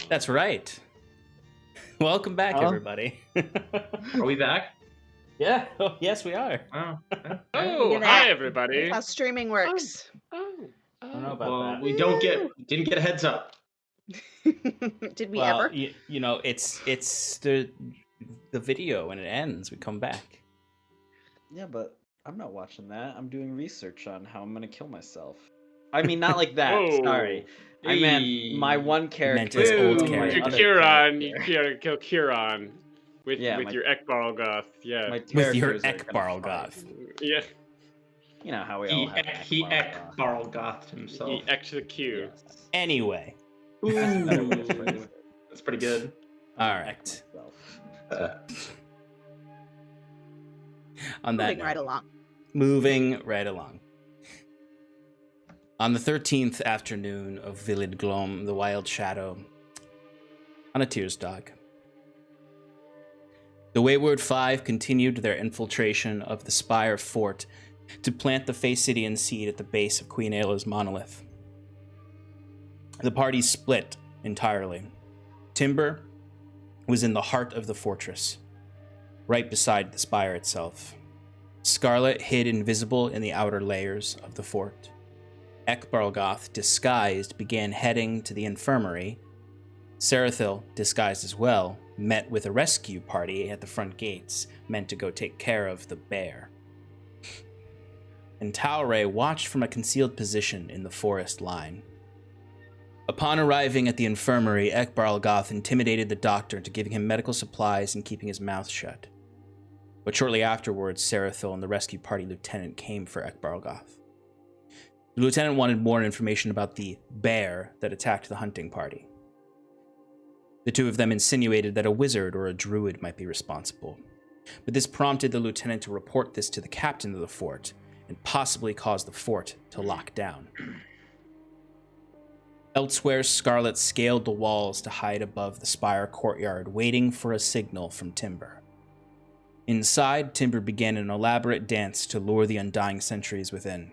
That's right. Welcome back, everybody. Are we back? Yeah. Oh, yes, we are. Oh, Oh, hi everybody. That's how streaming works. I don't know about well, that. we didn't get a heads up. Did we ever? You know, it's the video when it ends. We come back. Yeah, but I'm not watching that. I'm doing research on how I'm gonna kill myself. I mean, not like that. Whoa. Sorry. I meant my one character. his old my character. Your other Kieran, you character. gotta kill Kieran with Yeah, your Ekbarlgoth. Yeah. My With your characters are gonna Ekbarlgoth. fight. Yeah. You know how we all have He Ekbarlgoth. Barlgoth himself. He X to the Q. Yes. Anyway. Ooh, That's better way to phrase it. that's pretty good. All right. Myself. On that Moving right note, along. moving right along. On the 13th afternoon of Villid Glom, the Wild Shadow, on a Tiersdog, the Wayward Five continued their infiltration of the Spire fort to plant the Facidian seed at the base of Queen Aella's monolith. The party split entirely. Timber was in the heart of the fortress, right beside the spire itself. Scarlet hid invisible in the outer layers of the fort. Ekbarlgoth, disguised, began heading to the infirmary. Sarathil, disguised as well, met with a rescue party at the front gates, meant to go take care of the bear. And Taure watched from a concealed position in the forest line. Upon arriving at the infirmary, Ekbarlgoth intimidated the doctor into giving him medical supplies and keeping his mouth shut. But shortly afterwards, Sarathil and the rescue party lieutenant came for Ekbarlgoth. The lieutenant wanted more information about the bear that attacked the hunting party. The two of them insinuated that a wizard or a druid might be responsible, but this prompted the lieutenant to report this to the captain of the fort and possibly cause the fort to lock down. Elsewhere, Scarlet scaled the walls to hide above the Spire courtyard, waiting for a signal from Timber. Inside, Timber began an elaborate dance to lure the undying sentries within.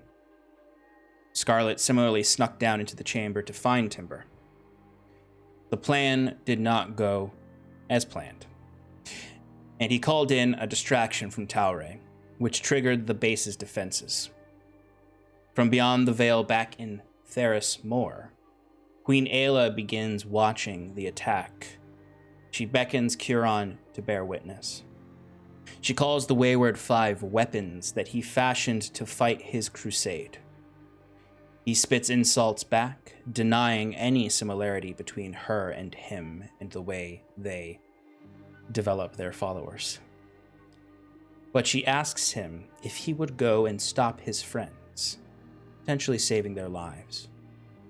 Scarlet similarly snuck down into the chamber to find Timber. The plan did not go as planned, and he called in a distraction from Taure, which triggered the base's defenses. From beyond the veil back in Theris Moor, Queen Aella begins watching the attack. She beckons Kieran to bear witness. She calls the Wayward Five weapons that he fashioned to fight his crusade. He spits insults back, denying any similarity between her and him and the way they develop their followers. But she asks him if he would go and stop his friends, potentially saving their lives,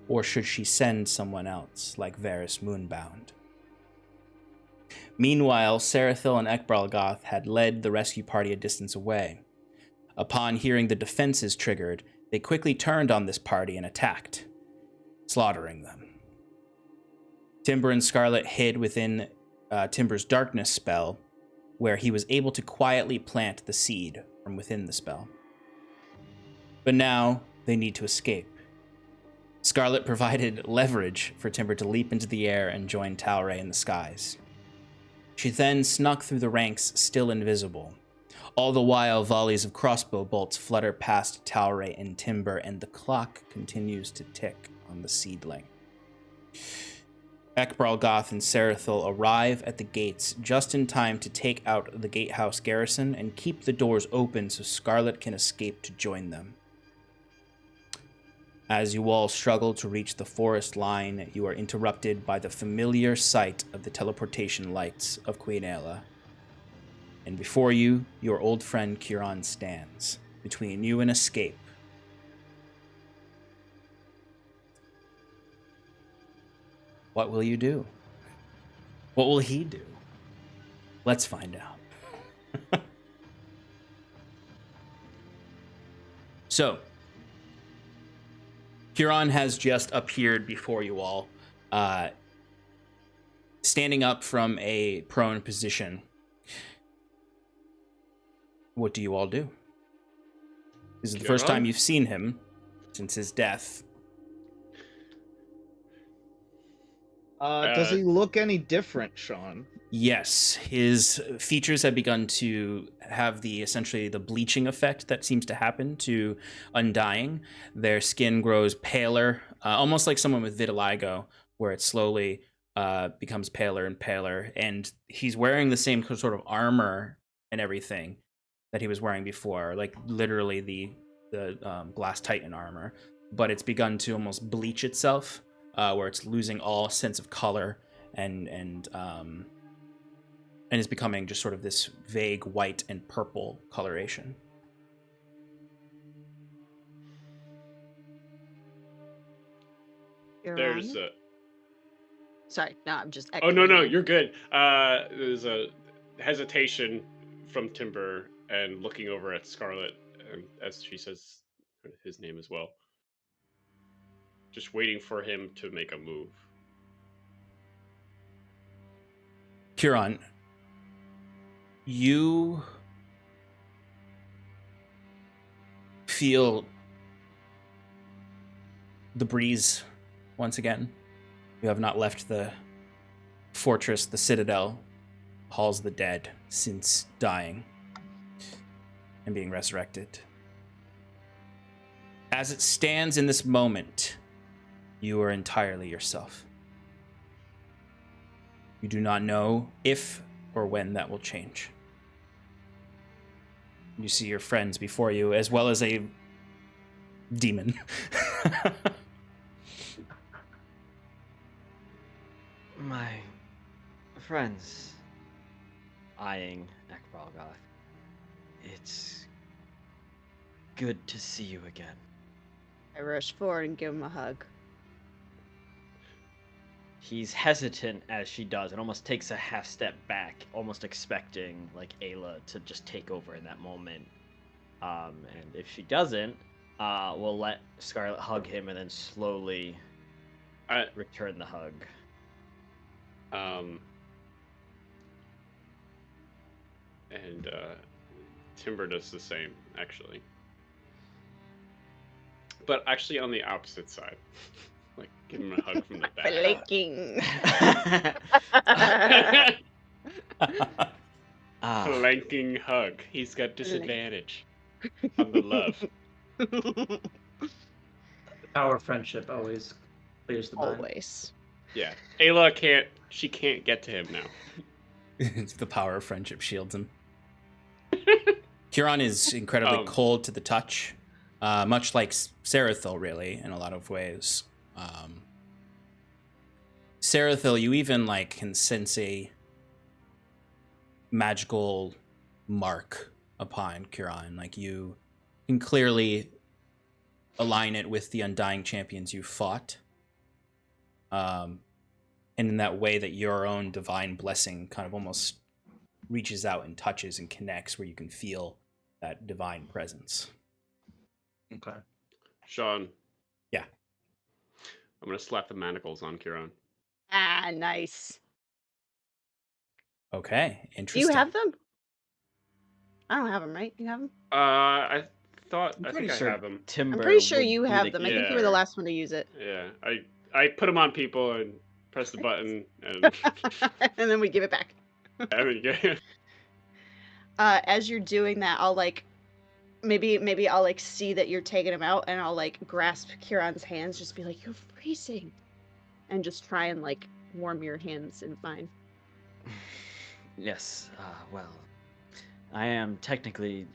or should she send someone else like Varys Moonbound. Meanwhile, Sarathil and Ekbarlgoth had led the rescue party a distance away. Upon hearing the defenses triggered, they quickly turned on this party and attacked, slaughtering them. Timber and Scarlet hid within Timber's darkness spell, where he was able to quietly plant the seed from within the spell. But now they need to escape. Scarlet provided leverage for Timber to leap into the air and join Taure in the skies. She then snuck through the ranks, still invisible. All the while, volleys of crossbow bolts flutter past Taure and Timber, and the clock continues to tick on the seedling. Ekbarlgoth and Sarathil arrive at the gates just in time to take out the gatehouse garrison and keep the doors open so Scarlet can escape to join them. As you all struggle to reach the forest line, you are interrupted by the familiar sight of the teleportation lights of Queen Aella. And before you, your old friend Kieran stands, between you and escape. What will you do? What will he do? Let's find out. So, Kieran has just appeared before you all, standing up from a prone position. What do you all do? This is the first time you've seen him since his death. Does he look any different, Sean? Yes, his features have begun to have essentially the bleaching effect that seems to happen to undying. Their skin grows paler, almost like someone with vitiligo, where it slowly becomes paler and paler. And he's wearing the same sort of armor and everything that he was wearing before, like literally the Glass Titan armor. But it's begun to almost bleach itself, where it's losing all sense of color and is becoming just sort of this vague white and purple coloration. There's a... Sorry, no, I'm just. Oh, no, echoing. you're good. There's a hesitation from Timber and looking over at Scarlet, as she says his name as well. Just waiting for him to make a move. Kieran, you feel the breeze once again. You have not left the fortress, the citadel, halls of the dead, since dying and being resurrected. As it stands in this moment, you are entirely yourself. You do not know if or when that will change. You see your friends before you, as well as a demon. My friends, eyeing Ekbalgoth, it's good to see you again. I rush forward and give him a hug. He's hesitant as she does and almost takes a half step back, almost expecting like Aella to just take over in that moment. And if she doesn't, we'll let Scarlet hug him and then slowly return the hug. And Timber does the same, actually. But actually on the opposite side. Like, give him a hug from the back. Flanking. Flanking hug. He's got disadvantage on the love. The power of friendship always clears the mind. Always. Yeah. Aella can't get to him now. It's the power of friendship shields him. Kieran is incredibly cold to the touch, much like Sarathil, really, in a lot of ways. Sarathil, you even can sense a magical mark upon Kieran. Like, you can clearly align it with the Undying Champions you fought. And in that way that your own divine blessing kind of almost reaches out and touches and connects, where you can feel that divine presence. Okay. Sean. Yeah. I'm going to slap the manacles on Kieran. Ah, nice. Okay, Do interesting. you have them? I don't have them, right? You have them? I think sure I have them. Timber I'm pretty sure would you be have the them. I think you Yeah. were the last one to use it. Yeah. I put them on people and press the button and And then we give it back. yeah. As you're doing that, I'll maybe I'll see that you're taking him out, and I'll grasp Kieran's hands, just be like, "You're freezing," and just try and warm your hands in mine. Yes, well, I am technically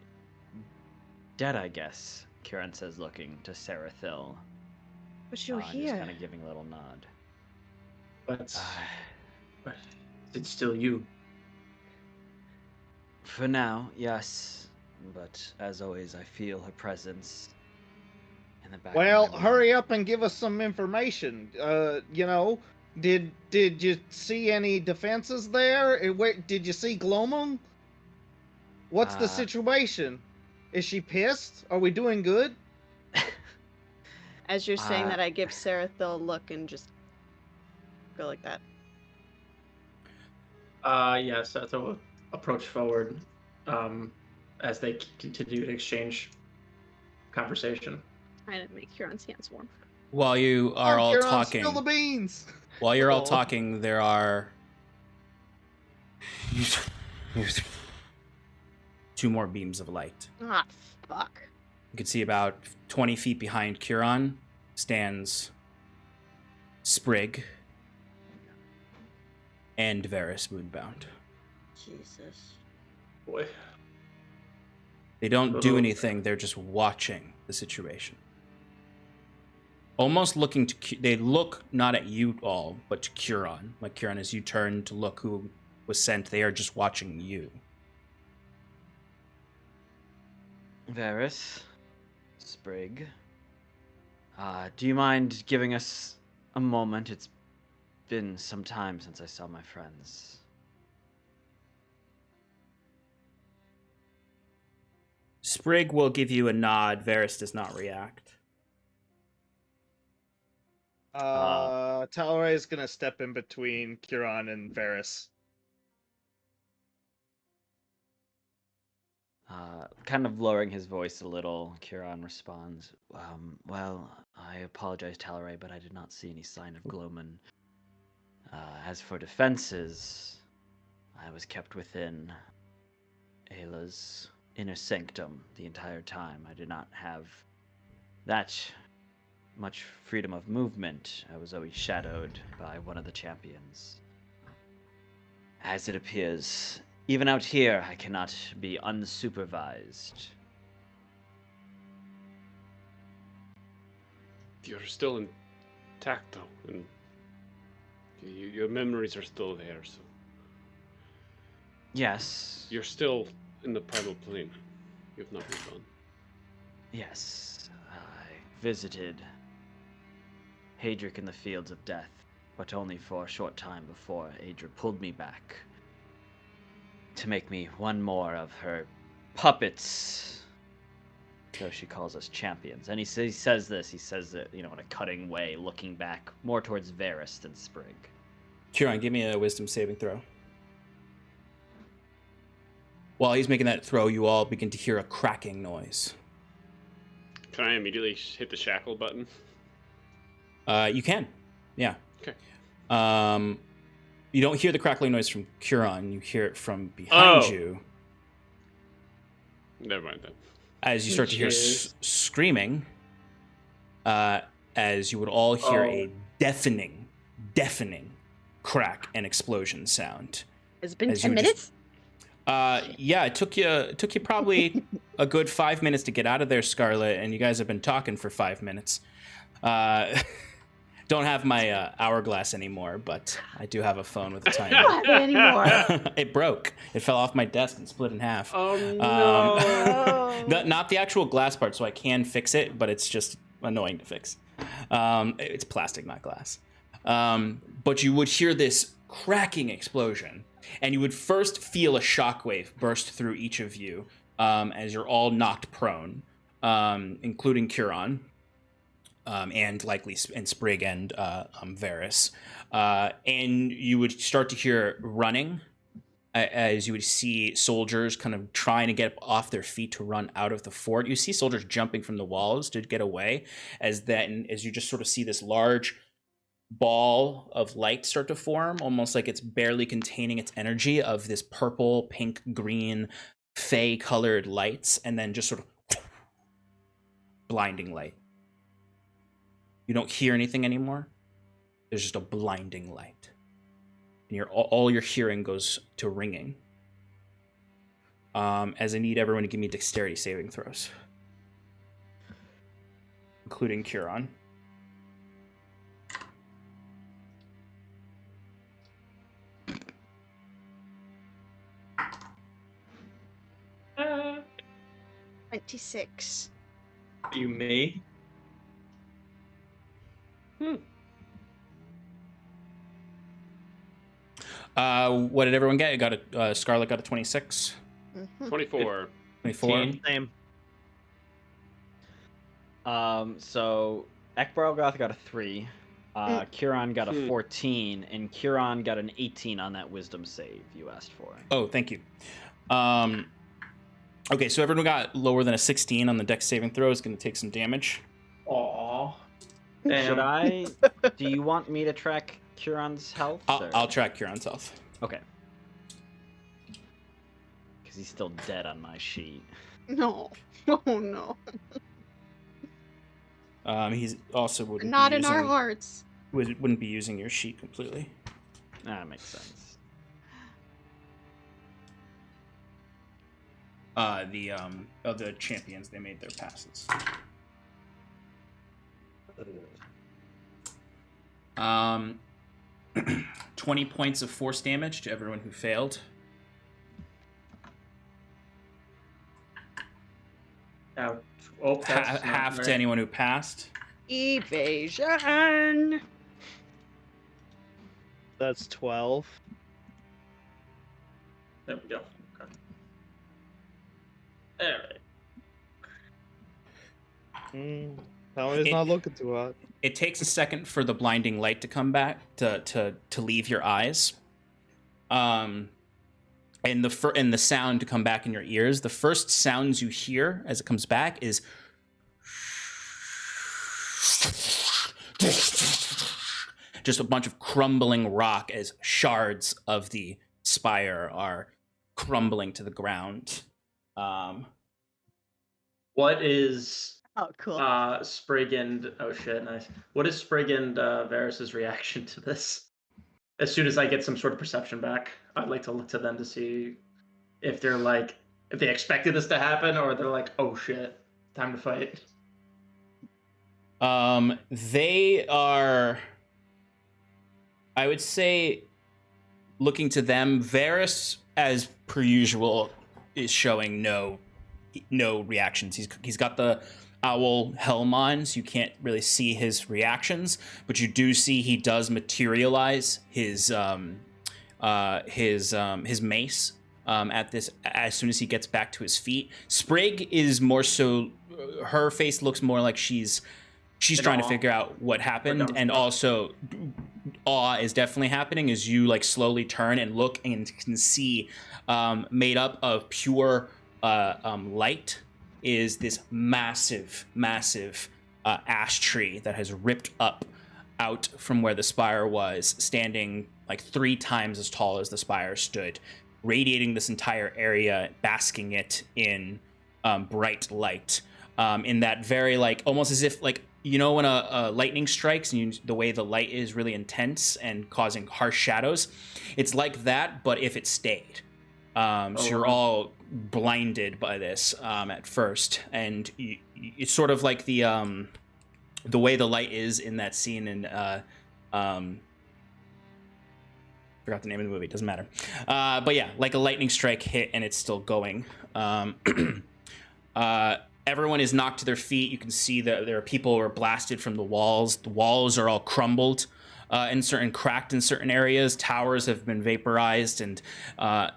dead, I guess, Kieran says, looking to Sarathil. But you're Just here. kind of giving a little nod. But it's still you. For now, yes, but as always, I feel her presence in the back. Well, of my mind. hurry up and give us some information. Did you see any defenses there? Did you see Glomung? What's the situation? Is she pissed? Are we doing good? As you're saying that, I give Sarathil a look and just go like that. Yes, so we'll approach forward as they continue to exchange conversation. Trying to make Kieran's hands warm. While you are all Kieran, talking, spill the beans. While you're all Oh. talking, there are 2 more beams of light. Ah, fuck. You can see about 20 feet behind Kiran stands Sprig and Varys Moonbound. Jesus. Boy. They don't do Oh. anything, they're just watching the situation. Almost looking to... They look not at you all, but to Kiran. Like Kiran, as you turn to look who was sent, they are just watching you. Varys, Sprig, do you mind giving us a moment? It's been some time since I saw my friends. Sprig will give you a nod. Varys does not react. Talray is gonna step in between Kiran and Varys. Kind of lowering his voice a little, Kiran responds, well, I apologize, Talaray, but I did not see any sign of Gloman. As for defenses, I was kept within Ayla's inner sanctum the entire time. I did not have that much freedom of movement. I was always shadowed by one of the champions. As it appears, even out here, I cannot be unsupervised. You're still intact, though, and your memories are still there, so... Yes. You're still in the primal plane. You've not moved on. Yes. I visited Hadric in the Fields of Death, but only for a short time before Adra pulled me back to make me one more of her puppets. So she calls us champions. And he says it, in a cutting way, looking back more towards Varys than Sprig. Kiran, give me a wisdom saving throw. While he's making that throw, you all begin to hear a cracking noise. Can I immediately hit the shackle button? You can. Yeah. Okay. You don't hear the crackling noise from Kiran. You hear it from behind Oh. you. Never mind then. As you start to hear screaming, as you would all hear a deafening crack and explosion sound. Has it been As 10 you would minutes? Yeah, it took you probably a good 5 minutes to get out of there, Scarlet, and you guys have been talking for 5 minutes. Don't have my hourglass anymore, but I do have a phone with a timer. I don't have it anymore. It broke. It fell off my desk and split in half. Oh, no. Not the actual glass part, so I can fix it, but it's just annoying to fix. It's plastic, not glass. But you would hear this cracking explosion, and you would first feel a shockwave burst through each of you as you're all knocked prone, including Kiran. And likely Sprig and Varys. And you would start to hear running as you would see soldiers kind of trying to get off their feet to run out of the fort. You see soldiers jumping from the walls to get away as you just sort of see this large ball of light start to form, almost like it's barely containing its energy of this purple, pink, green, fey-colored lights, and then just sort of blinding light. You don't hear anything anymore. There's just a blinding light. And all your hearing goes to ringing. As I need everyone to give me dexterity saving throws. Including Kiran. Uh, 26. you may. What did everyone get? Scarlet got a 26. 24. 24. Same. So Ekbarlgoth got a 3. Kiran got a 14, and Kiran got an 18 on that wisdom save you asked for. Oh, thank you. Okay, so everyone got lower than a 16 on the dex saving throw is going to take some damage. Aww. Should I? Do you want me to track Curon's health? I'll track Kieran's health. Okay. Because he's still dead on my sheet. No. Oh no. He's also wouldn't Not be in our using- hearts. wouldn't be using your sheet completely. That makes sense. The champions, they made their passes. 20 points of force damage to everyone who failed. Ouch. Oh, that's not Half right. to anyone who passed. Evasion. That's 12. There we go. Okay. Alright. Tony's not looking too hot. It takes a second for the blinding light to come back to leave your eyes, and the sound to come back in your ears. The first sounds you hear as it comes back is just a bunch of crumbling rock as shards of the spire are crumbling to the ground. What is Oh, cool. Sprig and oh shit, nice. What is Sprig and Varys's reaction to this? As soon as I get some sort of perception back, I'd like to look to them to see if they're like, if they expected this to happen, or they're like, oh shit, time to fight. They are, I would say, looking to them, Varys, as per usual, is showing no reactions. He's got the owl helm on, so you can't really see his reactions, but you do see he does materialize his mace at this as soon as he gets back to his feet. Sprig is more so, her face looks more like she's trying to figure out what happened, and also awe is definitely happening as you like slowly turn and look and can see made up of pure light is this massive ash tree that has ripped up out from where the spire was, standing like 3 times as tall as the spire stood, radiating this entire area, basking it in bright light, in that very like almost as if like, you know, when a lightning strikes and the way the light is really intense and causing harsh shadows, it's like that, but if it stayed. So you're all blinded by this at first, and it's sort of like the way the light is in that scene in forgot the name of the movie, doesn't matter, but yeah, like a lightning strike hit and it's still going. Everyone is knocked to their feet. You can see that there are people who are blasted from the walls. The walls are all crumbled cracked in certain areas. Towers have been vaporized, and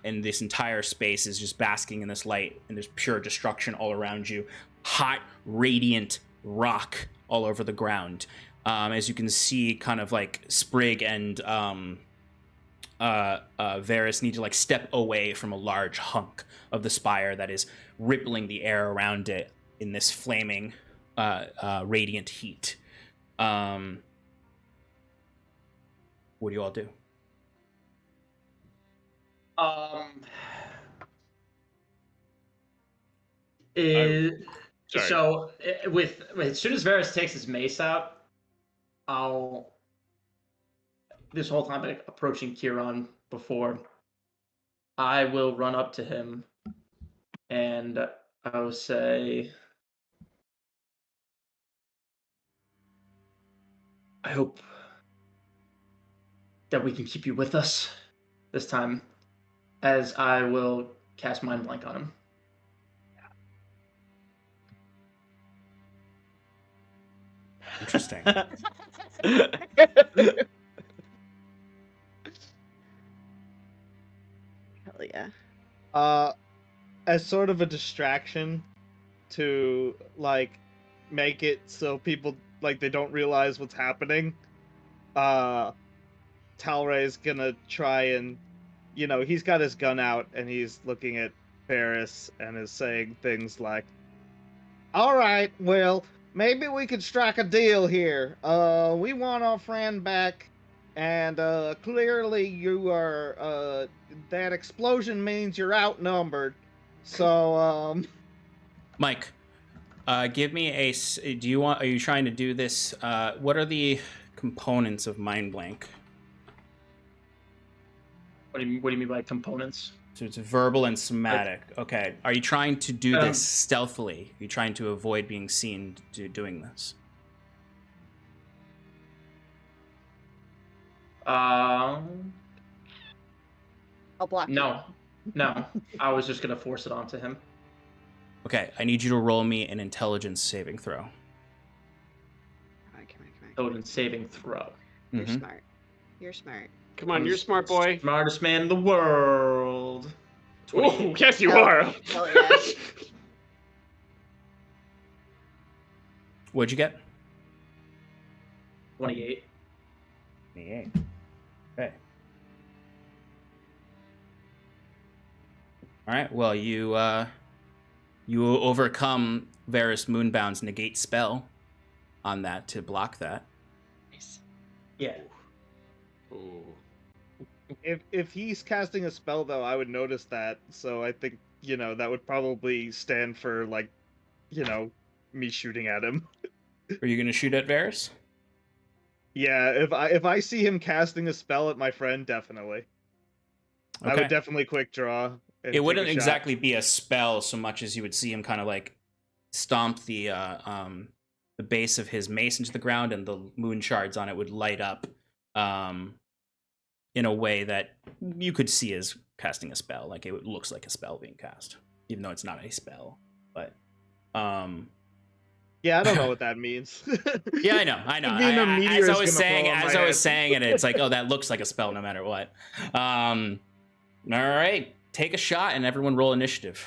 this entire space is just basking in this light, and there's pure destruction all around you. Hot, radiant rock all over the ground. As you can see, kind of like Sprig and Varys need to like step away from a large hunk of the spire that is rippling the air around it in this flaming, radiant heat. What do you all do? Sorry. So with as soon as Varys takes his mace out, I'll this whole time like, approaching Kieran before, I will run up to him and I will say, I hope that we can keep you with us this time, as I will cast Mind Blank on him. Interesting. Hell yeah. As sort of a distraction to like make it so people like they don't realize what's happening, Talray's gonna try and, you know, he's got his gun out and he's looking at Varys and is saying things like, all right, well, maybe we could strike a deal here. We want our friend back, and clearly you are. That explosion means you're outnumbered. So Mike, give me a. Do you want? Are you trying to do this? What are the components of mind blank? What do you mean by components? So it's verbal and somatic. Okay. Are you trying to do this stealthily? Are you trying to avoid being seen doing this? I'll block you. No. I was just gonna force it onto him. Okay. I need you to roll me an intelligence saving throw. Come on. Intelligence saving throw. You're smart. You're smart. Come on, you're a smart boy. Smartest man in the world. Oh, yes, you Hell- are. hell yeah. What'd you get? 28. 28. Okay. All right. Well, you overcome Varus Moonbound's negate spell on that to block that. Nice. Yeah. Ooh. if he's casting a spell, though, I would notice that. So I think that would probably stand for me shooting at him. Are you going to shoot at Varus? Yeah, if I see him casting a spell at my friend, definitely. Okay. I would definitely quick draw. And It wouldn't take a shot. exactly be a spell so much as you would see him kind of like stomp the base of his mace into the ground, and the moon shards on it would light up in a way that you could see as casting a spell. Like it looks like a spell being cast, even though it's not a spell. But yeah, I don't know what that means. yeah, I know. Being a meteor As I is was gonna saying, fall on as my I was head. saying it, it's like, oh, that looks like a spell no matter what. All right, take a shot and everyone roll initiative.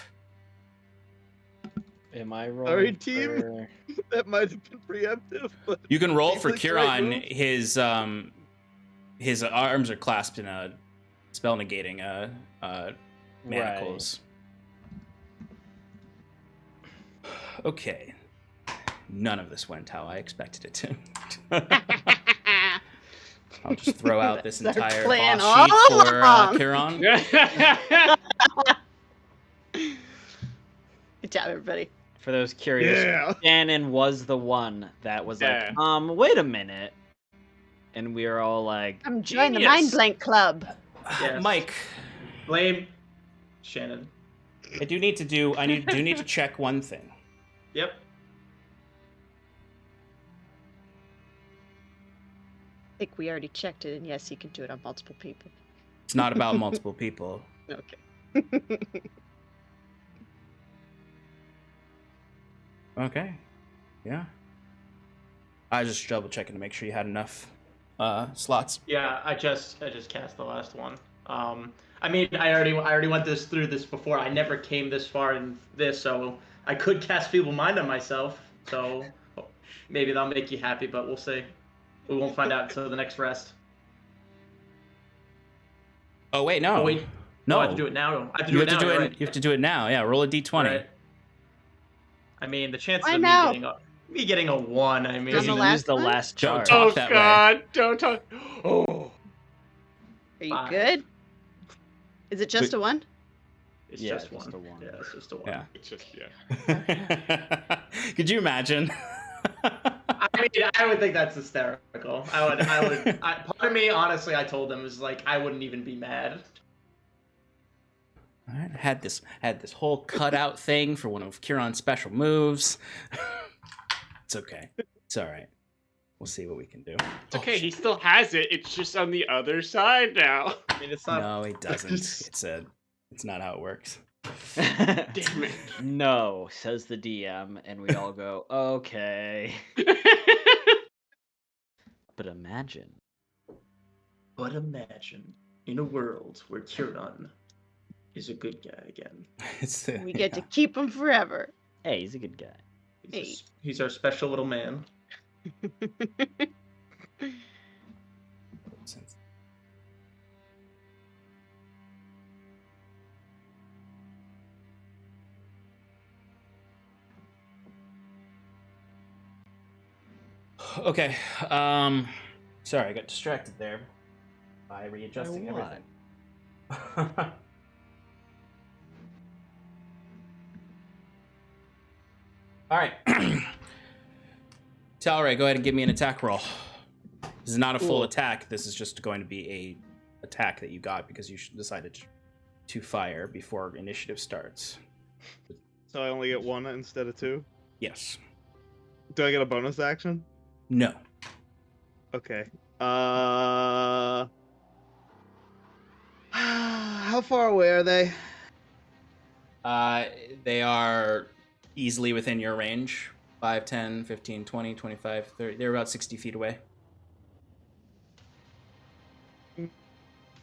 Am I rolling? Sorry, team. for- That might have been preemptive, but You can roll for Please click the right Kieran. move. His arms are clasped in a spell negating manacles. Okay. None of this went how I expected it to. I'll just throw out this That's our entire plan boss sheet all for along. Kieran. Good job, everybody. For those curious, Yeah. Shannon was the one that was Yeah. like, wait a minute. And we were all like, Come join the Genius. Mind Blank Club. Yes. Mike, Blame Shannon. I do need to check one thing. Yep. I think we already checked it, and yes, you can do it on multiple people. It's not about multiple people. Okay. Okay. Yeah. I was just double checking to make sure you had enough slots. Yeah, I just cast the last one. I mean, I already went through this before. I never came this far in this, so I could cast Feeble Mind on myself. So maybe that'll make you happy, but we'll see. We won't find out until the next rest. Oh wait, no. Oh, wait. No. I have to do it now. I have to You do have it to now. do it. right? You have to do it now. Yeah, roll a d20. Right. I mean, the chances Why of now? me getting a 1. I On because the mean, he last used the one? last Don't charge. talk Oh that way. God! Don't talk. Oh. Are you Fine. good? Is it just a one? it's Yeah, just just one. a 1. Yeah, it's just a 1. Yeah. It's just yeah. Could you imagine? I mean, I would think that's hysterical. Part of me, honestly, I told them is like I wouldn't even be mad. All right, I had this whole cutout thing for one of Kieran's special moves. It's okay. It's all right. We'll see what we can do. It's okay. He still has it. It's just on the other side now. I mean, it's not. No, it doesn't. It's not how it works. Damn it. No, says the DM, and we all go, okay. But imagine. But imagine in a world where Kieran is a good guy again. We get to keep him forever. Hey, he's a good guy. He's our special little man. Okay. Sorry, I got distracted there. by readjusting By what? everything. All right. Talray, go ahead and give me an attack roll. This is not a full Cool. attack. This is just going to be a attack that you got because you decided to fire before initiative starts. So I only get 1 instead of 2? Yes. Do I get a bonus action? No. Okay. How far away are they? They are easily within your range. 5, 10, 15, 20, 25, 30. They're about 60 feet away.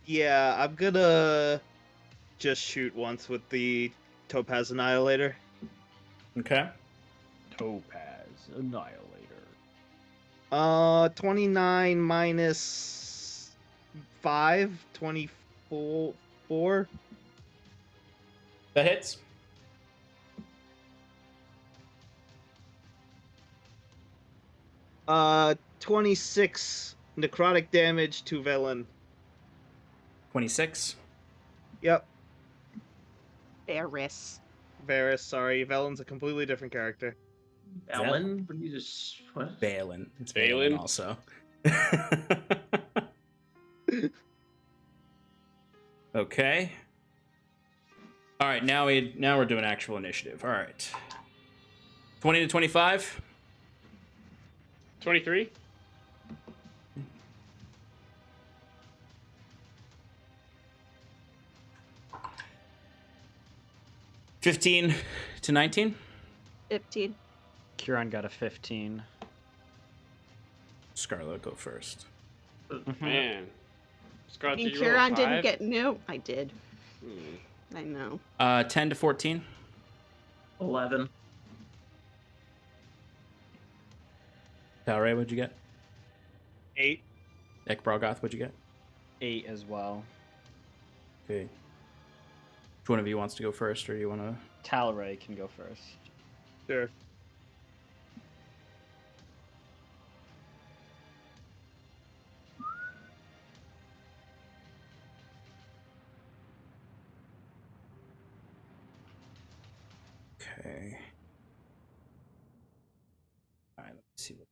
Yeah, I'm gonna just shoot once with the Topaz Annihilator. Okay. Topaz Annihilator. 29 minus 5, 24. That hits. Uh, 26 necrotic damage to Velen. 26. Yep, Varys. Varys, sorry. Velen's a completely different character. Ellen? What do you just what? Balin. It's Balin? Balin also. Okay. All right, now we're doing actual initiative. All right. 20 to 25. 23. $15 to 19. 15. Kieran got a 15. Scarlet, go first. Man. I Scarlet, mean, did you roll a Kieran didn't 5? get no. I did. Hmm. I know. 10 to 14. 11. Talray, what'd you get? 8. Ekbralgoth, what'd you get? 8 as well. Okay. Which one of you wants to go first, or do you want to? Talray can go first. Sure. Okay. All right, let's see what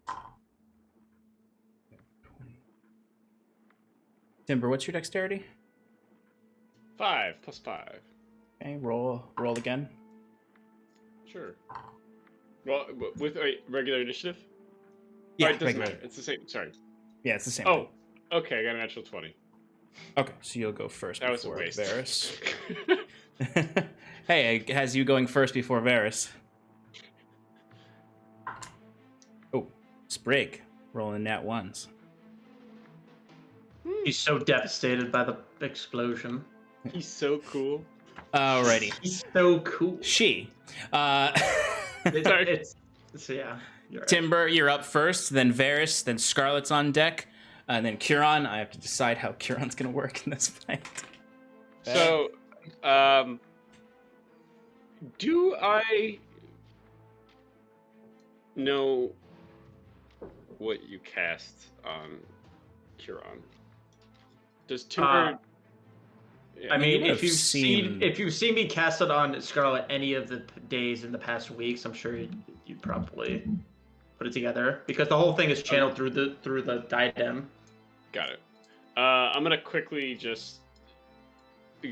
we got. Okay, 20. Timber, what's your dexterity? 5 plus 5. Okay, roll again. Sure. Well, with regular initiative? Yeah, Oh, it doesn't regular. matter. It's the same. Sorry. Yeah, it's the same. Oh, okay. I got a natural 20. thing. Okay, so you'll go first That was a before waste. Varys. Hey, it has you going first before Varys. Oh, Sprig, rolling nat ones. He's so devastated by the explosion. He's so cool. Alrighty. He's so cool. She. It's yeah. You're right. Timber, you're up first, then Varys, then Scarlet's on deck, and then Kieran. I have to decide how Kieran's gonna work in this fight. So, do I know what you cast on Kieran? Does Timber? Yeah. I mean, would've if you've seen- seen me cast it on Scarlet any of the days in the past weeks, I'm sure you'd probably put it together because the whole thing is channeled through the diadem. Got it. I'm gonna quickly just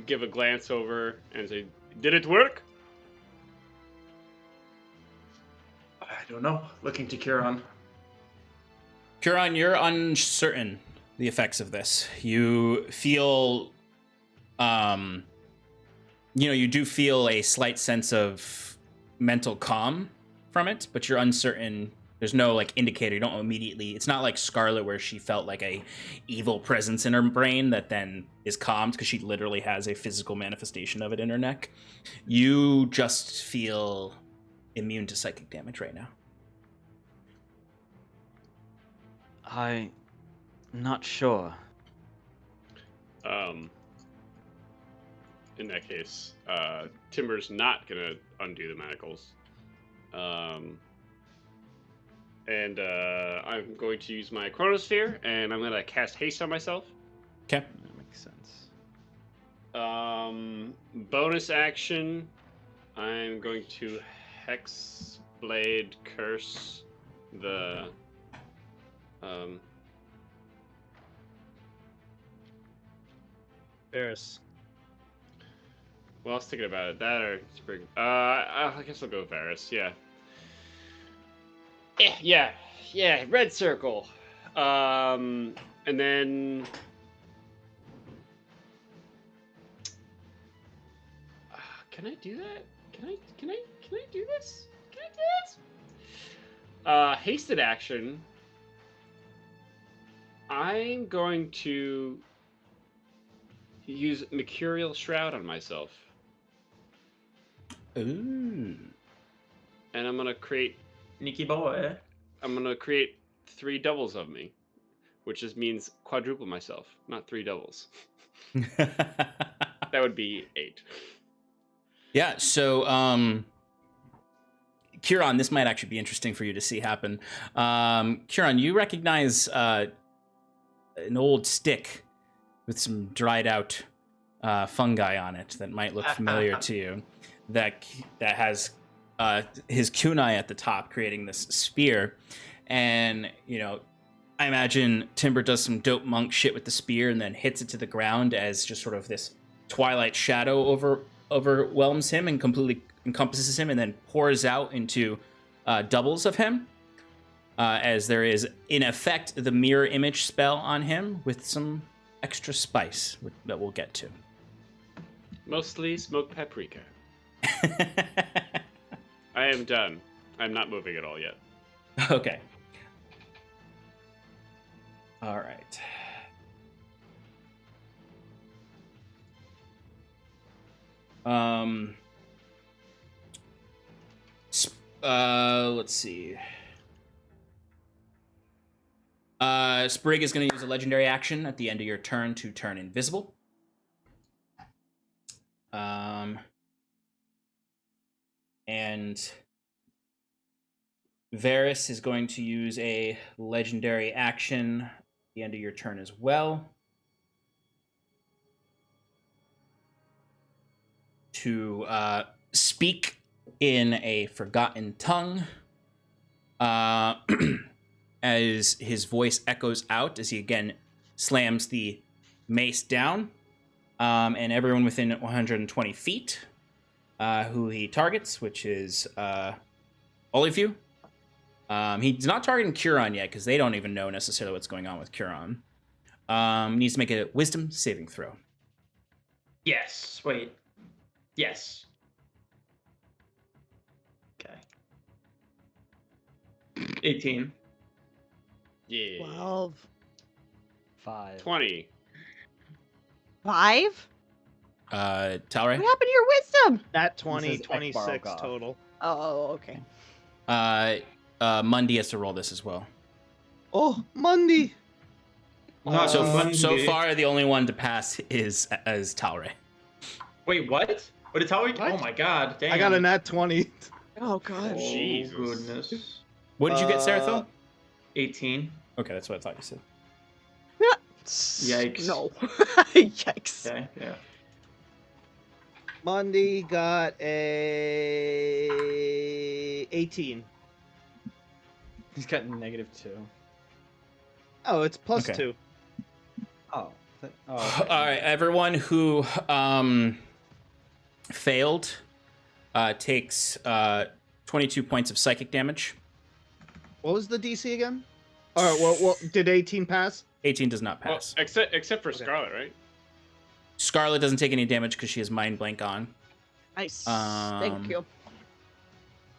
give a glance over and say, "Did it work?" I don't know. Looking to Kieran. Kieran, you're uncertain the effects of this. You feel, you do feel a slight sense of mental calm from it, but you're uncertain. There's no like indicator. You don't immediately. It's not like Scarlet where she felt like a evil presence in her brain that then is calmed because she literally has a physical manifestation of it in her neck. You just feel immune to psychic damage right now. I'm not sure. In that case, Timber's not gonna undo the manacles. And I'm going to use my Chronosphere, and I'm going to cast Haste on myself. Okay. That makes sense. Bonus action, I'm going to Hex Blade Curse the Varys. well, I was thinking about it. That or Sprig. I guess I'll go with Varys. Yeah. Yeah. Red circle. And then. Can I do that? Can I do this? Can I do this? Hasted action. I'm going to use Mercurial Shroud on myself. Ooh. And I'm gonna create Sneaky boy. 3 doubles of me, which just means quadruple myself, not 3 doubles. That would be 8. Yeah, so Kieran, this might actually be interesting for you to see happen. Kieran, you recognize an old stick with some dried out fungi on it that might look familiar to you. That has his kunai at the top, creating this spear. And I imagine Timber does some dope monk shit with the spear and then hits it to the ground as just sort of this twilight shadow overwhelms him and completely encompasses him, and then pours out into doubles of him. As there is, in effect, the mirror image spell on him with some extra spice that we'll get to. Mostly smoked paprika. I am done. I'm not moving at all yet. Okay. All right. Let's see. Sprig is going to use a legendary action at the end of your turn to turn invisible. And Varys is going to use a legendary action at the end of your turn as well to speak in a forgotten tongue as his voice echoes out as he again slams the mace down, and everyone within 120 feet who he targets, which is all of you. He's not targeting Curon yet because they don't even know necessarily what's going on with Curon. Needs to make a wisdom saving throw. Yes. Wait. Yes. Okay. 18. Yeah. 12. 5. 20. 5? Talray? What happened to your wisdom? That This 20, is 26 Ekbar total. Oh, okay. Mundy has to roll this as well. Oh, Monday. Not So Monday. far, the only one to pass is Talray. Wait, what? What did Talry? What? Oh my god, damn. I got a nat 20. Oh, God. Oh, Jesus. goodness. What did you get, Sarathil? 18. Okay, that's what I thought you said. Yikes. No. Yikes. Okay, yeah. Monday got a 18. He's got -2. Oh, it's plus Okay. 2. Oh. Okay. All right, everyone who failed takes 22 points of psychic damage. What was the DC again? All right, well, did 18 pass? 18 does not Well, pass. except for Okay. Scarlet, right? Scarlet doesn't take any damage because she has Mind Blank on. Nice. Thank you.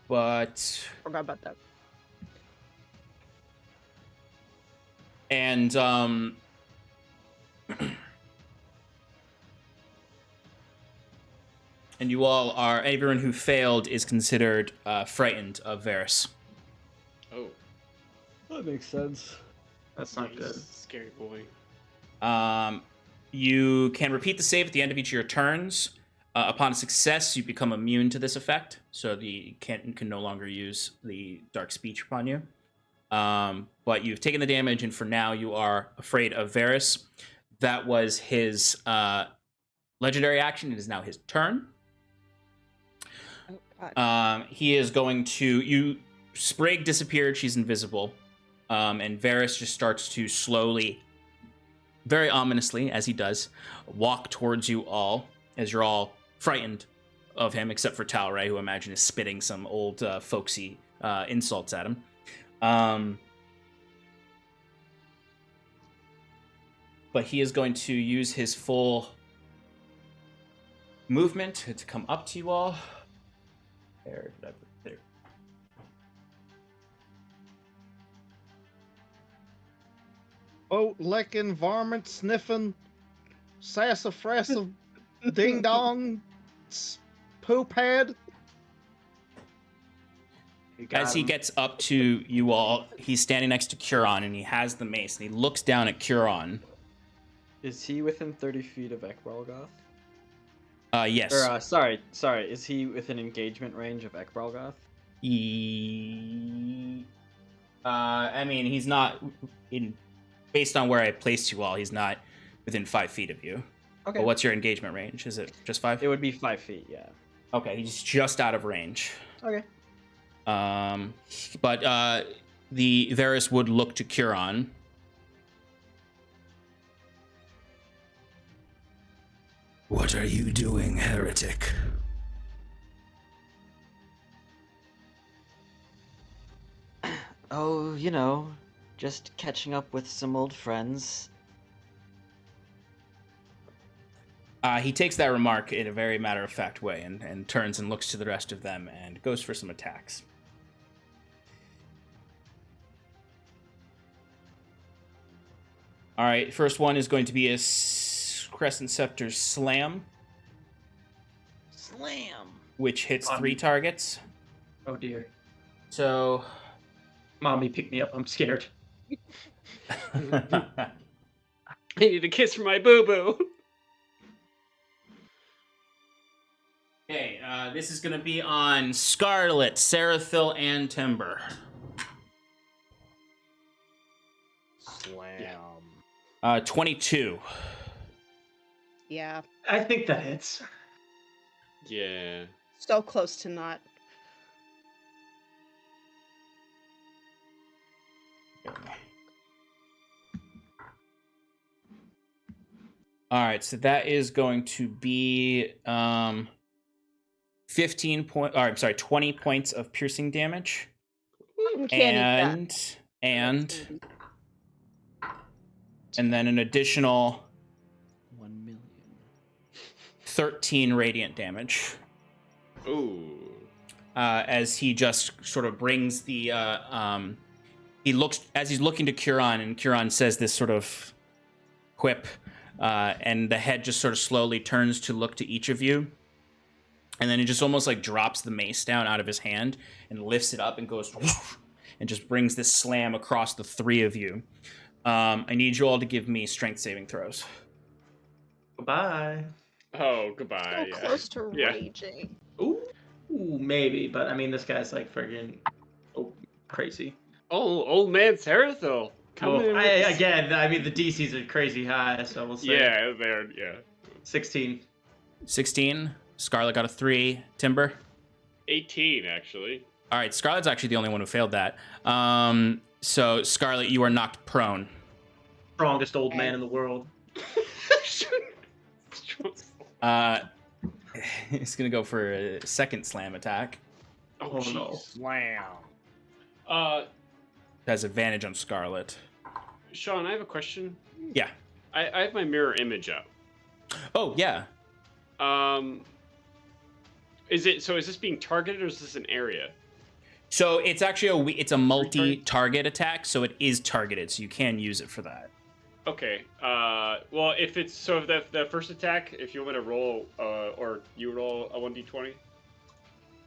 But Forgot about that. and and you all are, everyone who failed is considered frightened of Varys. Oh. That makes sense. That's not he's good. a Scary boy. You can repeat the save at the end of each of your turns. Upon success, you become immune to this effect, so you can no longer use the dark speech upon you. But you've taken the damage, and for now you are afraid of Varys. That was his legendary action. It is now his turn. Oh, God. He is going to... Sprague disappeared. She's invisible. And Varys just starts to slowly, very ominously, as he does, walk towards you all, as you're all frightened of him, except for Talray, who I imagine is spitting some old folksy insults at him. But he is going to use his full movement to come up to you all. There. Boat licking, varmint sniffing, sassafrasa, ding dong, poop head. As he gets up to you all, he's standing next to Curon, and he has the mace, and he looks down at Curon. Is he within 30 feet of Ekbralgoth? Yes. Or, sorry. Is he within engagement range of Ekbralgoth? I mean, he's not in. Based on where I placed you all, he's not within 5 feet of you. Okay. But what's your engagement range? Is it just 5? It would be 5 feet, yeah. Okay, he's just out of range. Okay. But the Varys would look to Curon. What are you doing, heretic? Oh, just catching up with some old friends. He takes that remark in a very matter-of-fact way and turns and looks to the rest of them and goes for some attacks. All right, first one is going to be a Crescent Scepter Slam. Slam! Which hits 3 targets. Oh dear. So... Mommy, pick me up. I'm scared. I need a kiss from my boo-boo. Okay, this is going to be on Scarlet, Sarathil, and Timber. Slam. 22. Yeah. I think that hits. Yeah. So close to not. All right, so that is going to be 20 points of piercing damage. You can't eat And then an additional 1 million. 13 radiant damage. Ooh. As he just sort of brings the he looks as he's looking to Curon, and Curon says this sort of quip, and the head just sort of slowly turns to look to each of you, and then he just almost like drops the mace down out of his hand and lifts it up and goes whoosh, and just brings this slam across the 3 of you. I need you all to give me strength saving throws. Goodbye. Oh, goodbye. So Yeah. close to Yeah. raging. Ooh, maybe, but I mean, this guy's like friggin' crazy. Oh, old man Sarathil. Come Well, in. with this- again, I mean, the DCs are crazy high, so we'll say Yeah, they're 16. 16. Scarlet got a 3. Timber. 18 actually. All right, Scarlet's actually the only one who failed that. So Scarlet, you are knocked prone. Strongest old man in the world. He's gonna go for a second slam attack. Oh, Oh, no. jeez. Slam. Has advantage on Scarlet. Sean, I have a question. Yeah. I have my mirror image up. Oh yeah. Is this being targeted or is this an area? So it's actually it's a multi-target attack, so it is targeted, so you can use it for that. Okay. Well, if the first attack, if you want me to roll, or you roll a 1d20,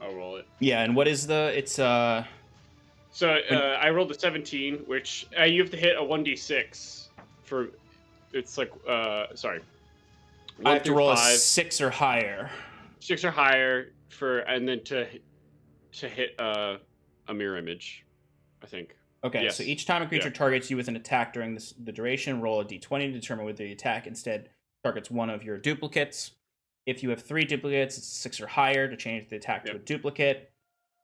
I'll roll it. Yeah, and what is it's So I rolled a 17, which you have to hit a 1d6 for. It's like sorry. I have to roll a 5, 6 or higher. 6 or higher and then to hit a mirror image, I think. Okay, Yes. so each time a creature targets you with an attack during the duration, roll a d20 to determine whether the attack instead targets one of your duplicates. If you have 3 duplicates, it's 6 or higher to change the attack to a duplicate.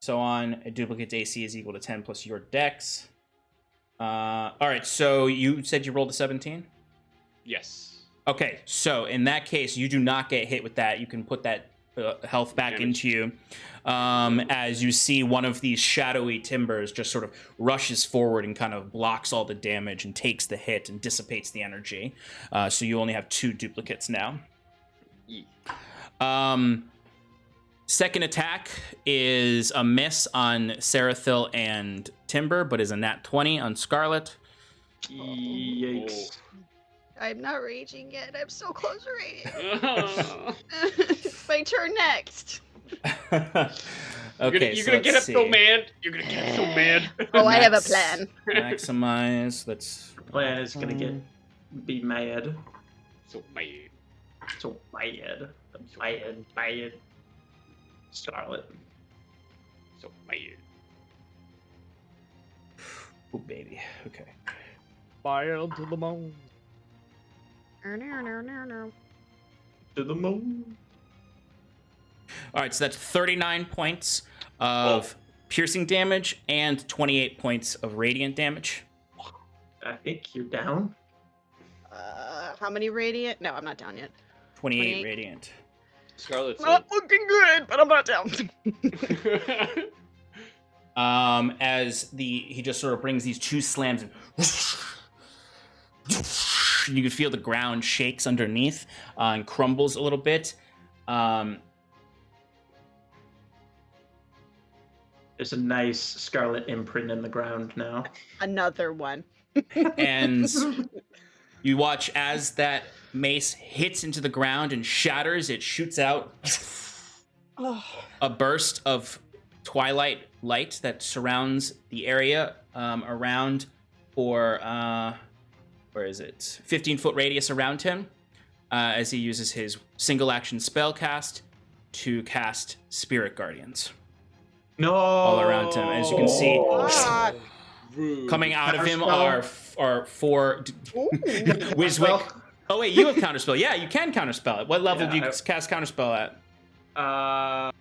So on. A duplicate's AC is equal to 10 plus your dex. All right, so you said you rolled a 17? Yes. Okay, so in that case, you do not get hit with that. You can put that health back into you. As you see one of these shadowy timbers just sort of rushes forward and kind of blocks all the damage and takes the hit and dissipates the energy. So you only have 2 duplicates now. Second attack is a miss on Sarathil and Timber, but is a nat 20 on Scarlet. Yikes. I'm not raging yet. I'm so close to raging. Oh. It's my turn next. Okay, You're so gonna get let's up so see. mad. You're gonna get up so mad. Oh, I have a plan. Maximize. Let's. Plan is gonna be mad. So mad. So mad. Mad. Scarlet. So mad. Oh, baby. Okay. Fire to the moon. To the moon. All right, so that's 39 points of piercing damage and 28 points of radiant damage. I think you're down. How many radiant? No, I'm not down yet. 28 radiant. Scarlet's Not looking good, but I'm not down. As he just sort of brings these 2 slams and you can feel the ground shakes underneath and crumbles a little bit. There's a nice scarlet imprint in the ground now. Another one. And you watch as that mace hits into the ground and shatters. It shoots out a burst of twilight light that surrounds the area around for, where is it? 15-foot radius around him as he uses his single action spell cast to cast Spirit Guardians. No. All around him. As you can see, Ah. coming out of him Counterspell? are 4 Wiswick. Oh wait, you have counterspell. Yeah, you can counterspell it. What level do you cast counterspell at?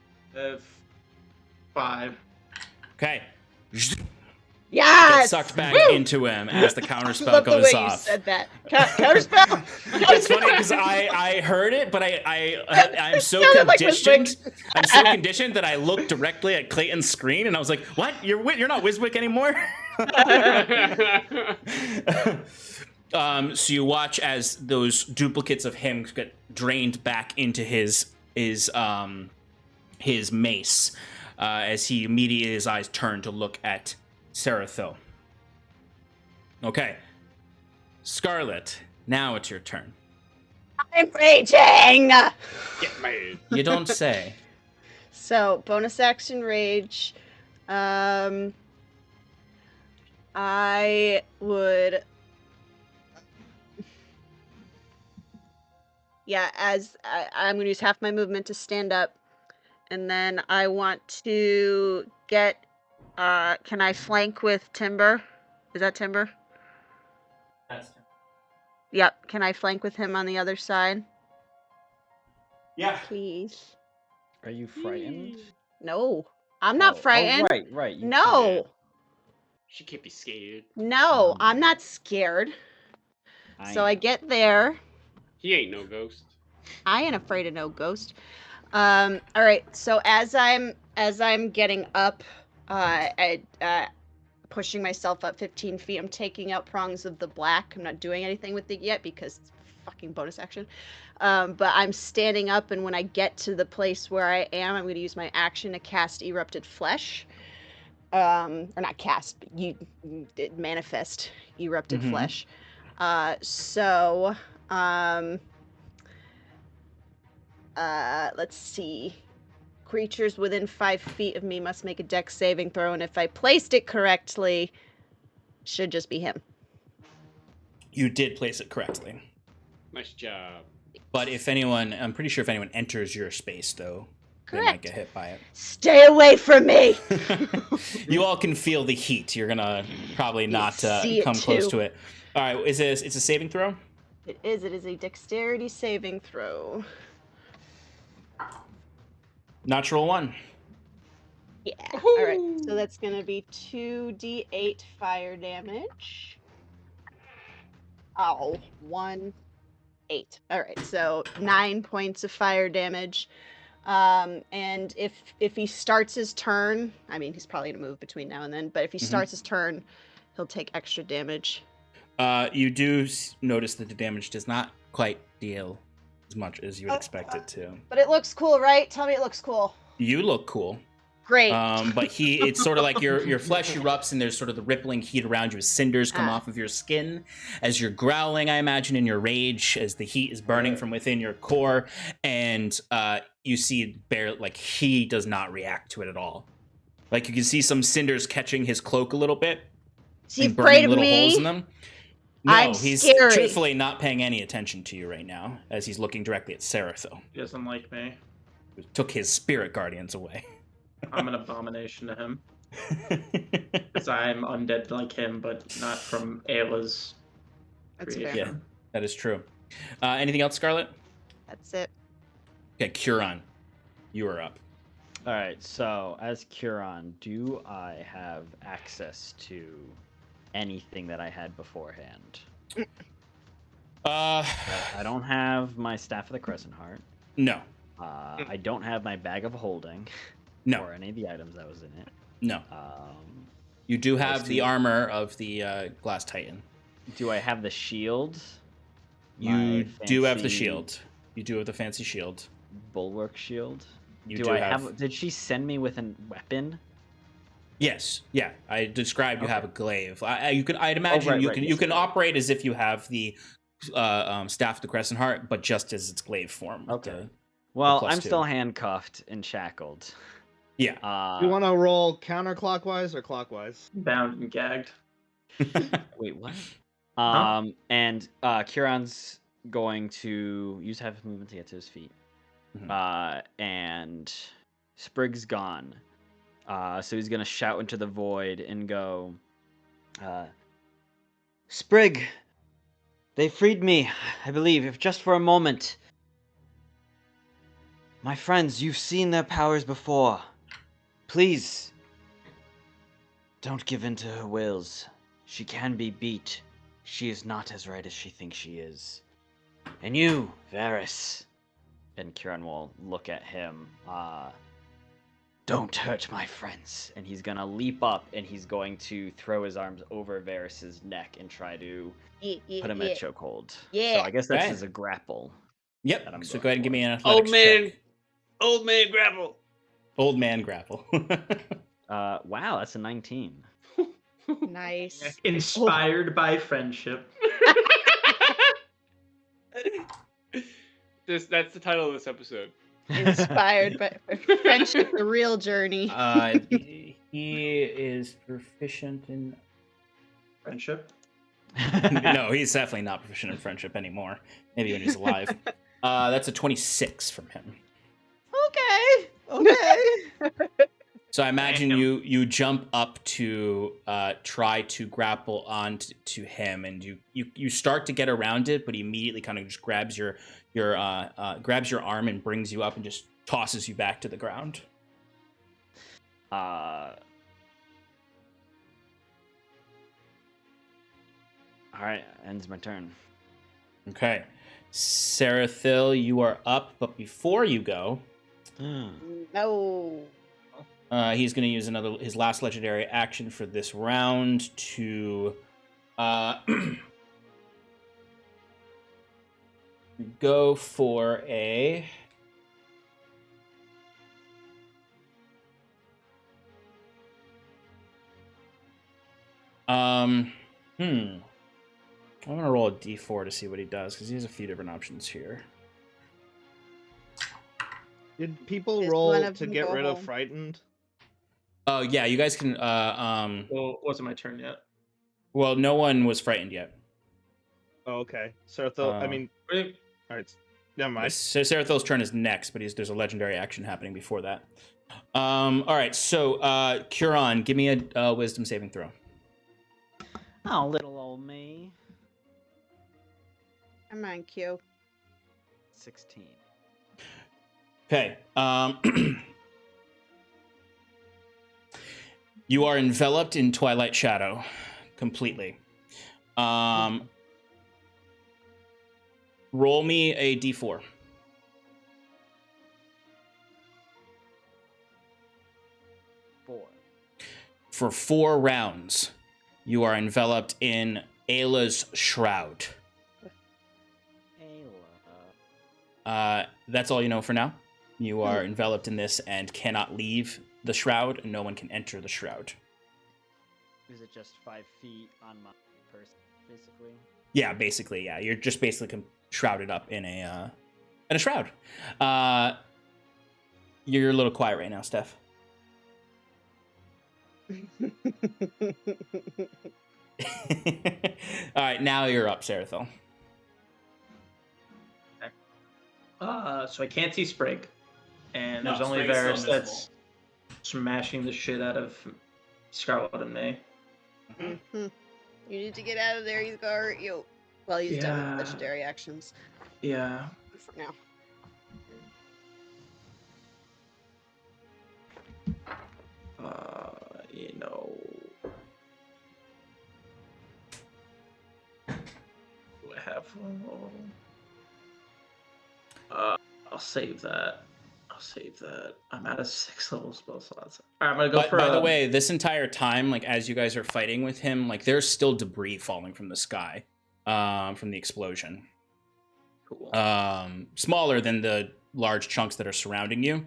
5. Okay. Get Yes! sucked back Woo! into him as the I counterspell love the goes way you off. said that. Counterspell. It's funny because I heard it, but I'm so sounded like conditioned. Wiswick. I'm so conditioned that I looked directly at Clayton's screen and I was like, "What? You're not Wiswick anymore?" So you watch as those duplicates of him get drained back into his mace as he immediately his eyes turn to look at Sarathil. Okay, Scarlet. Now it's your turn. I'm raging! Get mad. You don't say. So, bonus action rage. I would... Yeah, as I'm going to use half my movement to stand up. And then I want to get... can I flank with Timber? Is that Timber? Yep. Can I flank with him on the other side? Yeah. Please. Are you frightened? No. I'm not frightened. Oh, right. You No. can't. She can't be scared. No, I'm not scared. So I get there. He ain't no ghost. I ain't afraid of no ghost. All right. So as I'm getting up, pushing myself up 15 feet, I'm taking out prongs of the black. I'm not doing anything with it yet because it's fucking bonus action. But I'm standing up, and when I get to the place where I am, I'm going to use my action to cast Erupted Flesh. Or not cast, but manifest Erupted Flesh. Let's see. Creatures within 5 feet of me must make a dex saving throw, and if I placed it correctly, should just be him. You did place it correctly. Nice job. But if anyone, I'm pretty sure if anyone enters your space, though, they might get hit by it. Stay away from me! You all can feel the heat. You're gonna probably not come close to it. All right, it's a saving throw? It is. It is a dexterity saving throw. Natural 1. Yeah. All right. So that's going to be 2d8 fire damage. Ow. 1, 8. All right. So 9 points of fire damage. And if he starts his turn, I mean, he's probably going to move between now and then, but if he starts his turn, he'll take extra damage. You do notice that the damage does not quite deal as much as you would expect it to. But it looks cool, right? Tell me it looks cool. You look cool. Great. But it's sort of like your flesh erupts and there's sort of the rippling heat around you as cinders come off of your skin as you're growling, I imagine, in your rage, as the heat is burning from within your core, and you see he does not react to it at all. Like, you can see some cinders catching his cloak a little bit and burning little holes in them. No, he's truthfully not paying any attention to you right now, as he's looking directly at Sarathil. He doesn't like me. Who took his spirit guardians away. I'm an abomination to him. Because I'm undead like him, but not from Ayla's creation. Yeah, that is true. Anything else, Scarlet? That's it. Okay, Curon, you are up. All right, so as Curon, do I have access to anything that I had beforehand? I don't have my Staff of the Crescent Heart. No. I don't have my Bag of Holding. No. Or any of the items that was in it. No. You do have the armor of the Glass Titan. Do I have the shield? You do have the shield. You do have the fancy shield. Bulwark shield? Do I have... Did she send me with a weapon? Yes. Yeah. I described you have a glaive. I'd imagine you can operate as if you have the Staff of the Crescent Heart, but just as its glaive form. Okay. Well, I'm still handcuffed and shackled. Yeah. You want to roll counterclockwise or clockwise? Bound and gagged. Wait, what? Huh? And Curon's going to use half his movement to get to his feet. And Sprig's gone. So he's going to shout into the void and go, Sprig, they freed me, I believe, if just for a moment. My friends, you've seen their powers before. Please, don't give in to her wills. She can be beat. She is not as right as she thinks she is. And you, Varys. And Curon will look at him. Don't hurt my friends. And he's going to leap up and he's going to throw his arms over Varys' neck and try to put him at chokehold. Yeah. So I guess that's a grapple. Yep. So go ahead and give me an athletics check. Old man grapple. Old man grapple. Wow, that's a 19. Nice. Inspired by friendship. That's the title of this episode. Inspired by friendship, the real journey. He is proficient in Friendship? No, he's definitely not proficient in friendship anymore. Maybe when he's alive. That's a 26 from him. Okay. So I imagine you jump up to try to grapple onto him, and you start to get around it, but he immediately kind of just grabs your arm and brings you up and just tosses you back to the ground. All right, ends my turn. Okay, Sarathil, you are up, but before you go, No. he's going to use his last legendary action for this round to go for a I'm going to roll a d4 to see what he does, because he has a few different options here. Did people Is roll one of to them get go rid of home? frightened? Oh, yeah, you guys can... Well, it wasn't my turn yet. well, no one was frightened yet. Oh, okay. Sarathil, I mean, Wait, all right. Never mind. So Sarathil's turn is next, but there's a legendary action happening before that. All right, so Curon, give me a wisdom saving throw. Oh, little old me. Come on, Q. 16. Okay. You are enveloped in twilight shadow completely. Roll me a d4. 4. For 4 rounds, you are enveloped in Ayla's shroud. Aella. That's all you know for now. You are enveloped in this and cannot leave the shroud, and no one can enter the shroud. Is it just 5 feet on my person, basically? Yeah, basically, yeah. You're just basically shrouded up in a shroud. You're a little quiet right now, Steph. All right, now you're up, Sarathil. So I can't see Sprig, and No, there's only Sprig is still Varys that's smashing the shit out of Scarlet and me. You need to get out of there. He's gonna hurt you. Well, he's done Yeah. with legendary actions Yeah. for now. You know. Do I have? I'll save that. I'm out of 6 level spell slots. All right, I'm gonna go for. By the way, this entire time, like as you guys are fighting with him, like there's still debris falling from the sky, from the explosion. Cool. Smaller than the large chunks that are surrounding you.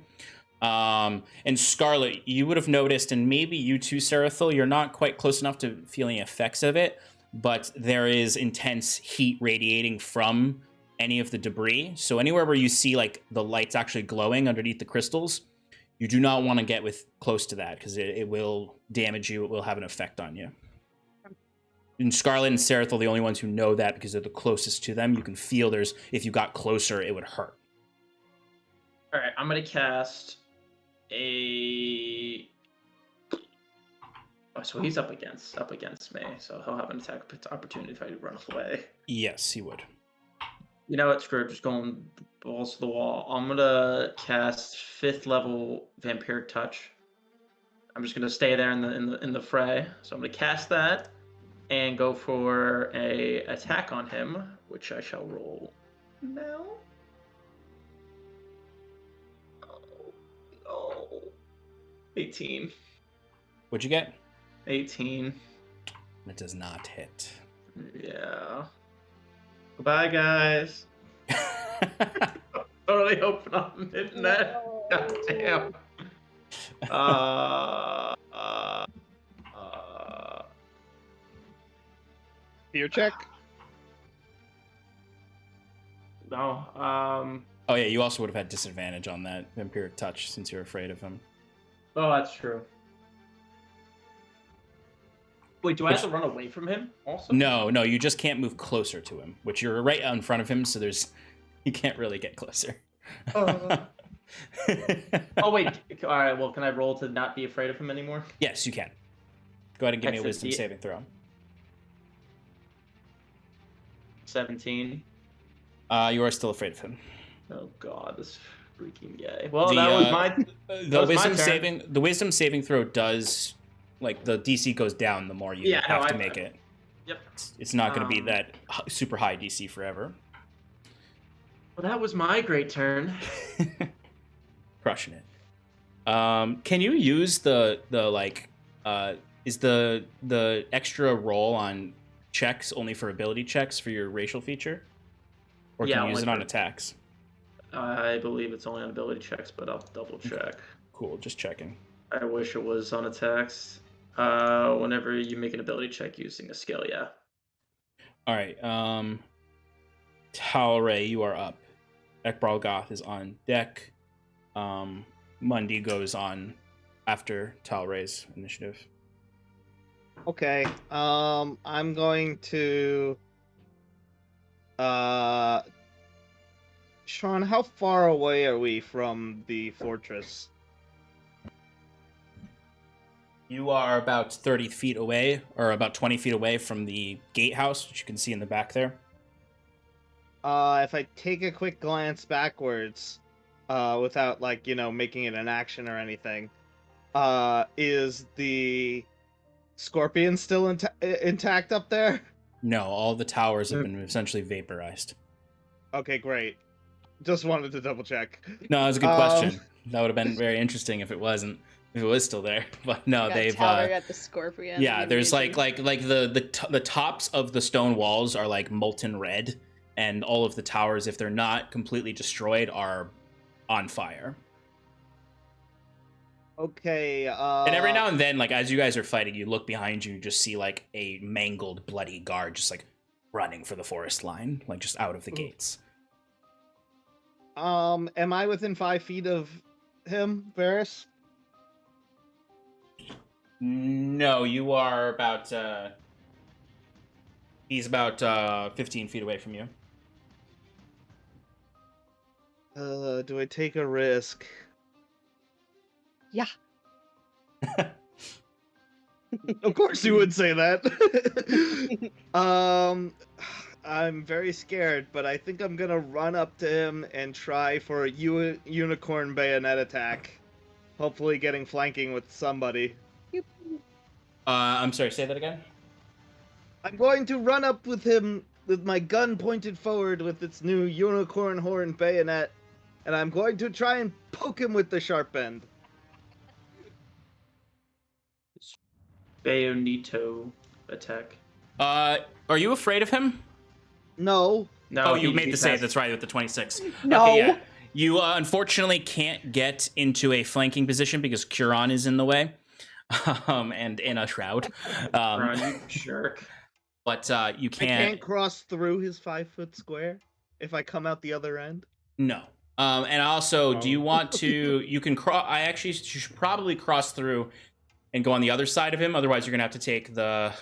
And Scarlet, you would have noticed, and maybe you too, Sarathil, you're not quite close enough to feel any effects of it, but there is intense heat radiating from any of the debris. So anywhere where you see like the lights actually glowing underneath the crystals, you do not want to get close to that because it will damage you. It will have an effect on you. And Scarlet and Sarathil are the only ones who know that because they're the closest to them. You can feel if you got closer, it would hurt. All right, I'm gonna cast a. Oh, so he's up against me, so he'll have an attack opportunity if I run away. Yes, he would. You know what? Screw it, just going balls to the wall. I'm gonna cast 5th level Vampiric Touch. I'm just gonna stay there in the fray. So I'm gonna cast that and go for a attack on him, which I shall roll now. Oh, 18. What'd you get? 18. That does not hit. Yeah. Goodbye, guys. Totally hoping I'm hitting that. God damn. Fear check. No. Oh yeah, you also would have had disadvantage on that Vampiric Touch since you're afraid of him. Oh, that's true. Wait, do I have to run away from him also? No, you just can't move closer to him, which you're right in front of him, so you can't really get closer. Oh, wait. All right, well, can I roll to not be afraid of him anymore? Yes, you can. Go ahead and give me a That's wisdom saving throw. 17. You are still afraid of him. Oh god, this freaking guy. Well, that was my The wisdom saving throw does, like, the DC goes down the more you have to make it. Yep. It's not going to be that super high DC forever. Well, that was my great turn. Crushing it. Can you use the is the extra roll on checks only for ability checks for your racial feature? Or can you use it on attacks? I believe it's only on ability checks, but I'll double check. Cool, just checking. I wish it was on attacks. Whenever you make an ability check using a skill, yeah. All right. Talray, you are up. Ekbral Goth is on deck. Mundi goes on after Talray's initiative. Okay. I'm going to Sean, how far away are we from the fortress? You are about 30 feet away, or about 20 feet away from the gatehouse, which you can see in the back there. If I take a quick glance backwards, without, like, making it an action or anything, is the scorpion still intact up there? No, all the towers have been essentially vaporized. Okay, great. Just wanted to double check. No, that was a good question. That would have been very interesting if it wasn't. If it was still there, but no, they've got the scorpion. yeah. There's amazing. like the tops of the stone walls are like molten red, and all of the towers, if they're not completely destroyed, are on fire. Okay. And every now and then, like as you guys are fighting, you look behind you, you just see like a mangled, bloody guard just like running for the forest line, like just out of the gates. Am I within 5 feet of him, Varys? No, you are about. He's about 15 feet away from you. Do I take a risk? Yeah. Of course you would say that. I'm very scared, but I think I'm gonna run up to him and try for a unicorn bayonet attack. Hopefully getting flanking with somebody. I'm sorry, say that again? I'm going to run up with him with my gun pointed forward with its new unicorn horn bayonet, and I'm going to try and poke him with the sharp end. Bayonito attack. Are you afraid of him? No. No, Oh, you he- made he the save. passed. That's right, with the 26. No. Okay, yeah. You unfortunately can't get into a flanking position because Curon is in the way, and in a shroud. Ron, you jerk. But you I can't. can't cross through his 5-foot square if I come out the other end. No. And also, do you Oh. want to? You can cross. You should probably cross through and go on the other side of him. Otherwise, you're gonna have to take the.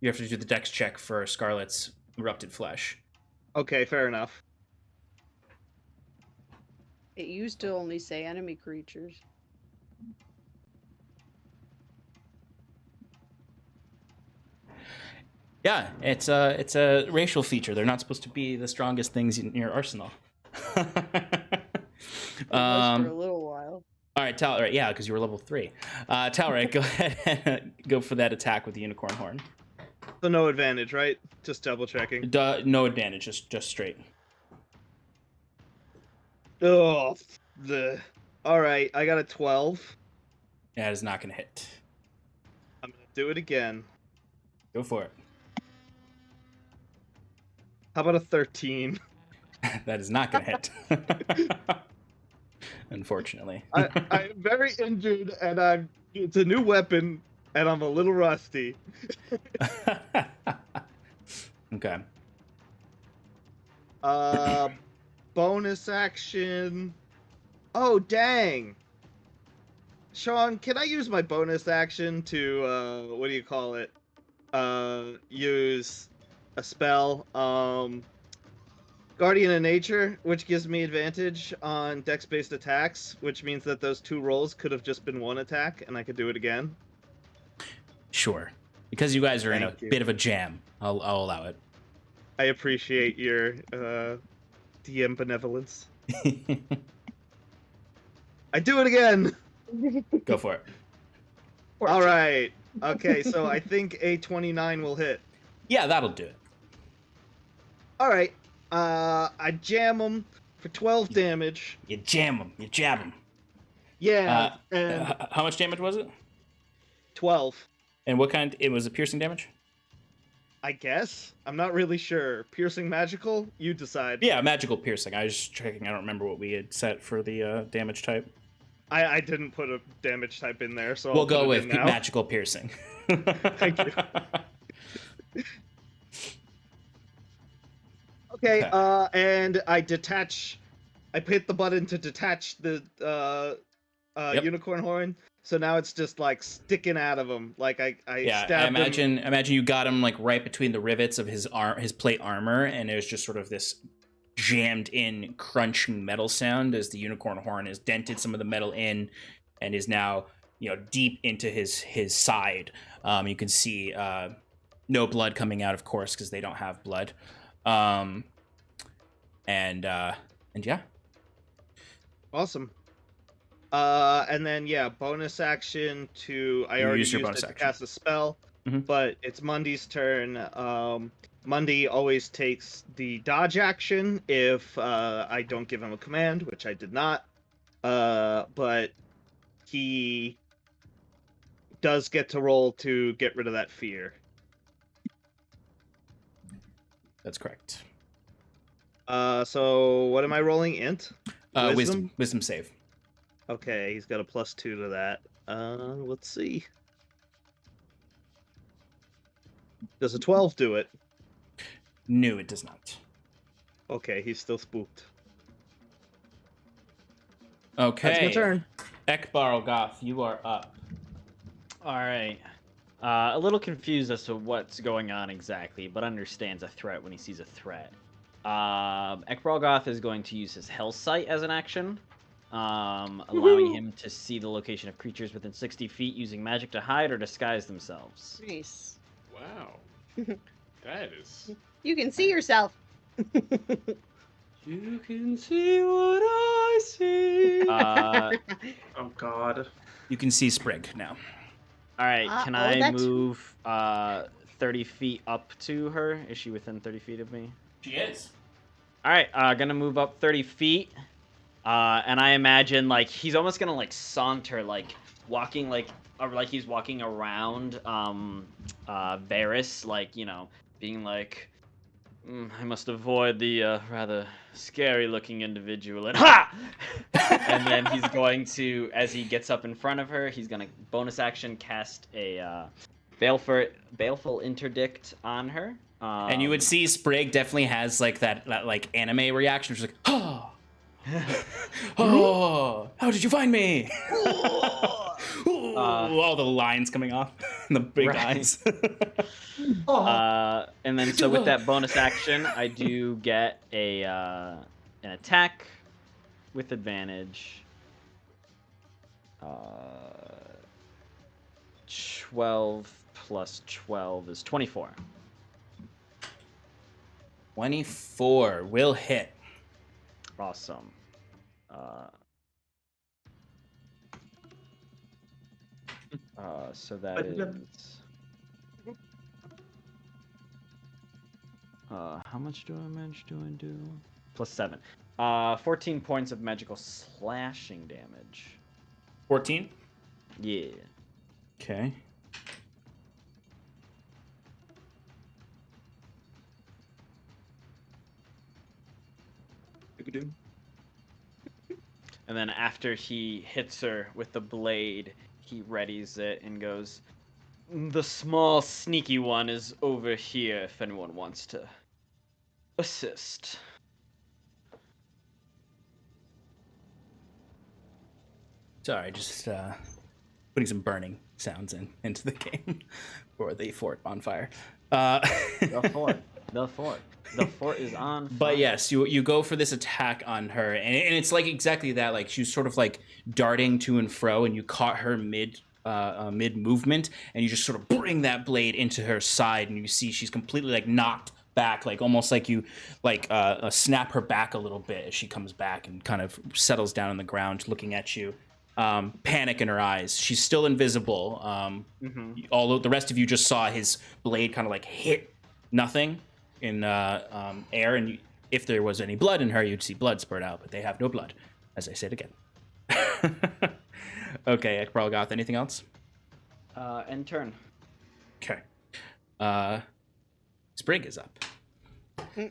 You have to do the dex check for Scarlet's erupted flesh. Okay, fair enough. It used to only say enemy creatures. Yeah, it's a racial feature. They're not supposed to be the strongest things in your arsenal. It was for a little while. All right, Talric. Yeah, because you were level 3. Talric, go ahead and go for that attack with the unicorn horn. So no advantage, right? Just double checking. No advantage, just straight. Oh, all right. I got a 12. Yeah, it is not gonna hit. I'm gonna do it again. Go for it. How about a 13? That is not gonna hit. Unfortunately. I'm very injured, and it's a new weapon, and I'm a little rusty. Okay. Bonus action. Oh, dang. Sean, can I use my bonus action to, what do you call it? Use a spell, Guardian of Nature, which gives me advantage on dex-based attacks, which means that those 2 rolls could have just been 1 attack, and I could do it again. Sure. Because you guys are in a Thank you. bit of a jam, I'll allow it. I appreciate your, DM benevolence. I do it again! Go for it. Alright. Okay, so I think a 29 will hit. Yeah, that'll do it. Alright. I jam him for 12 damage. You jam them. You jab them. Yeah, and How much damage was it? 12. And what kind? It was a piercing damage? I guess? I'm not really sure. Piercing magical? You decide. Yeah, magical piercing. I was just checking. I don't remember what we had set for the damage type. I didn't put a damage type in there, so We'll I'll put go it with in now. magical piercing. Thank you. Okay, Okay. and I hit the button to detach the Yep. unicorn horn, so now it's just like sticking out of him. Like I Yeah, stabbed him. imagine you got him like right between the rivets of his plate armor, and there's just sort of this jammed in, crunching metal sound as the unicorn horn has dented some of the metal in, and is now deep into his side. You can see no blood coming out, of course, because they don't have blood. And yeah. Awesome. And then bonus action to I already used it to cast a spell, but it's Mundy's turn. Mundy always takes the dodge action if I don't give him a command, which I did not. But he does get to roll to get rid of that fear. That's correct. So what am I rolling? Int? Wisdom save. Okay, he's got a +2 to that. Let's see. Does a 12 do it? No, it does not. Okay, he's still spooked. Okay. That's my turn. Ekbarlgoth, you are up. All right. A little confused as to what's going on exactly, but understands a threat when he sees a threat. Ekbarlgoth is going to use his Hell Sight as an action, allowing him to see the location of creatures within 60 feet using magic to hide or disguise themselves. Nice. Wow. That is... You can see yourself. You can see what I see. Oh God. You can see Sprig now. All right, can I that's- move 30 feet up to her? Is she within 30 feet of me? She is. All right, gonna move up 30 feet. And I imagine, like, he's almost gonna, like, saunter, like, walking, like he's walking around, Varys, like, being like, I must avoid the, rather scary-looking individual, and ha! And then he's going to, as he gets up in front of her, he's gonna bonus action cast a, Baleful Interdict on her. And you would see Sprig definitely has, like, that like, anime reaction. She's like, oh! Oh, how did you find me? All the lines coming off, and the big eyes. And then so with that bonus action, I do get an attack with advantage. 12 plus 12 is 24. 24 will hit. Awesome. So that is... how much do I manage to undo? Plus 7. 14 points of magical slashing damage. 14? Yeah. Okay. And then after he hits her with the blade, he readies it and goes, "The small sneaky one is over here if anyone wants to assist." Sorry, just putting some burning sounds into the game for the fort on fire. The fort. The fort is on fire. But yes, you go for this attack on her, and it's like exactly that. Like she was sort of like darting to and fro, and you caught her mid movement, and you just sort of bring that blade into her side, and you see she's completely like knocked back, like almost like you like snap her back a little bit as she comes back and kind of settles down on the ground, looking at you. Panic in her eyes. She's still invisible. Although the rest of you just saw his blade kind of like hit nothing in air, and if there was any blood in her, you'd see blood spurt out, but they have no blood, as I said again. Okay, Ekbarlgoth, anything else? End turn. Okay. Sprig is up. Okay.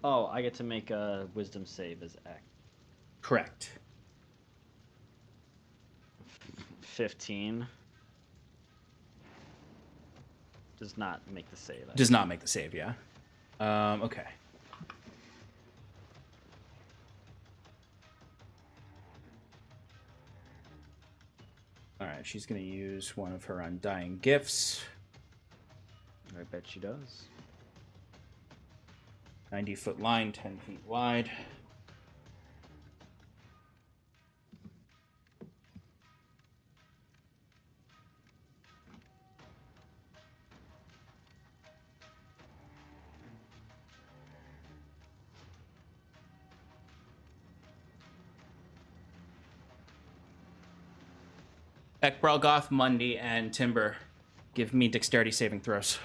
Oh, I get to make a wisdom save as Ek. Correct. 15. Does not make the save. Does not make the save, yeah. Okay. All right, she's going to use one of her Undying Gifts. I bet she does. 90-foot line, 10 feet wide. Ekbralgoth, Mundy, and Timber, give me dexterity saving throws.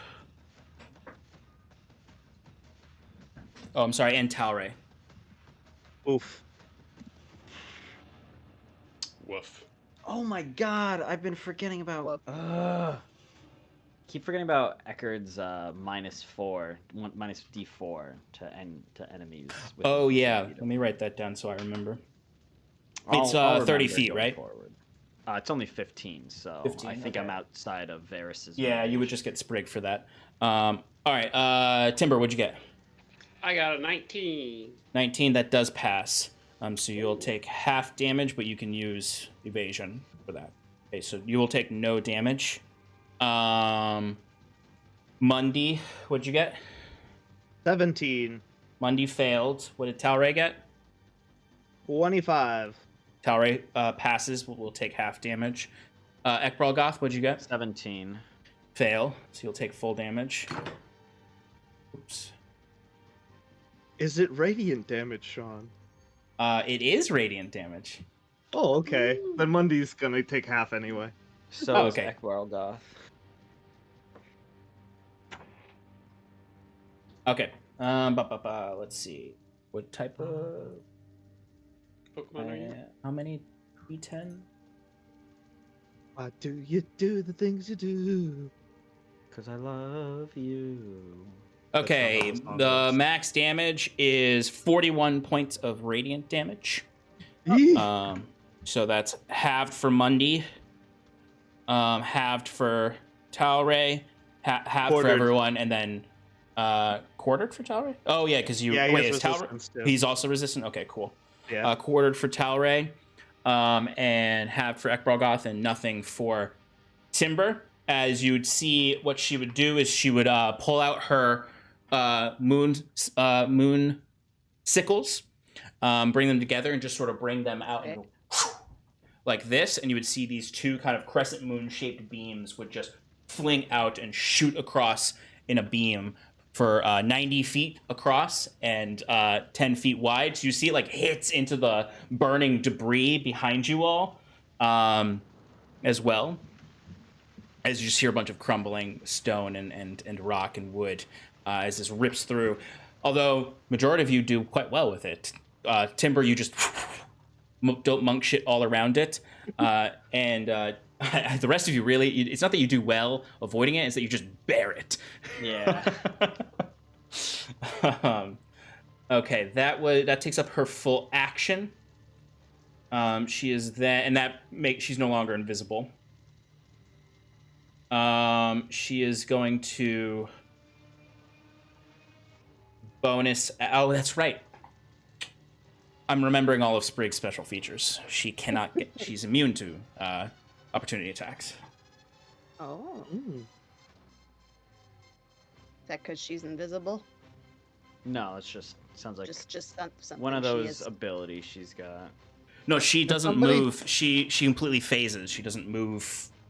Oh, I'm sorry, and Talray. Oof. Woof. Oh my god, I've been forgetting about. Keep forgetting about Eckerd's -4, minus D4 to enemies. with Oh, his yeah. speed. Let me write that down so I remember. I'll It's 30 remember feet, going right? forward. It's only 15, so 15, I think I'm okay. outside of Varys's. Yeah, you would range. just get Sprig for that. All right, Timber, what'd you get? I got a 19. 19, that does pass. So you'll take half damage, but you can use evasion for that. Okay, so you will take no damage. Mundy, what'd you get? 17. Mundy failed. What did Talray get? 25. Talray passes, will take half damage. Ekbralgoth, what'd you get? 17. Fail, so you'll take full damage. Oops. Is it radiant damage, Sean? It is radiant damage. Oh, okay. Then Mundy's gonna take half anyway. So Oh, is okay. Ekwarlgoth. Okay. Let's see. What type of... Pokemon are you? how many D10? Why do you do the things you do? Cause I love you. Okay, That's not how the song the goes. max damage is 41 points of radiant damage. So that's halved for Mundy, halved for Talray, halved for Quartered. everyone, and then quartered for Talray? Oh, yeah, because you... Yeah, he wait, has is Talray... resistance too. He's also resistant? Okay, cool. Yeah. Quartered for Talray, and halved for Ekbralgoth, and nothing for Timber. As you would see, what she would do is she would pull out her moon sickles, bring them together, and just sort of bring them out and go like this, and you would see these two kind of crescent moon-shaped beams would just fling out and shoot across in a beam for 90 feet across and 10 feet wide. So you see it like hits into the burning debris behind you all as well. As you just hear a bunch of crumbling stone and rock and wood as this rips through. Although majority of you do quite well with it. Timber, you just don't monk shit all around it. And the rest of you really, it's not that you do well avoiding it, it's that you just bear it. Yeah. Okay, that takes up her full action. She is then, and that makes, she's no longer invisible. She is going to bonus. Oh, that's right. I'm remembering all of Sprig's special features. She cannot get. She's immune to opportunity attacks. Oh, Mm. is that because she's invisible? No, it's just sounds like Just something. one of she those is. abilities she's got. No, she doesn't somebody- move. She completely phases. She doesn't move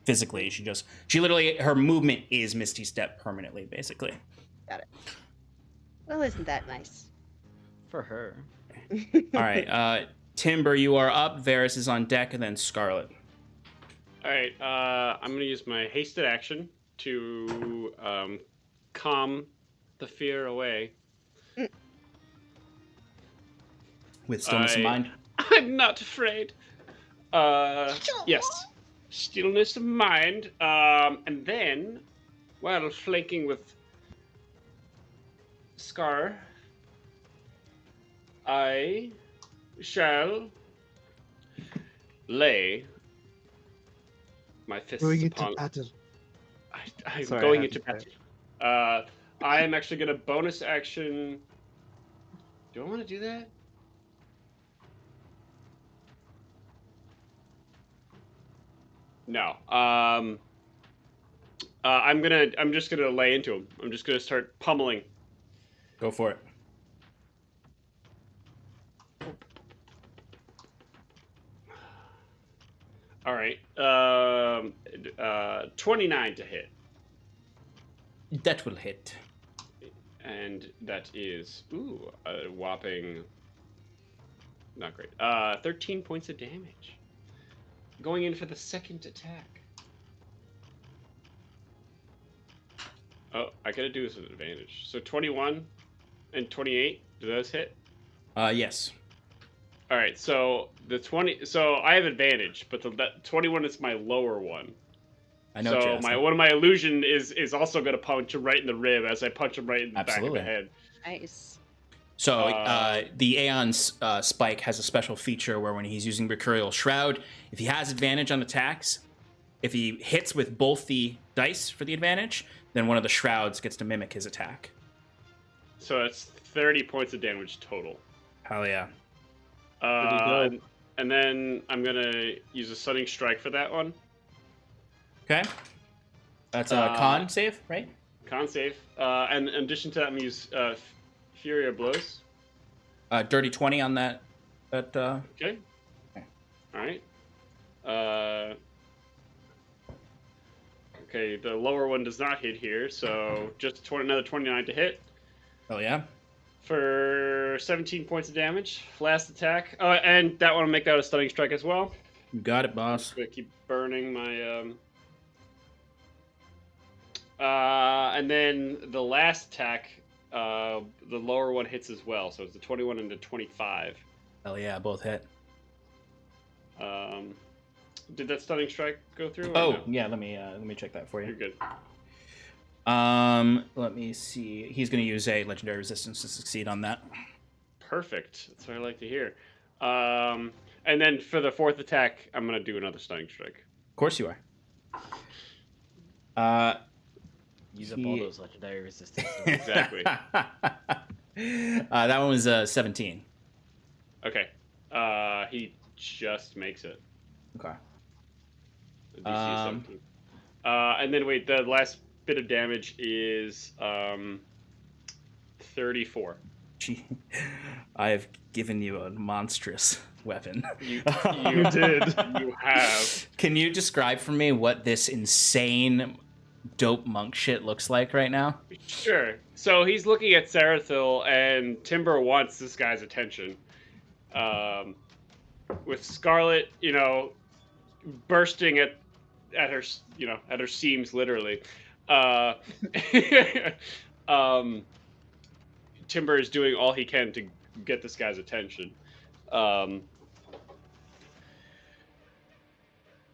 physically. She literally, her movement is Misty Step permanently, basically. Got it. Well, isn't that nice? For her. All right, Timber, you are up. Varys is on deck, and then Scarlet. All right, I'm gonna use my hasted action to calm the fear away. With stillness in mind. I'm not afraid. Yes, stillness of mind. And then, while flanking with Scar, I shall lay my fists Going into upon. battle. I'm Sorry, I going had into to say battle. I am actually going to bonus action. Do I want to do that? No. I'm just gonna lay into him. I'm just gonna start pummeling. Go for it. All right. 29 to hit. That will hit. And that is, a whopping, not great, 13 points of damage. Going in for the second attack. Oh, I gotta do this with advantage. So 21 and 28, do those hit? Yes. All right, so the 20, so I have advantage, but that 21 is my lower one. I know. So one of my illusion is also gonna punch him right in the rib as I punch him right in the back of the head. Nice. So the Aeon's spike has a special feature where when he's using Mercurial Shroud, if he has advantage on attacks, if he hits with both the dice for the advantage, then one of the shrouds gets to mimic his attack. So that's 30 points of damage total. Hell yeah. And then I'm gonna use a Stunning Strike for that one. Okay. That's a con save, right? Con save. And in addition to that, I'm gonna use Fury of Blows. Dirty 20 on that. Okay. All right. Okay, the lower one does not hit here, so just another 29 to hit. Hell yeah. For 17 points of damage. Last attack. Oh, and that one will make out a Stunning Strike as well. You got it, boss. I'm gonna keep burning my... and then the last attack, the lower one hits as well, so it's a 21 and a 25. Hell yeah, both hit. Did that Stunning Strike go through? Oh, no? yeah, let me check that for you. You're good. Let me see. He's going to use a Legendary Resistance to succeed on that. Perfect. That's what I like to hear. And then for the fourth attack, I'm going to do another Stunning Strike. Of course you are. Use up all those Legendary Resistance. Exactly. That one was 17. Okay. He just makes it. Okay. The DC is 17. And then wait, the last bit of damage is 34. Gee, I have given you a monstrous weapon. You did. You have. Can you describe for me what this insane dope monk shit looks like right now? Sure. So he's looking at Sarathil, and Timber wants this guy's attention. With Scarlet, bursting at her, at her seams, literally. Timber is doing all he can to get this guy's attention.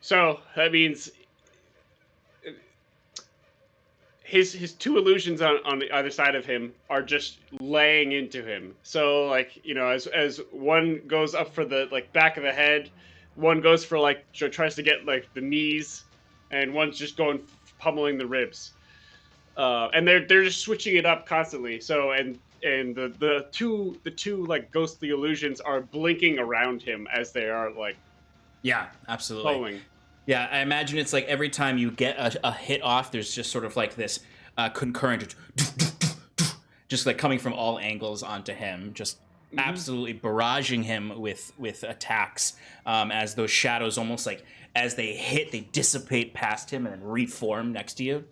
So that means his two illusions on the other side of him are just laying into him. So as one goes up for the back of the head, one goes for tries to get the knees, and one's just going pummeling the ribs. And they're just switching it up constantly. So and the two ghostly illusions are blinking around him as they are Yeah, absolutely. following. Yeah, I imagine it's every time you get a hit off, there's just sort of this concurrent, just coming from all angles onto him, just absolutely barraging him with attacks. As those shadows almost as they hit, they dissipate past him and then reform next to you,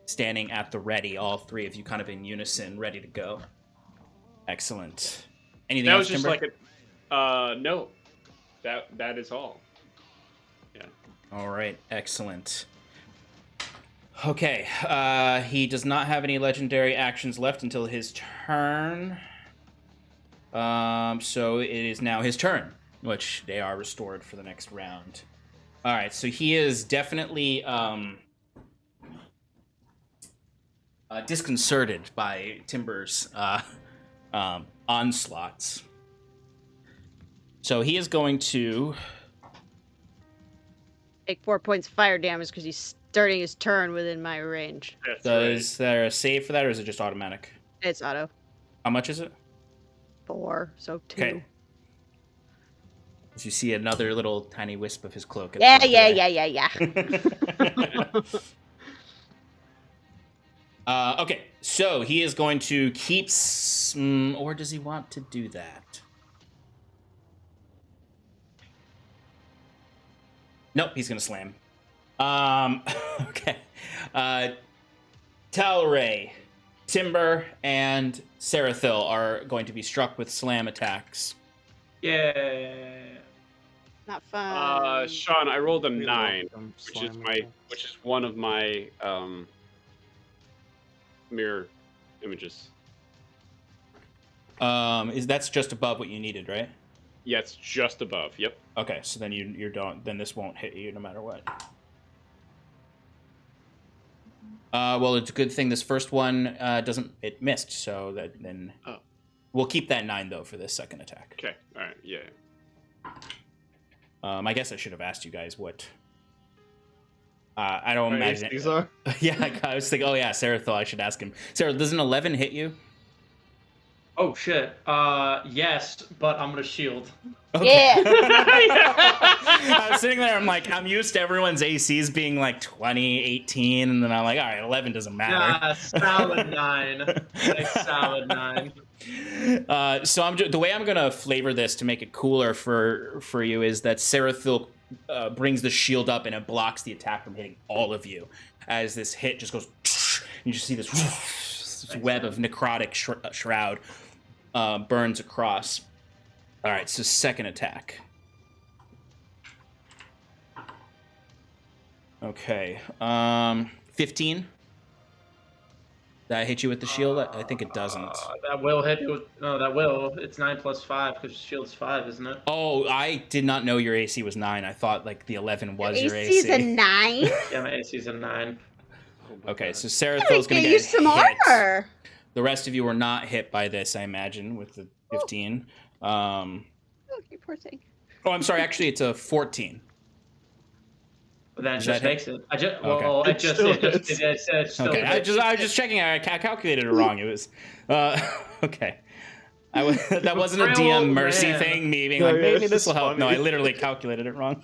standing at the ready. All three of you, kind of in unison, ready to go. Excellent. Anything That else, was just Timber? no. That is all. All right, excellent. Okay, he does not have any legendary actions left until his turn. So it is now his turn, which they are restored for the next round. All right, so he is definitely disconcerted by Timber's onslaughts. So he is going to... Take 4 points of fire damage because he's starting his turn within my range. Is there a save for that, or is it just automatic? It's auto. How much is it? 4, so 2. Okay. As you see another little tiny wisp of his cloak. Yeah. Okay, so he is going to keep... or does he want to do that? Nope, he's gonna slam. Okay. Talray, Timber, and Sarathil are going to be struck with slam attacks. Yeah. Not fun. Sean, I rolled a We 9, love them which is slimy which is one of my mirror images. That's just above what you needed, right? Yeah, it's just above. Yep. Okay, so then you don't. Then this won't hit you no matter what. Well, it's a good thing this first one doesn't. It missed, so that then we'll keep that 9 though for this second attack. Okay. All right. Yeah. I guess I should have asked you guys what. I don't Our imagine. ACs are? Yeah, I was thinking. Oh yeah, Sarathil. I should ask him. Sarah, does an 11 hit you? Oh shit. Yes, but I'm gonna shield. Yeah. I was sitting there. I'm like, I'm used to everyone's ACs being like 20, 18, and then I'm like, all right, 11 doesn't matter. Yeah, solid 9. A solid 9. So the way I'm gonna flavor this to make it cooler for you is that Sarathil brings the shield up and it blocks the attack from hitting all of you. As this hit just goes, you just see this web of necrotic shroud burns across. All right, so second attack. Okay, 15. Did I hit you with the shield? I think it doesn't. That will hit you. No, that will. It's 9 plus 5 because shield's 5, isn't it? Oh, I did not know your AC was 9. I thought like the 11 was your AC. AC's a 9. Yeah, my AC's a 9. Okay, so Gotta Sarathil's gonna get get you some hit. armor. The rest of you were not hit by this, I imagine, with the 15. Oh, you poor thing. Oh, I'm sorry. Actually, it's a 14. But then it Does just that hit? makes it. I just Okay. well, it just still it just hits. it still Okay, I hits. was just checking. I calculated it wrong. It was okay. That wasn't a Frail DM old mercy man. thing. Me being No, like, yeah, maybe it's this will just help. No, funny. I literally calculated it wrong.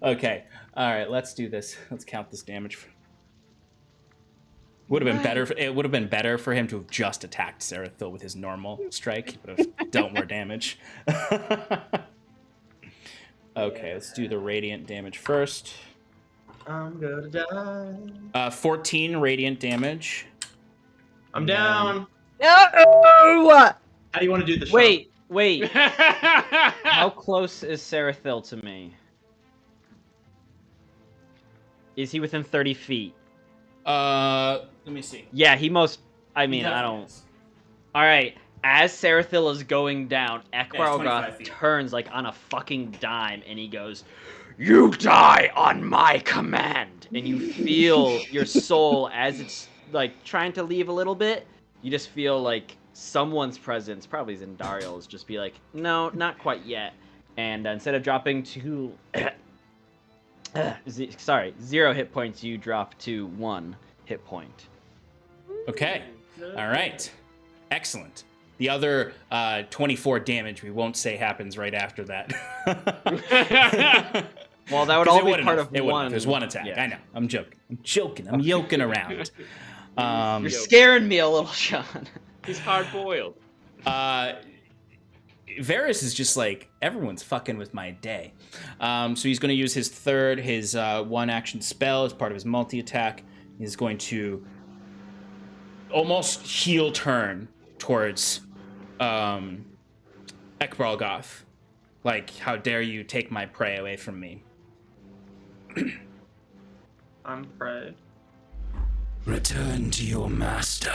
Okay. All right. Let's do this. Let's count this damage. Would have been better. It would have been better for him to have just attacked Sarathil with his normal strike. He would have dealt more damage. Okay, let's do the radiant damage first. I'm gonna die. 14 radiant damage. I'm down. No! How do you want to do the shot? Wait. How close is Sarathil to me? Is he within 30 feet? Let me see. Yeah, I mean, I don't... Alright, as Sarathil is going down, 25 Ekbargoth feet. turns like on a fucking dime and he goes, "You die on my command!" And you feel your soul as it's like trying to leave a little bit, you just feel like someone's presence, probably Zendariel, is just be like, "No, not quite yet." And instead of dropping to 0 hit points, you drop to 1 hit point. Okay. All right. Excellent. The other 24 damage, we won't say happens right after that. Well, that would 'Cause all it be wouldn't part have. of It wouldn't one. have. There's one attack. Yeah. I know. I'm joking. I'm yoking around. You're scaring me a little, Sean. He's hard boiled. Varys is just like, everyone's fucking with my day. So he's going to use his one action spell as part of his multi-attack. He's going to almost heel turn towards Ekbargoth. Like, how dare you take my prey away from me? I'm prey. Return to your master.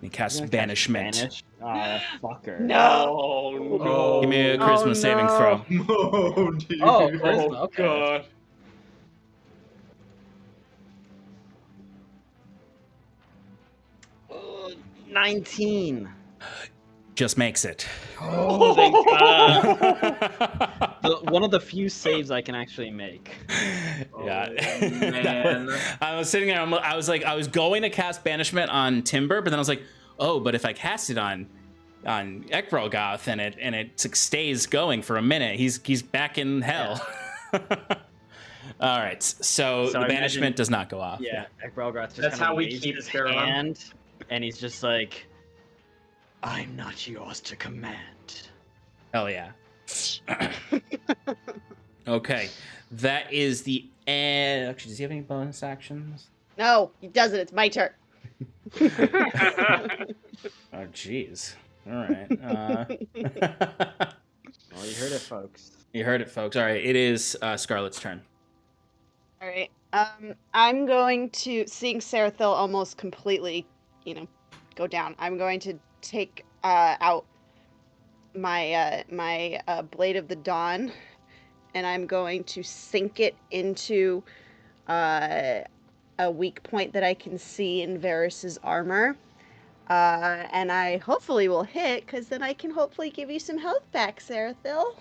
He casts banishment. Banish? Ah, fucker. No. no. Give me a charisma saving throw. No, dude. Oh, charisma, okay. God. Oh, 19. Just makes it. Oh, thank God. One of the few saves I can actually make. Yeah. Oh, man. I was sitting there. I was going to cast banishment on Timber, but then I was like, oh, but if I cast it on Ekbargoth and it stays going for a minute, he's back in hell. All right, so the banishment does not go off. Yeah, Ekbargoth just That's kinda how we waves keep his Huron. hand, and he's just like, "I'm not yours to command." Hell yeah. Okay, that is the end. Actually, does he have any bonus actions? No, he doesn't. It's my turn. Oh, jeez. All right. Well, you heard it, folks. You heard it, folks. All right, it is Scarlet's turn. All right. I'm going to, seeing Sarathil almost completely, go down. I'm going to take out my Blade of the Dawn, and I'm going to sink it into a weak point that I can see in Varys's armor. And I hopefully will hit, because then I can hopefully give you some health back, Sarathil.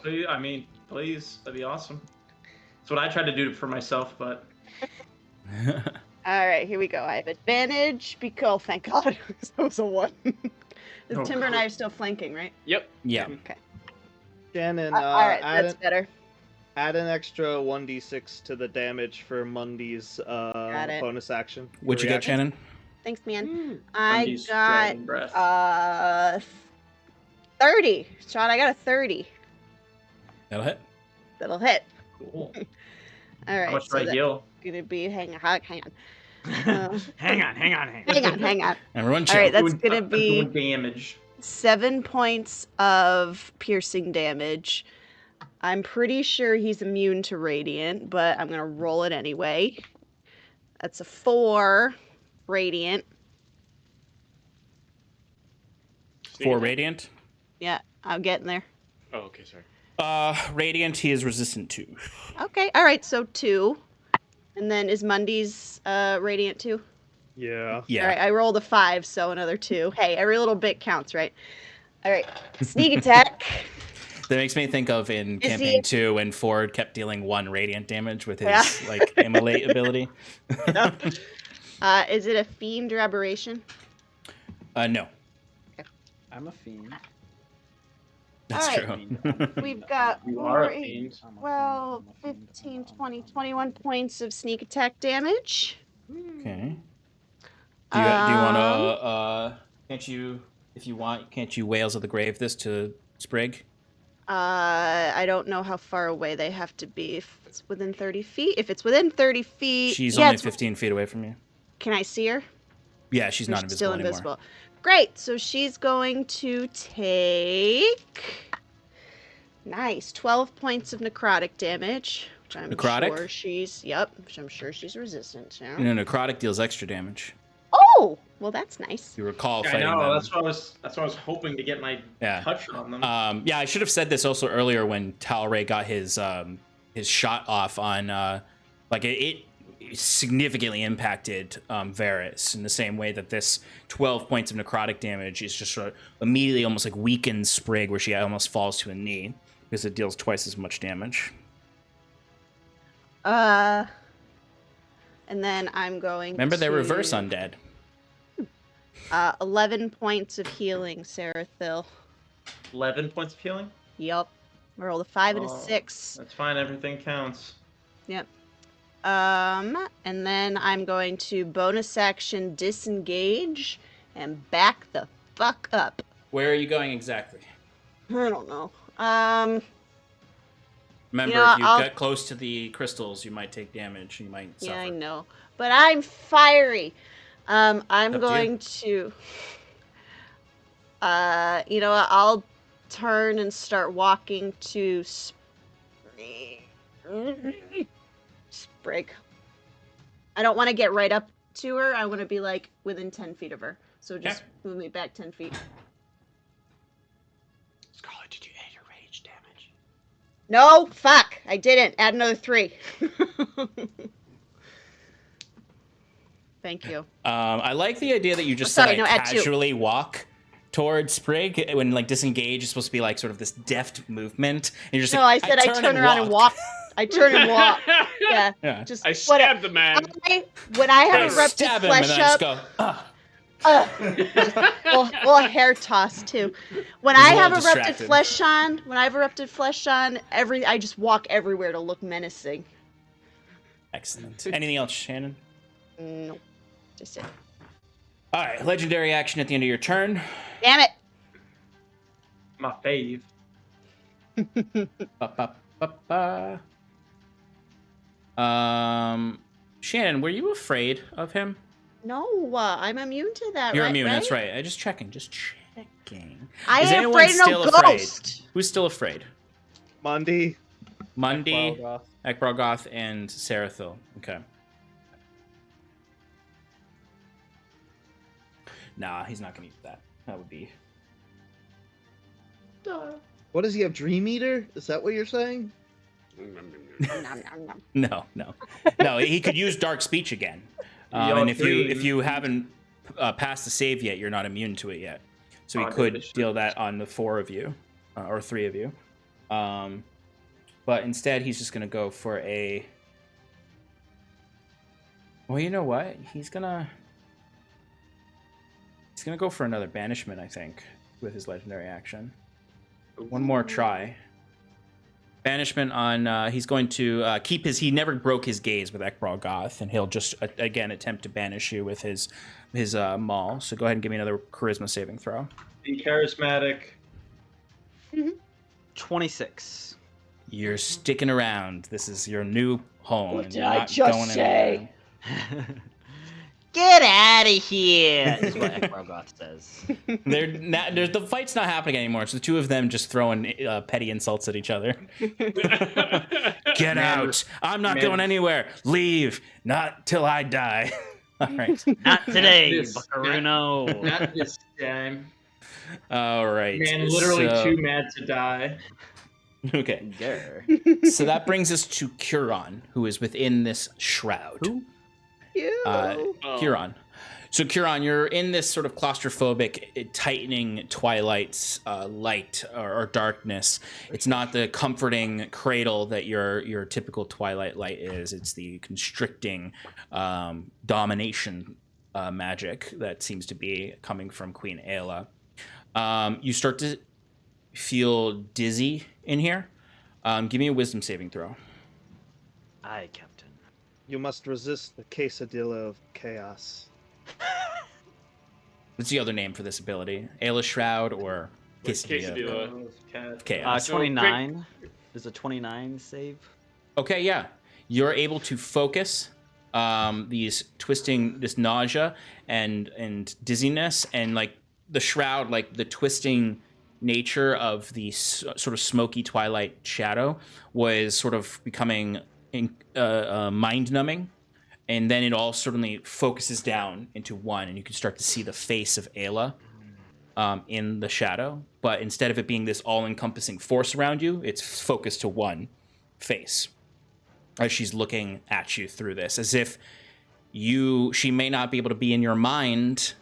Please, that'd be awesome. That's what I tried to do for myself, but... All right, here we go. I have advantage because, oh, thank God, that was a 1. Oh, Timber and I are still flanking, right? Yep. Yeah. Okay. Shannon, All right, that's better. add an extra 1d6 to the damage for Mundy's bonus action. What'd you get, Reaction. Shannon? Thanks, man. Undy's dragon breath. I got 30. Sean, I got a 30. That'll hit. That'll hit. Cool. All right. How much so do I that's heal? gonna be hang on. Hang on. Hang on. Everyone chill. All right, that's I'm gonna be doing damage. 7 points of piercing damage. I'm pretty sure he's immune to radiant, but I'm gonna roll it anyway. That's a 4 radiant. 4 radiant. Yeah, I'm getting there. Oh, okay, sorry. Radiant he is resistant to. Okay, all right, so 2. And then is Mundy's radiant too? Yeah. Yeah. All right, I rolled a 5, so another 2. Hey, every little bit counts, right? All right, sneak attack. That makes me think of in Is campaign he- 2 when Ford kept dealing 1 radiant damage with his like immolate ability. Is it a fiend or aberration? No. I'm a fiend. That's All true. We've got You are a 4, 8, fiend. 12, 15, 20, 21 points of sneak attack damage. Okay. Do you want to? Can't you, if you want, can't you Whales of the Grave this to Sprig? I don't know how far away they have to be. If it's within 30 feet. If it's within 30 feet, She's yeah, only it's- 15 feet away from you. Can I see her? Yeah, she's Or not she's invisible still anymore. invisible. Great. So she's going to take 12 points of necrotic damage, which I'm Necrotic? sure she's. Yep, which I'm sure she's resistant to. No, necrotic deals extra damage. Oh, well, that's nice. You recall I fighting know. them. That's what I was hoping to get my touch on them. Yeah, I should have said this also earlier when Talray got his shot off on it significantly impacted Varys in the same way that this 12 points of necrotic damage is just sort of immediately almost like weakens Sprig, where she almost falls to a knee because it deals twice as much damage. And then I'm going. Remember, they're to, reverse undead. 11 points of healing, Sarathil. 11 points of healing. Yep. I rolled a 5 and a Oh. 6. That's fine. Everything counts. Yep. And then I'm going to bonus action disengage and back the fuck up. Where are you going exactly? I don't know. Remember, You know, if you I'll- get close to the crystals, you might take damage. You might suffer. Yeah, I know. But I'm fiery. I'm Up to going to I'll turn and start walking to Sprig. I don't want to get right up to her. I want to be like within 10 feet of her. So just move me back 10 feet. Scarlet, did you add your rage damage? No, fuck. I didn't. Add another 3. Thank you. I like the idea that you just sorry, said no, I add 2. casually walk towards Sprig when like disengage is supposed to be like sort of this deft movement. And you're just No, like, I said I turn around and walk. I turn and walk. Yeah. Yeah. Just I what- stabbed the man. when I have I erupted stab him and flesh then I just up, go, well, a hair toss too. When He's I a have little erupted distracted. flesh on, I just walk everywhere to look menacing. Excellent. Anything else, Shannon? Nope. Just it. All right, legendary action at the end of your turn. Damn it. My fave. Ba-ba-ba-ba. Shannon, were you afraid of him? No, I'm immune to that. You're right, immune. Right? That's right. I just checking. Just checking. I Is ain't anyone afraid of still no afraid? ghost. Who's still afraid? Mundi. Mundi, Ekbalgoth. Ekbalgoth, and Sarathil. Okay. Nah, he's not gonna use that. That would be. What does he have? Dream Eater? Is that what you're saying? No. He could use Dark Speech again. Your And if dream. you haven't passed the save yet, you're not immune to it yet. So he Oh, could delicious. deal that on the 4 of you, or 3 of you. But instead, he's just gonna go for a. Well, you know what? He's gonna go for another banishment, I think, with his legendary action. One more try. Banishment on. He's going to keep his. He never broke his gaze with Ekbalgoth, and he'll just again attempt to banish you with his maul. So go ahead and give me another charisma saving throw. Be charismatic. 26. You're sticking around. This is your new home. What and did you're I not just going say? anywhere. Get out of here! Is what Ekbalgoth says. The fight's not happening anymore. It's the two of them just throwing petty insults at each other. Get out! I'm not going anywhere. Leave. Not till I die. All right. Not today, This- Buckaruno. Not this time. All right. Man, literally so- too mad to die. Okay. Grr. So that brings us to Curon, who is within this shroud. Who? Ew. Curon. So Curon, you're in this sort of claustrophobic, tightening twilight's light or darkness. It's not the comforting cradle that your typical twilight light is. It's the constricting domination magic that seems to be coming from Queen Aella. You start to feel dizzy in here. Give me a wisdom saving throw. Aye, Captain. You must resist the quesadilla of chaos. What's the other name for this ability? Aella Shroud or Quesadilla. Cat. Chaos? 29. There's a 29 save. Okay, yeah. You're able to focus these twisting, this nausea and dizziness, and like the shroud, like the twisting nature of the sort of smoky twilight shadow was sort of becoming mind numbing. And then it all suddenly focuses down into one, and you can start to see the face of Aella in the shadow. But instead of it being this all-encompassing force around you, it's focused to one face as she's looking at you through this, as if she may not be able to be in your mind,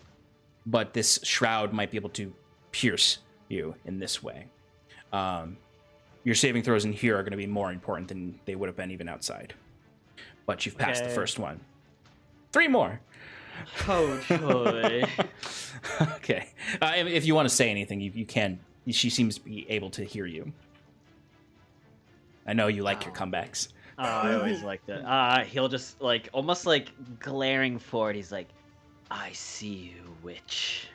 but this shroud might be able to pierce you in this way. Your saving throws in here are going to be more important than they would have been even outside. But you've passed the Okay. first one. 3 more. Oh, joy. Okay. If you want to say anything, you can. She seems to be able to hear you. I know you like your comebacks. Oh, I always like that. He'll just, like, almost like glaring forward. He's like, I see you, witch.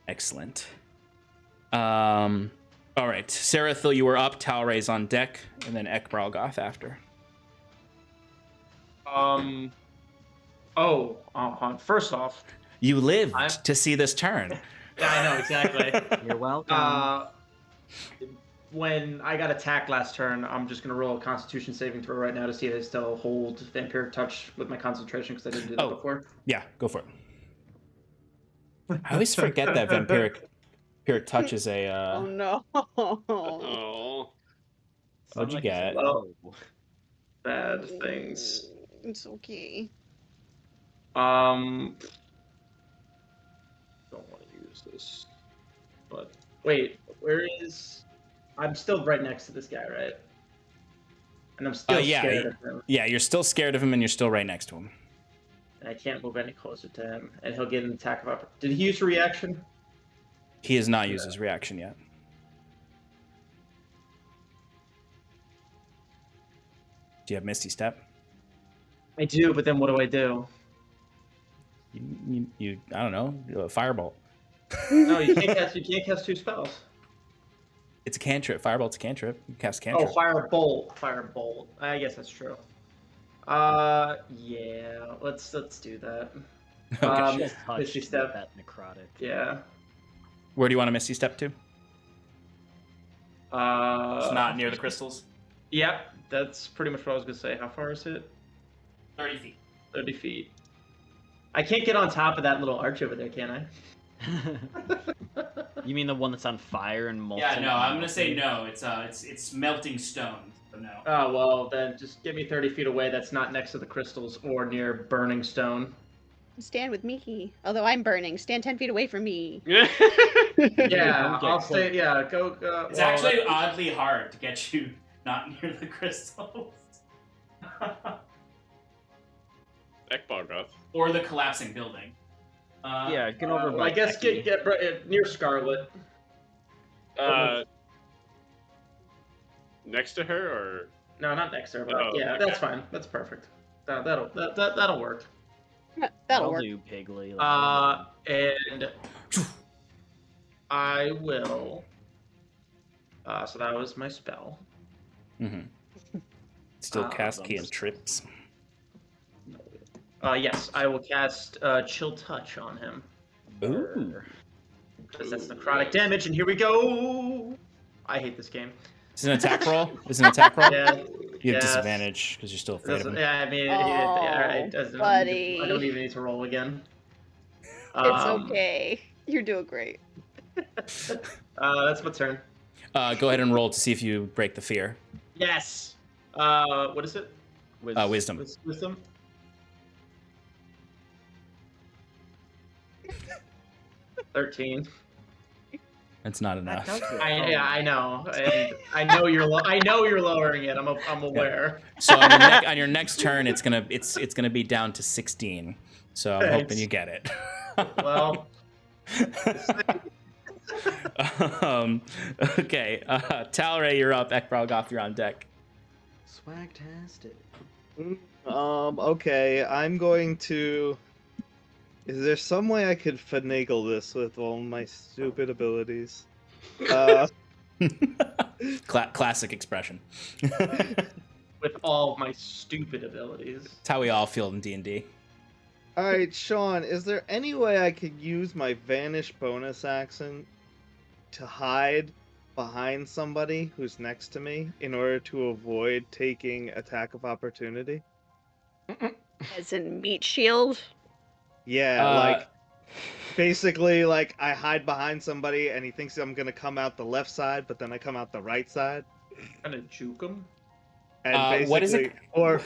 Excellent. All right. Sarathil, you were up. Talray's on deck. And then Ekbalgoth after. First off, You lived I'm- to see this turn. yeah, I know exactly. You're welcome. When I got attacked last turn, I'm just gonna roll a Constitution saving throw right now to see if I still hold Vampiric Touch with my concentration because I didn't do that Oh. before. Yeah, go for it. I always forget that vampiric touch is a. Oh no. Oh. What'd you get? Well, bad things. It's okay. Don't want to use this. But wait, where is? I'm still right next to this guy, right? And I'm still Yeah, scared of him. Yeah, you're still scared of him and you're still right next to him. And I can't move any closer to him. And he'll get an attack of opportunity. Did he use a reaction? He has not used his reaction yet. Do you have Misty Step? I do, but then what do I do? You I don't know, Firebolt. No, you can't cast 2 spells. It's a cantrip. Firebolt's a cantrip. You can cast a Oh, cantrip. firebolt. I guess that's true. Yeah. Let's do that. Okay. Just touched Misty with Step. that necrotic. Yeah. Where do you want to Misty Step to? It's It's not near the crystals. Yep, that's pretty much what I was gonna say. How far is it? 30 feet. 30 feet. I can't get on top of that little arch over there, can I? You mean the one that's on fire and molten? Yeah, no, I'm gonna say no. It's melting stone, so no. Oh, well, then just get me 30 feet away that's not next to the crystals or near burning stone. Stand with me. Although I'm burning, stand 10 feet away from me. Yeah, Okay, I'll cool. stay. Yeah, go. It's actually oddly hard to get you not near the crystals. Ekbalgoth. Or the collapsing building. Yeah, get over by I guess Becky. get near Scarlet. Next to her, or No, not next to her, but Oh, yeah, okay. that's fine. That's perfect. That'll work. That'll work. do, Pigly. And I will. So that was my spell. Mm-hmm. Still cast thumbs. cantrips. Yes, I will cast Chill Touch on him. Ooh. Because that's necrotic damage, and here we go! I hate this game. Is it an attack roll? Is it an attack roll? Yeah. You have yes. disadvantage because you're still afraid of him. Yeah, I mean, Oh, it doesn't. buddy. I don't even need to roll again. It's okay. You're doing great. That's my turn. Go ahead and roll to see if you break the fear. Yes! What is it? Wisdom. Wisdom? $13. That's not enough. I know. And I know you're lowering it. I'm aware. So on your next turn, it's gonna be down to 16. So I'm hoping you get it. Well, Okay. Talray, you're up. Ekbalgoth, you're on deck. Swagtastic. Okay, I'm going to... Is there some way I could finagle this with all my stupid abilities? Classic expression. with all my stupid abilities. It's how we all feel in D&D. Alright, Sean, is there any way I could use my Vanish bonus action to hide behind somebody who's next to me in order to avoid taking attack of opportunity? As in meat shield. Yeah, like basically like I hide behind somebody and he thinks I'm gonna come out the left side, but then I come out the right side. Kind of juke him. And basically, what is it? Or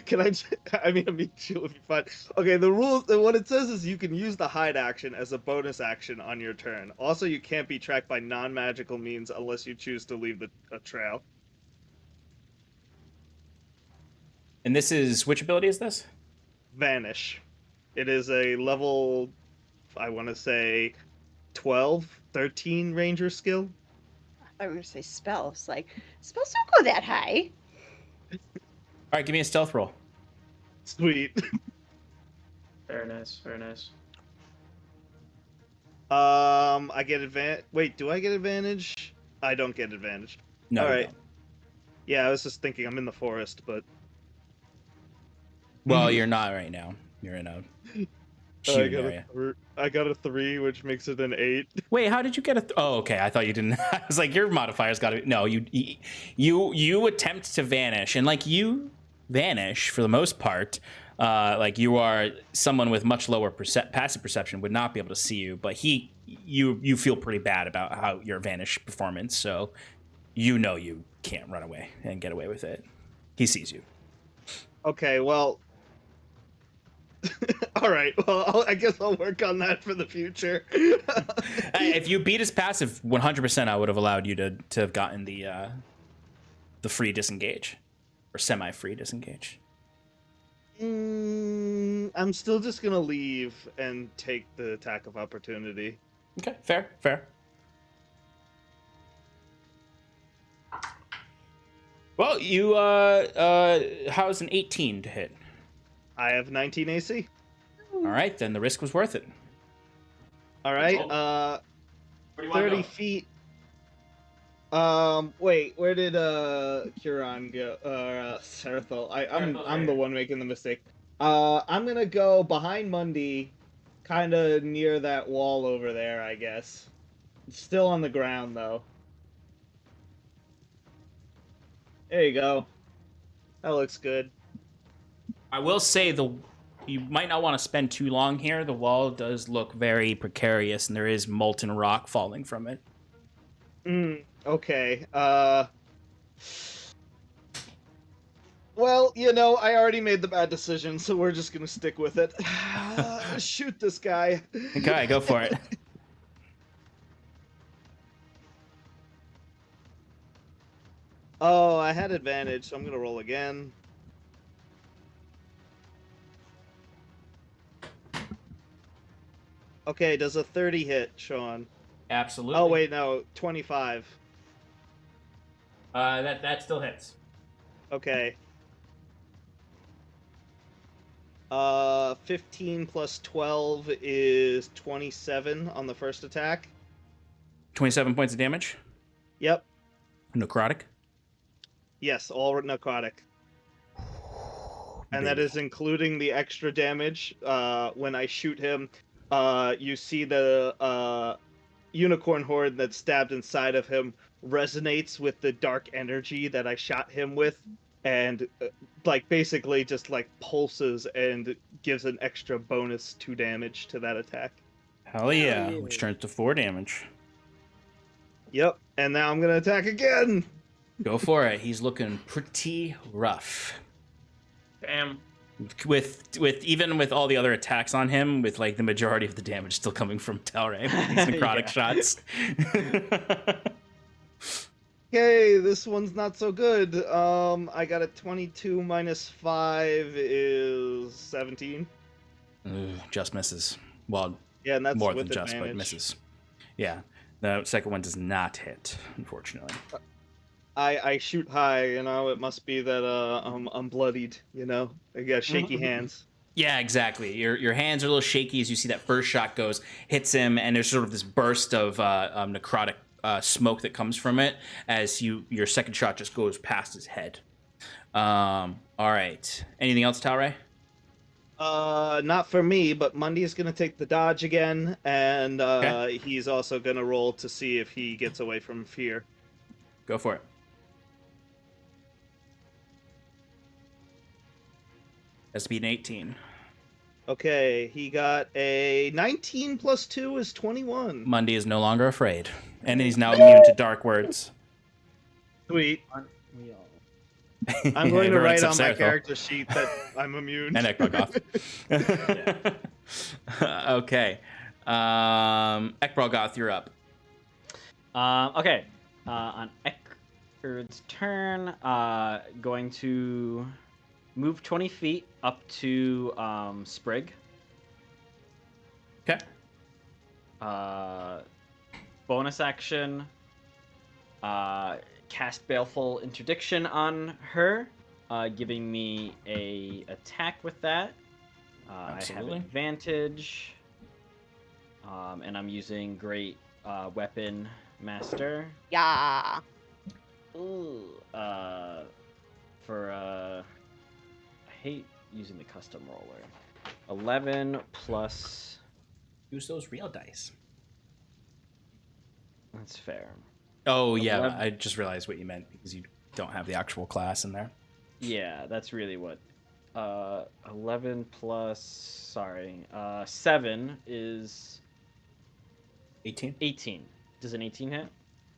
can I mean, shield would be fine. Okay, the rules, what it says is you can use the hide action as a bonus action on your turn. Also, you can't be tracked by non-magical means unless you choose to leave a trail. And this is, which ability is this? Vanish. It is a level, I want to say, 12, 13 ranger skill. I was going to say spells. Like, spells don't go that high. All right, give me a stealth roll. Sweet. Very nice, very nice. I get advantage. Wait, do I get advantage? I don't get advantage. No. All you right. don't. Yeah, I was just thinking I'm in the forest, but Well, you're not right now. You're in a huge area. I got a 3, which makes it an 8. Wait, how did you get a? Oh, okay. I thought you didn't. I was like, your modifier's got to be. No, you attempt to vanish, and like you vanish for the most part. Like you are someone with much lower passive perception would not be able to see you, but you feel pretty bad about how your vanish performance, so you know you can't run away and get away with it. He sees you. Okay, well. All right. Well, I guess I'll work on that for the future. If you beat his passive 100%, I would have allowed you to have gotten the free disengage or semi-free disengage. I'm still just gonna leave and take the attack of opportunity. Okay, fair. Well, you how's an 18 to hit? I have 19 AC. All right, then the risk was worth it. All right. Where do you wanna 30 go? feet. Wait, where did Huron go? Sarathil. I'm the one making the mistake. I'm gonna go behind Mundy, kind of near that wall over there, I guess. It's still on the ground though. There you go. That looks good. I will say you might not want to spend too long here. The wall does look very precarious, and there is molten rock falling from it. Okay. Well, I already made the bad decision, so we're just gonna stick with it. Shoot this guy. Okay, go for it. Oh, I had advantage, so I'm gonna roll again. Okay, does a 30 hit, Sean? Absolutely. Oh, wait, no, 25. That still hits. Okay. 15 plus 12 is 27 on the first attack. 27 points of damage. Yep. Necrotic. Yes, all necrotic. And that Baby. is including the extra damage. When I shoot him, you see the unicorn horn that stabbed inside of him resonates with the dark energy that I shot him with, and basically just pulses and gives an extra bonus 2 damage to that attack. Hell yeah, which turns to 4 damage. Yep, and now I'm gonna attack again. Go for it. He's looking pretty rough. Damn. With even with all the other attacks on him, with the majority of the damage still coming from Talray, these necrotic shots. Okay, this one's not so good. I got a 22 minus 5 is 17. Just misses. Well, Yeah, and that's more with than just, advantage. but misses. Yeah, the second one does not hit, unfortunately. I shoot high, it must be that I'm bloodied, I got shaky hands. Yeah, exactly. Your hands are a little shaky as you see that first shot hits him, and there's sort of this burst of necrotic smoke that comes from it as your second shot just goes past his head. All right. Anything else, Talray? Not for me, but Mundy's gonna take the dodge again, and Okay. he's also gonna roll to see if he gets away from fear. Go for it. Has to be an 18. Okay, he got a 19 plus 2 is 21. Mundy is no longer afraid, and he's now immune to dark words. Sweet. We all... I'm going to Everyone write except on my Sarathil. character sheet that I'm immune. And Ekbralgoth. Okay. Ekbralgoth, you're up. Okay. On Eckerd's turn, going to move 20 feet up to Sprig. Okay. Bonus action. Cast Baleful Interdiction on her, giving me a attack with that. I have Absolutely. advantage, and I'm using Great Weapon Master. Yeah. Ooh. I hate using the custom roller. 11 plus. Use those real dice. That's fair. Oh, yeah. 11. I just realized what you meant because you don't have the actual class in there. Yeah, that's really what. 11 plus. Sorry. 7 is 18? 18. Does an 18 hit?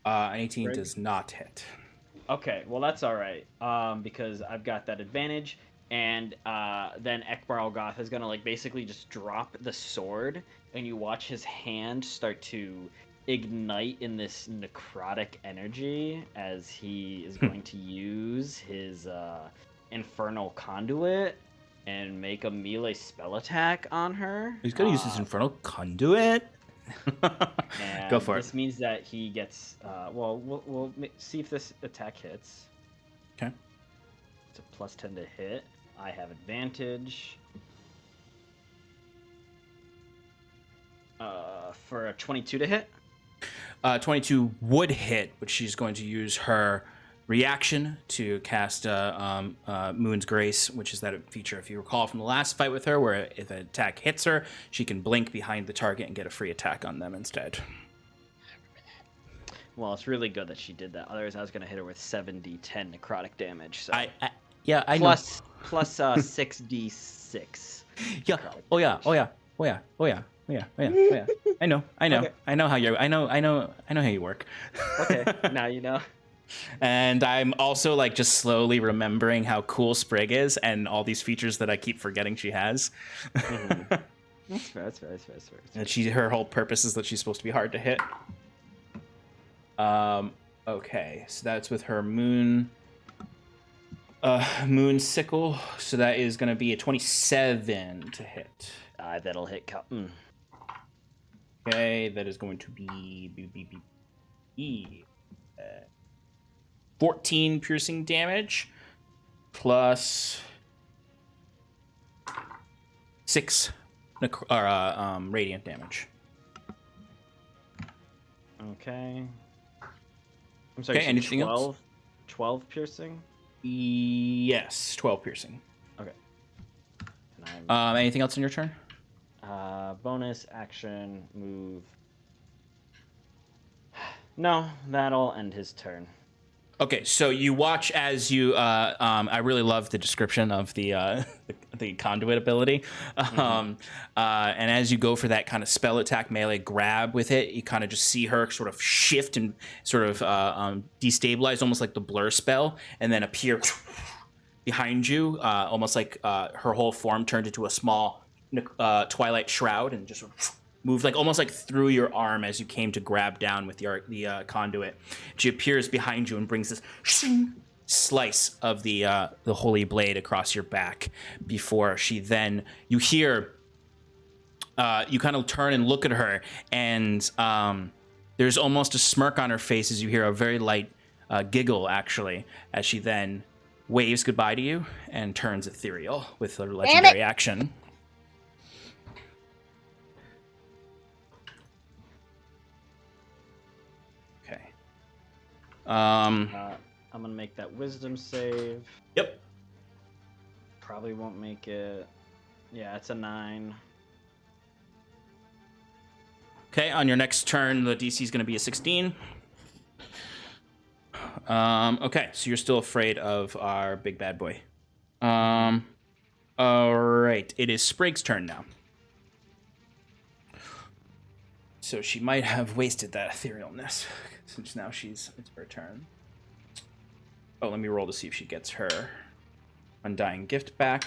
An 18 Greg? does not hit. Okay, well that's all right. Because I've got that advantage, and then Ekbaralgoth is gonna basically just drop the sword, and you watch his hand start to ignite in this necrotic energy as he is going to use his infernal conduit and make a melee spell attack on her. He's going to use his infernal conduit. And Go for it. This means that he gets. We'll see if this attack hits. Okay. It's a plus 10 to hit. I have advantage. For a 22 to hit. 22 would hit, but she's going to use her reaction to cast Moon's Grace, which is that feature, if you recall from the last fight with her, where if an attack hits her, she can blink behind the target and get a free attack on them instead. Well, it's really good that she did that. Otherwise, I was going to hit her with 7d10 necrotic damage. So I plus 6d6. Yeah. Oh yeah. I know. Okay. I know how you work. Okay, now you know. And I'm also like just slowly remembering how cool Sprig is and all these features that I keep forgetting she has. Mm-hmm. That's fair. And her whole purpose is that she's supposed to be hard to hit. Okay, so that's with her moon sickle. So that is going to be a 27 to hit. That'll hit Captain. Okay, that is going to be 14 piercing damage plus 6 radiant damage. Okay. I'm sorry. Okay, anything 12? else? 12 piercing. Yes, 12 piercing. Okay. And Anything else in your turn? bonus action move. No, that'll end his turn. Okay, so you watch as you. I really love the description of the conduit ability, and as you go for that kind of spell attack melee grab with it, you kind of just see her sort of shift and sort of destabilize, almost like the blur spell, and then appear behind you, almost like her whole form turned into a small twilight shroud, and just moved like almost like through your arm as you came to grab down with the conduit. She appears behind you and brings this slice of the holy blade across your back. Before she then, you hear, you kind of turn and look at her, and there's almost a smirk on her face as you hear a very light giggle, actually, as she then waves goodbye to you and turns ethereal with her legendary action. I'm gonna make that wisdom save. Yep. Probably won't make it. Yeah, it's a 9. Okay, on your next turn, the DC is going to be a 16. Okay, so you're still afraid of our big bad boy. All right, it is Sprig's turn now. So she might have wasted that etherealness, since now it's her turn. Oh, let me roll to see if she gets her Undying Gift back.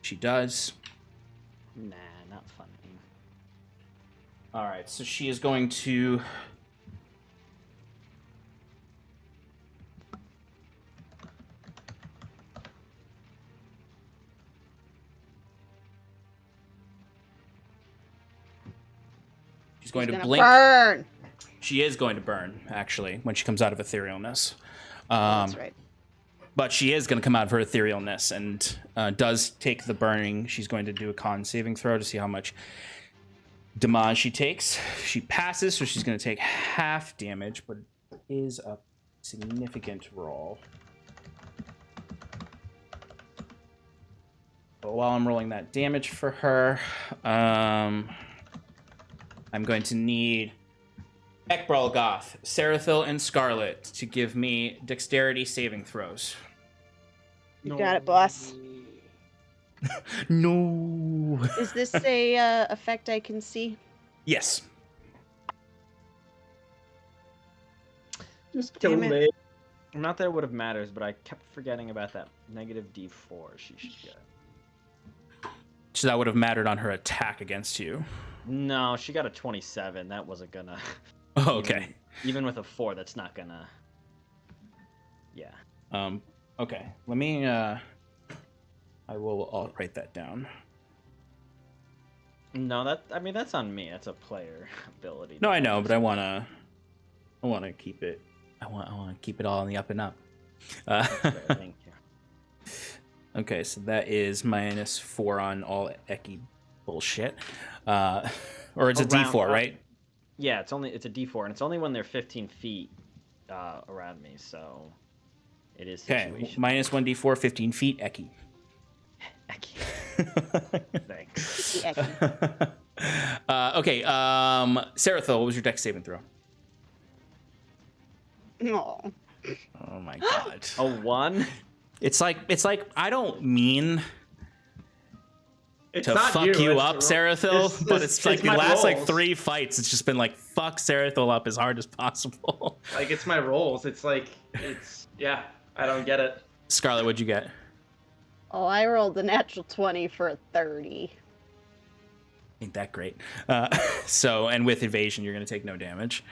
She does. Nah, not funny. All right, so she is going to... She's going to blink. Burn. She is going to burn, actually, when she comes out of etherealness. That's right. But she is going to come out of her etherealness and does take the burning. She's going to do a con saving throw to see how much damage she takes. She passes, so she's going to take half damage, but it is a significant roll. But while I'm rolling that damage for her, I'm going to need Ekbralgoth, Sarathil, and Scarlet to give me dexterity saving throws. You got it, boss. No. Is this a effect I can see? Yes. Just kill Damn me. Not that it would have matters, but I kept forgetting about that negative D4 she should get. So that would have mattered on her attack against you. No, she got a 27. That wasn't gonna. Oh, okay. Even with a 4, that's not gonna. Yeah. Okay. Let me. I'll write that down. No, that's on me. That's a player ability. No, I know, but I wanna keep it. I wanna keep it all in the up and up. Thank you. Okay, so that is -4 on all Eki bullshit. Or it's a D4, right? Yeah, it's a D4, and it's only when they're 15 feet around me, so it is Okay, situational. minus 1d4, 15 feet, Eki. Thanks. Okay, Sarathil, what was your dex saving throw? No. Oh my god. A 1? It's like I don't mean It's to not fuck you, you it's up, the Sarathil, but it's like the my last like rolls. 3 fights, it's just been like fuck Sarathil up as hard as possible. Like, it's my rolls. It's like, yeah, I don't get it. Scarlet, what'd you get? Oh, I rolled a natural 20 for a 30. Ain't that great. So, and with evasion, you're gonna take no damage.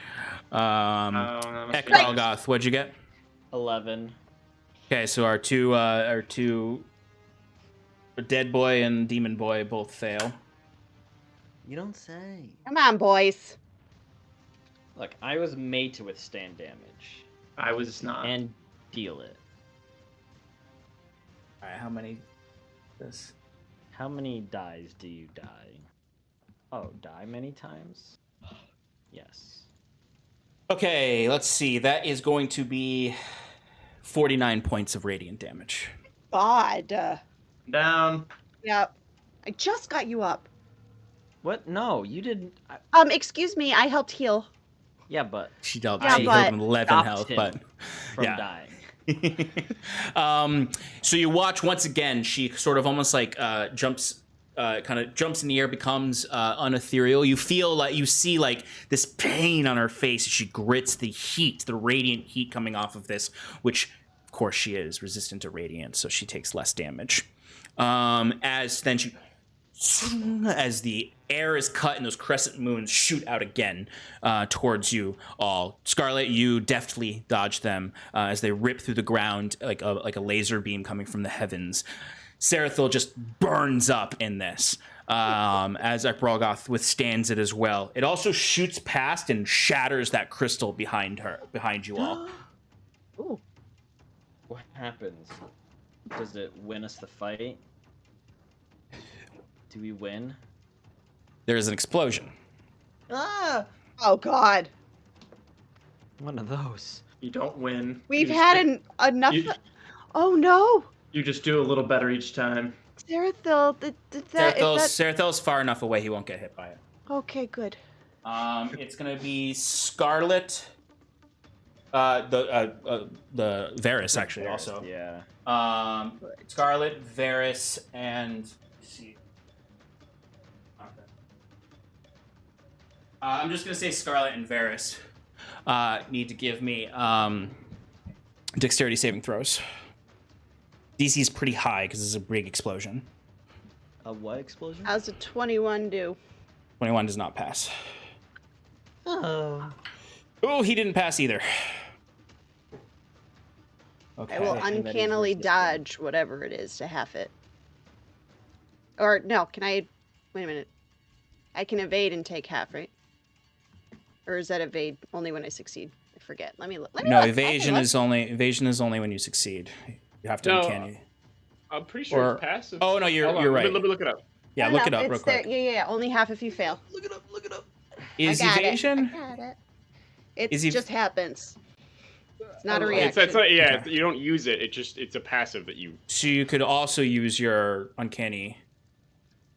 Ekbalgoth, what'd you get? 11. Okay, so our two dead boy and demon boy both fail. You don't say. Come on, boys. Look, I was made to withstand damage I was not. and deal it. All right, how many? This. How many dies do you die? Oh, die many times? Yes. Okay, let's see. That is going to be 49 points of radiant damage. God. Down. Yep. I just got you up. What? No, you didn't. Excuse me, I helped heal. Yeah, but She dealt. Yeah, she but- healed him 11 stopped health, him but from yeah. dying. So you watch once again. She sort of almost like jumps in the air, becomes unethereal. You feel like you see like this pain on her face as she grits the heat, the radiant heat coming off of this, which of course she is resistant to radiant, so she takes less damage. As the air is cut and those crescent moons shoot out again towards you all. Scarlet, you deftly dodge them as they rip through the ground like a laser beam coming from the heavens. Sarathil just burns up in this as Ekbalgoth withstands it as well. It also shoots past and shatters that crystal behind you all. Ooh. What happens? Does it win us the fight? Do we win? There is an explosion. Ah! Oh, God. One of those. You don't win. We've You had just- enough. you- Oh, no. You just do a little better each time. Sarathil, Sarathil's far enough away he won't get hit by it. Okay, good. It's gonna be Scarlet. The Varys actually also. Yeah. Scarlet, Varys, and let's see. I'm just gonna say Scarlet and Varys need to give me dexterity saving throws. DC is pretty high because it's a big explosion. A what explosion? How's a 21 do? 21 does not pass. Oh. Oh, he didn't pass either. Okay. I will and that is uncannily resistant. dodge whatever it is to half it. Or, no, can I... Wait a minute. I can evade and take half, right? Or is that evade only when I succeed? I forget. Let me look. No, evasion is only when you succeed. You have to No, uncanny. I'm pretty sure Or- it's passive. Oh no, you're Hold on, right. Let me look it up. Yeah, No, look no, it up it's real quick. there. Yeah, only half if you fail. Look it up. Is I got evasion? It. I got it. It Is ev- just happens. It's not a It's reaction. yeah, Okay. you don't use it. It's a passive that you. So you could also use your uncanny.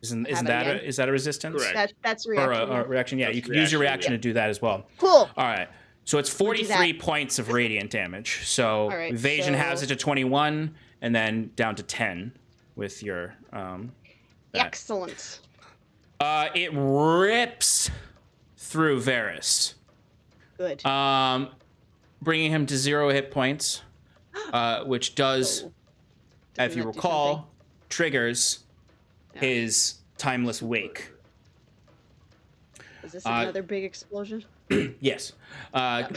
Isn't Have it that again. is that a resistance? Correct. That's a Or reaction. a yeah. reaction? Yeah, That's you could use your reaction, reaction to do that as well. Cool. All right. So it's We'll do 43 that. points of radiant damage. So All right, evasion has so- it to 21, and then down to 10 with your that. Excellent. It rips through Varys, Good. bringing him to 0 hit points, which does, Oh. if Doesn't you that do recall, triggers Yeah. his timeless wake. Is this uh, another big explosion? Yes,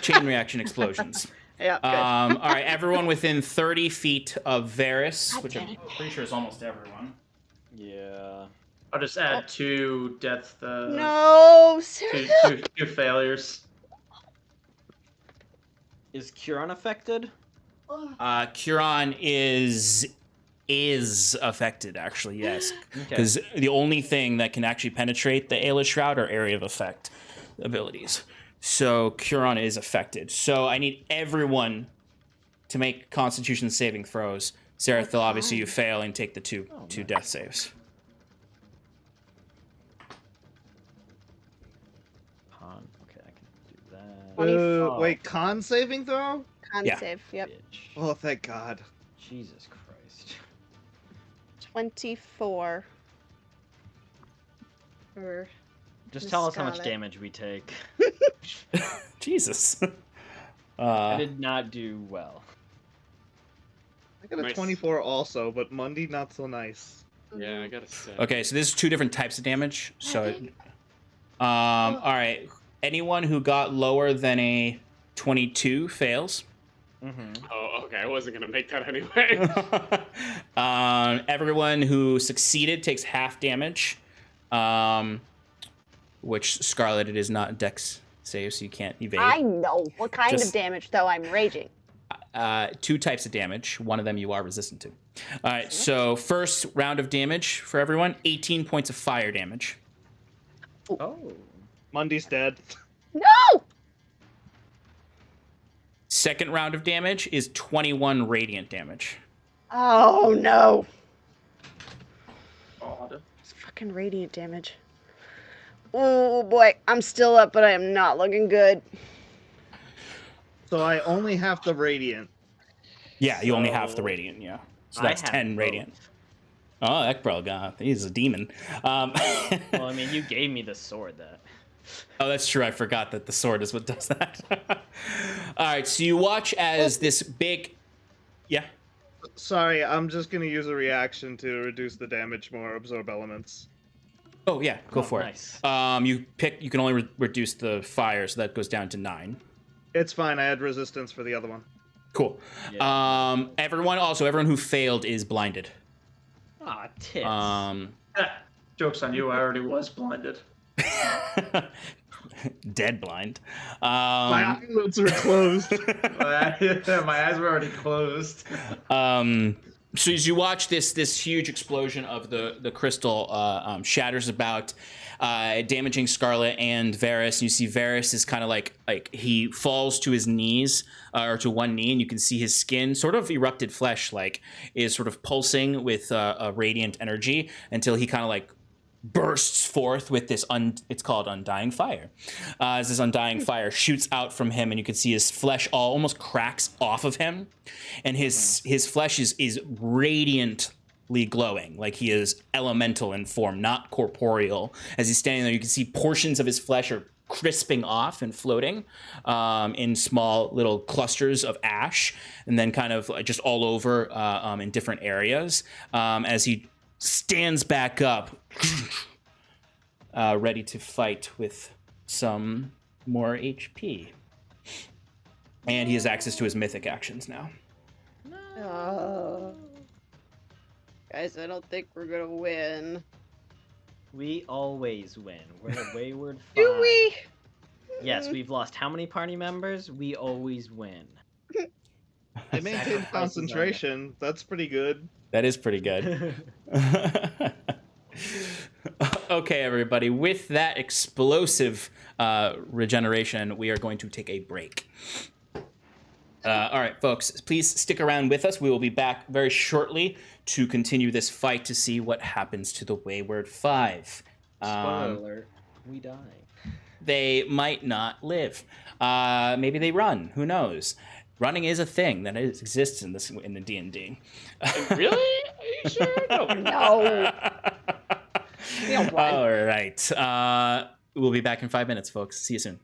chain reaction explosions. Yeah, good. All right, everyone within 30 feet of Varys, God which damn I'm it. pretty sure is almost everyone. Yeah. I'll just add 2 death. No, Two, Sarah. two failures. Is Curon affected? Curon is affected, actually, yes. Okay. Because the only thing that can actually penetrate the Aella Shroud are area of effect. abilities. So Curon is affected. So I need everyone to make Constitution saving throws. Sarathil, obviously you fail and take the two death saves. Con. Okay, I can do that. 24. Wait, con saving throw? Con Yeah. save, yep. Bitch. Oh, thank God. Jesus Christ. 24. For Just Miss tell us how much Scarlet. damage we take. Jesus. I did not do well. I got a Nice. 24 also, but Mundy not so nice. Yeah, I gotta say. Okay, so there's two different types of damage. So, all right. Anyone who got lower than a 22 fails. Oh, okay. I wasn't gonna make that anyway. Everyone who succeeded takes half damage. Which Scarlet, it is not Dex save, so you can't evade. I know. What kind Just- of damage, though? I'm raging. Two types of damage. One of them you are resistant to. All right, so first round of damage for everyone, 18 points of fire damage. Oh. Mundy's dead. No! Second round of damage is 21 radiant damage. Oh, no. God. It's fucking radiant damage. Oh, boy. I'm still up, but I am not looking good. So I only have the radiant. Yeah, you only have the So- radiant, yeah. So I that's have 10 both. radiant. Oh, that bro, God, he's a demon. Well, I mean, you gave me the sword that. Oh, that's true. I forgot that the sword is what does that. All right, so you watch as this big... Yeah? Sorry, I'm just gonna use a reaction to reduce the damage more, absorb elements. Oh, yeah, go Oh, for nice. it. You can only reduce the fire, so that goes down to 9. It's fine, I had resistance for the other one. Cool. Yeah. Everyone who failed is blinded. Aw, tits. Joke's on you, I already was blinded. Dead blind. My eyelids are closed. My eyes were already closed. So as you watch this huge explosion of the crystal shatters about, damaging Scarlet and Varys, and you see Varys is kind of like he falls to his knees, or to one knee, and you can see his skin, sort of erupted flesh, is sort of pulsing with a radiant energy until he kind of bursts forth with this it's called undying fire. As this undying fire shoots out from him, and you can see his flesh almost cracks off of him, and his flesh is radiantly glowing, like he is elemental in form, not corporeal. As he's standing there, you can see portions of his flesh are crisping off and floating in small little clusters of ash, and then kind of just all over in different areas as he stands back up, ready to fight with some more HP. And he has access to his mythic actions now. Guys, I don't think we're gonna win. We always win. We're the Wayward Five. Do we? Yes, we've lost how many party members? We always win. I maintained Sacrifices are concentration. That's pretty good. That is pretty good. Okay, everybody. With that explosive regeneration, we are going to take a break. All right, folks, please stick around with us. We will be back very shortly to continue this fight to see what happens to the Wayward Five. Spoiler alert, we die. They might not live. Maybe they run. Who knows? Running is a thing that exists in the D&D. Really? Are you sure? No. No. We don't run. All right. We'll be back in 5 minutes, folks. See you soon.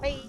Bye.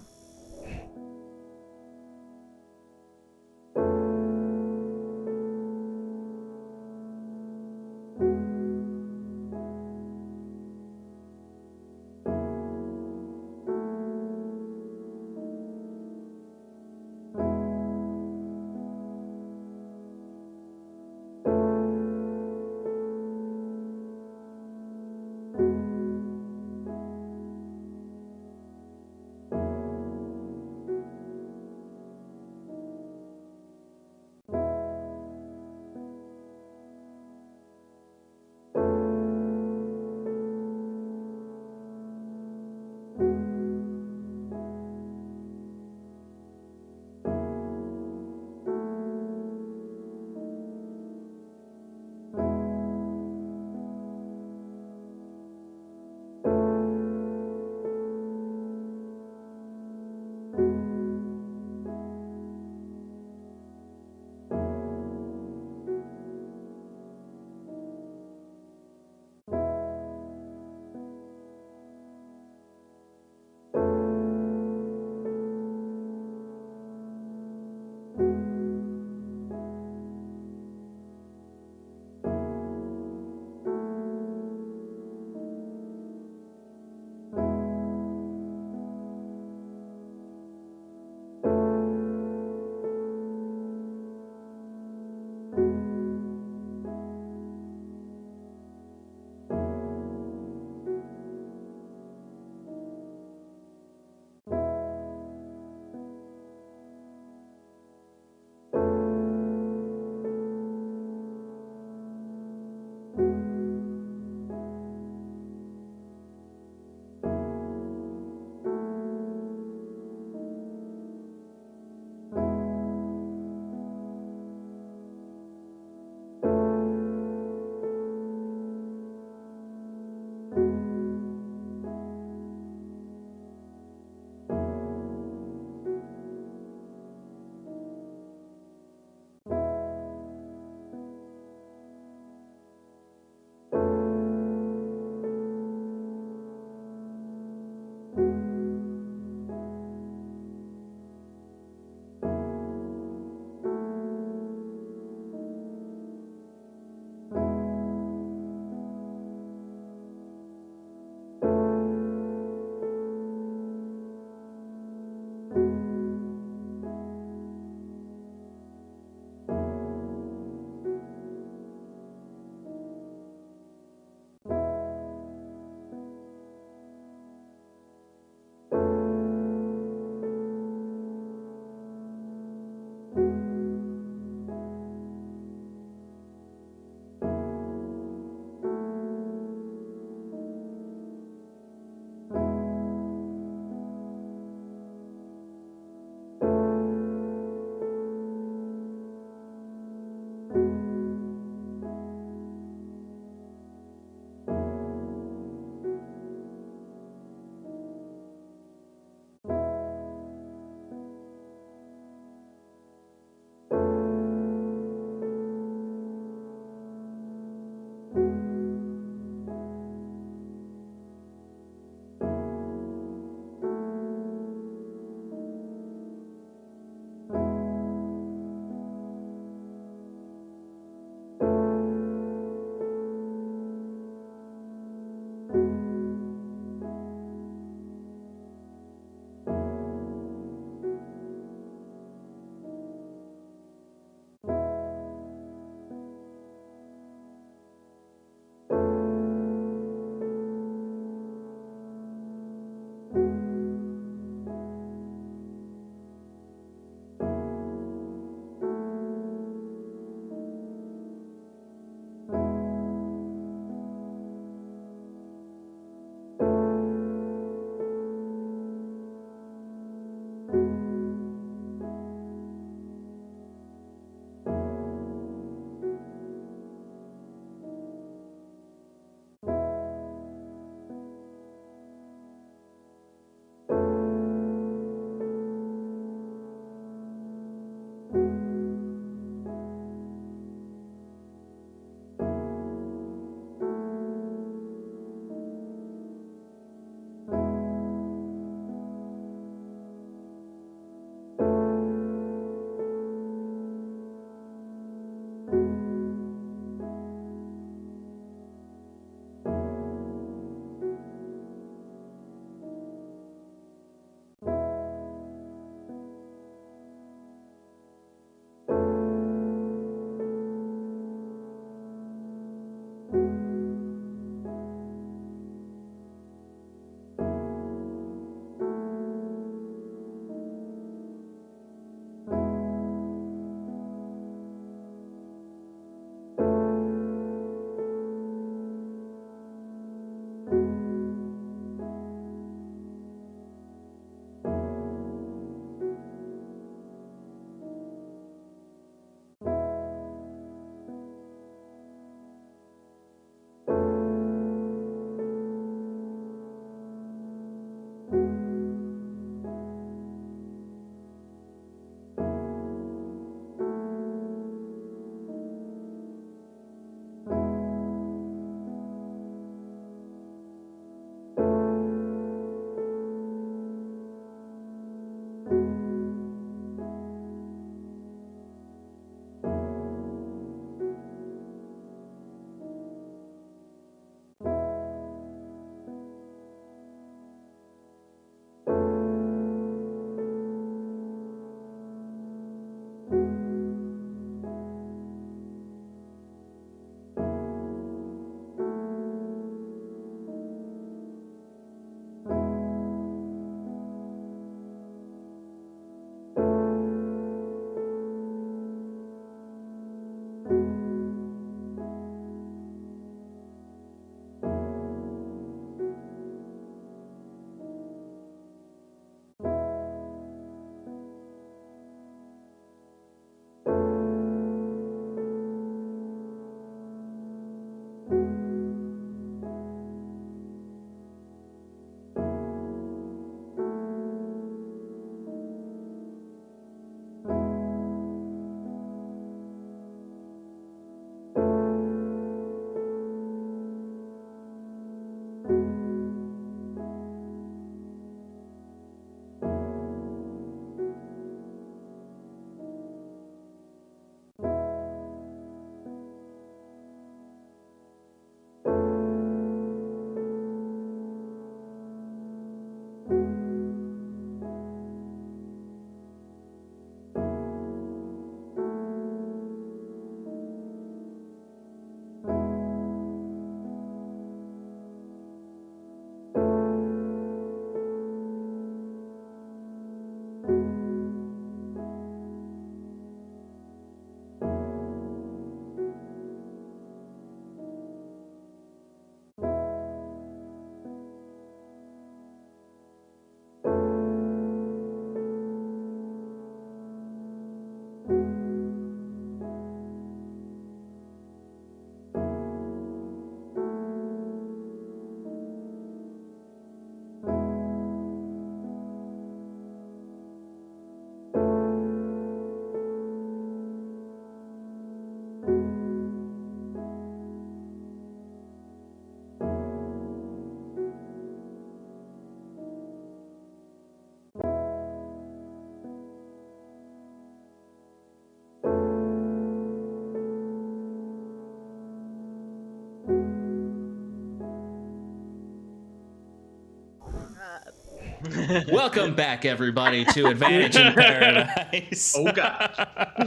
Welcome back, everybody, to Advantage in Paradise. Oh, God.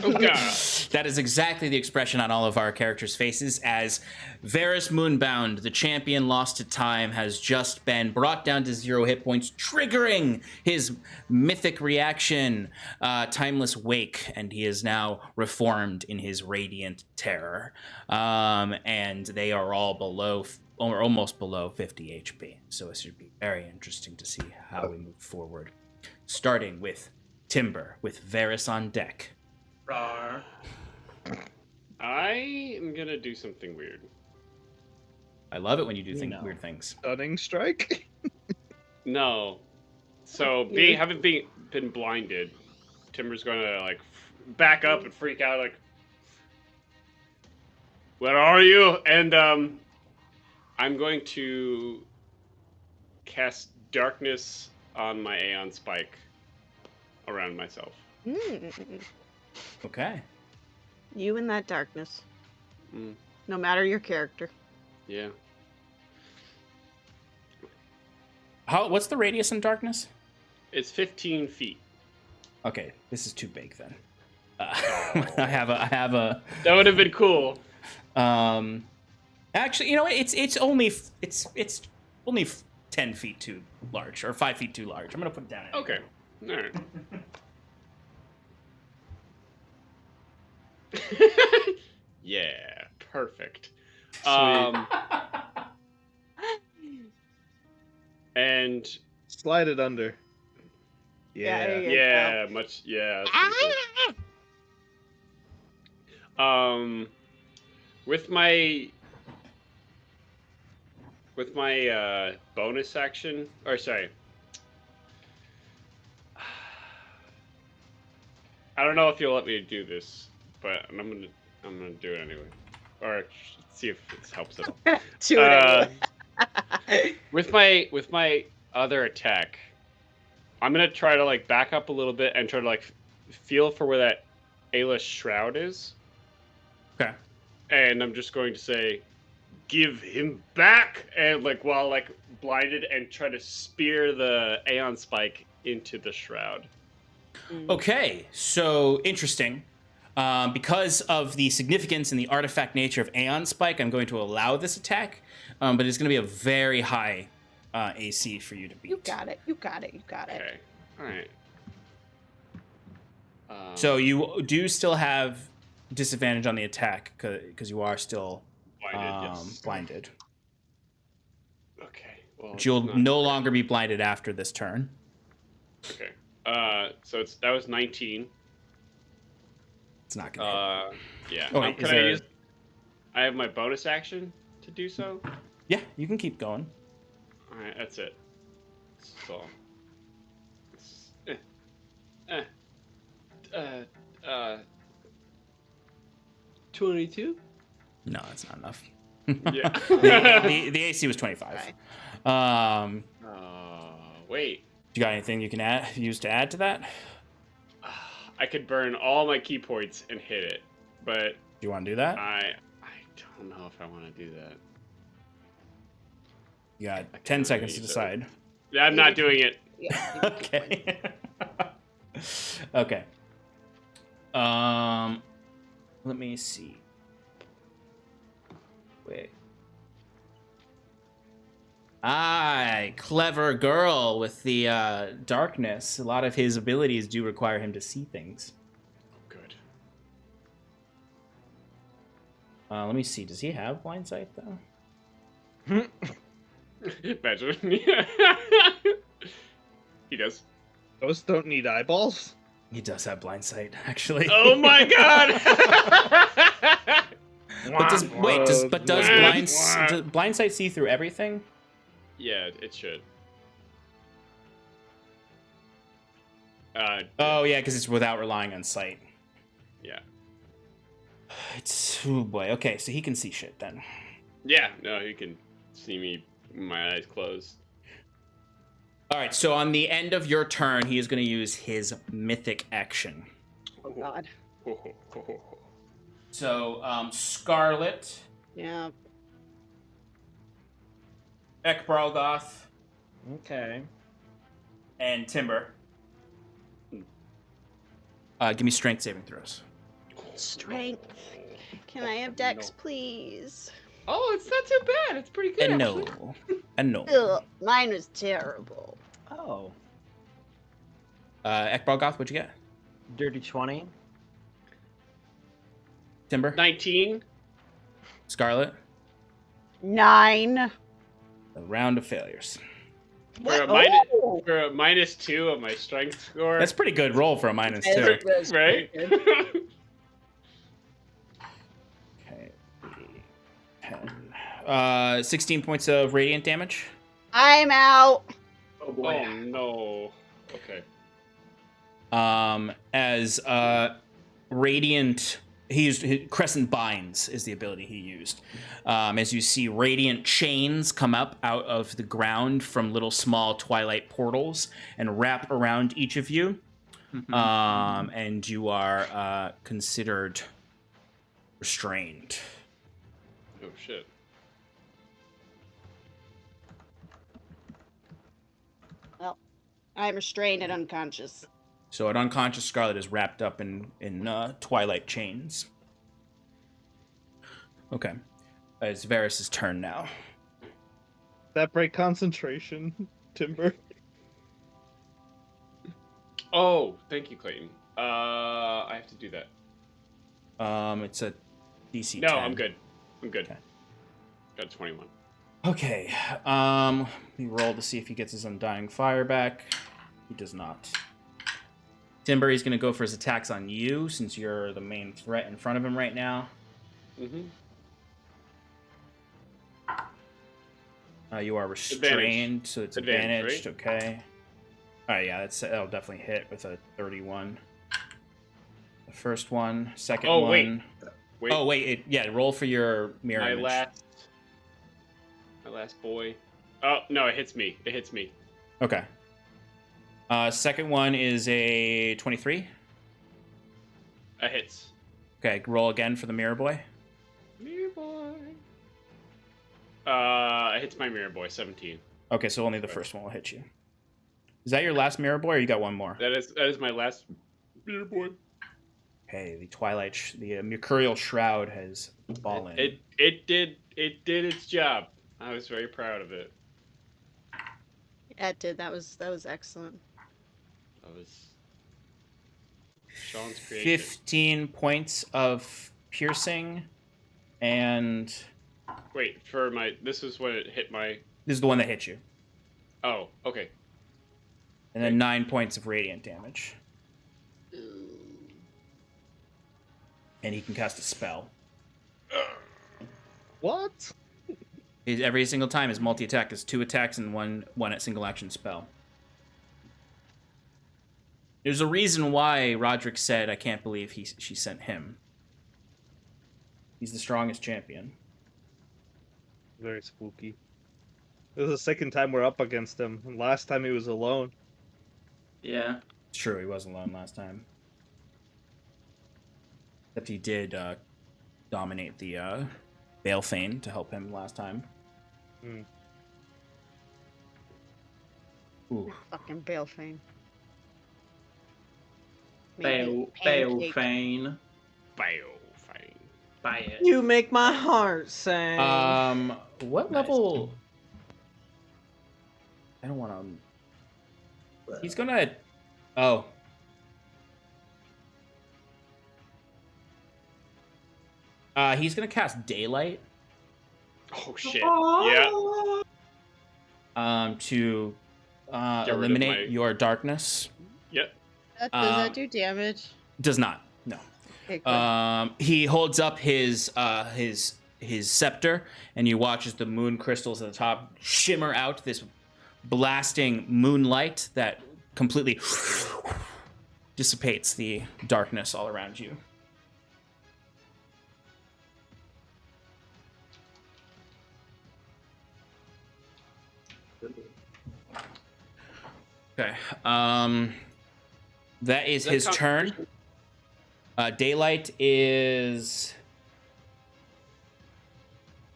Oh, God. That is exactly the expression on all of our characters' faces as Varys Moonbound, the champion lost to time, has just been brought down to 0 hit points, triggering his mythic reaction, Timeless Wake, and he is now reformed in his Radiant Terror. And they are all below, or almost below 50 HP. So it should be very interesting to see how we move forward. Starting with Timber, with Varys on deck. Rawr. I am gonna do something weird. I love it when you do You know. weird things. Stunning strike. No. So having been blinded, Timber's gonna like back up and freak out like, "Where are you?" And I'm going to cast darkness on my Aeon Spike around myself. Okay. You in that darkness. Mm. No matter your character. Yeah. What's the radius in darkness? It's 15 feet. Okay, this is too big then. I have a. That would have been cool. Actually, you know what? It's only 10 feet too large, or 5 feet too large. I'm gonna put it down. Okay. All right. Yeah, perfect. And Slide it under. Yeah, there you go. yeah, much yeah. That's pretty cool. With my bonus action, or sorry, I don't know if you'll let me do this, but I'm gonna do it anyway, or see if it helps it. Do it anyway. With my other attack, I'm gonna try to like back up a little bit and try to like feel for where that Aella shroud is. Okay. And I'm just going to say, "Give him back!" And like while like blinded, and try to spear the Aeon Spike into the shroud. Okay, so interesting. Because of the significance and the artifact nature of Aeon Spike, I'm going to allow this attack, but it's going to be a very high AC for you to beat. You got it. You got it. You got it. Okay. All right. So you do still have disadvantage on the attack because you are still Blinded, yes. blinded. Okay. Well, But you'll it's not- no longer be blinded after this turn. Okay. So that was 19. It's not gonna. Yeah. Oh, wait, Can is I there- use? I have my bonus action to do so. Yeah, you can keep going. All right, that's it. So. 22. No, that's not enough. Yeah. the AC was 25. Wait. You got anything you can use to add to that? I could burn all my key points and hit it, but Do you want to do that? I don't know if I want to do that. You got I 10 can't seconds to really decide. Yeah, I'm not doing it. Yeah. Okay. Okay. Let me see. Wait. Clever girl with the darkness. A lot of his abilities do require him to see things. Good. Let me see. Does he have blind sight though? Imagine. He does. Ghosts don't need eyeballs. He does have blind sight, actually. Oh my god! But does does blind sight see through everything? Yeah, it should. Oh yeah, because it's without relying on sight. Yeah. Oh boy. Okay, so he can see shit then. Yeah, no, you can see me with my eyes closed. All right. So on the end of your turn, he is going to use his mythic action. Oh God. So Scarlet, Yeah. Ekbralgoth, Okay. and Timber. Give me strength saving throws. Strength. Can I have Dex, please? Oh, it's not too bad. It's pretty good. And actually. no. And no. Ugh, mine was terrible. Oh, Ekbalgoth, what'd you get? dirty 20. Timber? 19. Scarlet? 9. A round of failures. For a, for a -2 of my strength score. That's a pretty good roll for a -2. right? Okay. 10. 16 points of radiant damage. I'm out. Oh boy. Oh no. Okay. As radiant, he used crescent binds is the ability he used. As you see radiant chains come up out of the ground from little small twilight portals and wrap around each of you, and you are considered restrained. Oh shit. Well, I'm restrained and unconscious. So an unconscious Scarlet is wrapped up in twilight chains. Okay. It's Varys' turn now. That break concentration, Timber. Oh, thank you, Clayton. I have to do that. It's a DC 10. No, I'm good. I'm good. Okay. Got 21. Okay. Let me roll to see if he gets his Undying Fire back. He does not. Timber, he's going to go for his attacks on you, since you're the main threat in front of him right now. Mm-hmm. You are restrained, so it's advantaged. Right? Okay. All right, yeah, that'll definitely hit with a 31. The first one, second one. Wait. Oh, wait. Roll for your mirror image. My last boy. Oh, no, it hits me. It hits me. Okay. Second one is a 23. It hits. Okay, roll again for the mirror boy. Mirror boy. It hits my mirror boy, 17. Okay, so only the first one will hit you. Is that your last mirror boy, or you got one more? That is my last mirror boy. Okay, the twilight, the mercurial shroud has fallen. It did its job. I was very proud of it. Yeah, it did. That was excellent. That was Sean's creation. 15 points of piercing, and Wait, this is when it hit my. this is the one that hit you. Oh, okay. And then 9 points of radiant damage. And he can cast a spell. What? Every single time his multi-attack is 2 attacks and one single action spell. There's a reason why Roderick said, "I can't believe she sent him." He's the strongest champion. Very spooky. This is the second time we're up against him. And last time he was alone. Yeah. It's true, he wasn't alone last time. Except he did dominate the Balefane to help him last time. Hmm. Ooh. Fucking Balefane. Balefane. Biofine. Buy it. You make my heart sing. What Nice. level? I don't want to. He's gonna. Oh. He's gonna cast Daylight. Oh shit. Yeah. To rid of eliminate my- your darkness. Yep. Does that do damage? Does not. No. Okay, good. He holds up his scepter, and you watch as the moon crystals at the top shimmer out this blasting moonlight that completely dissipates the darkness all around you. Okay. That is his turn. Daylight is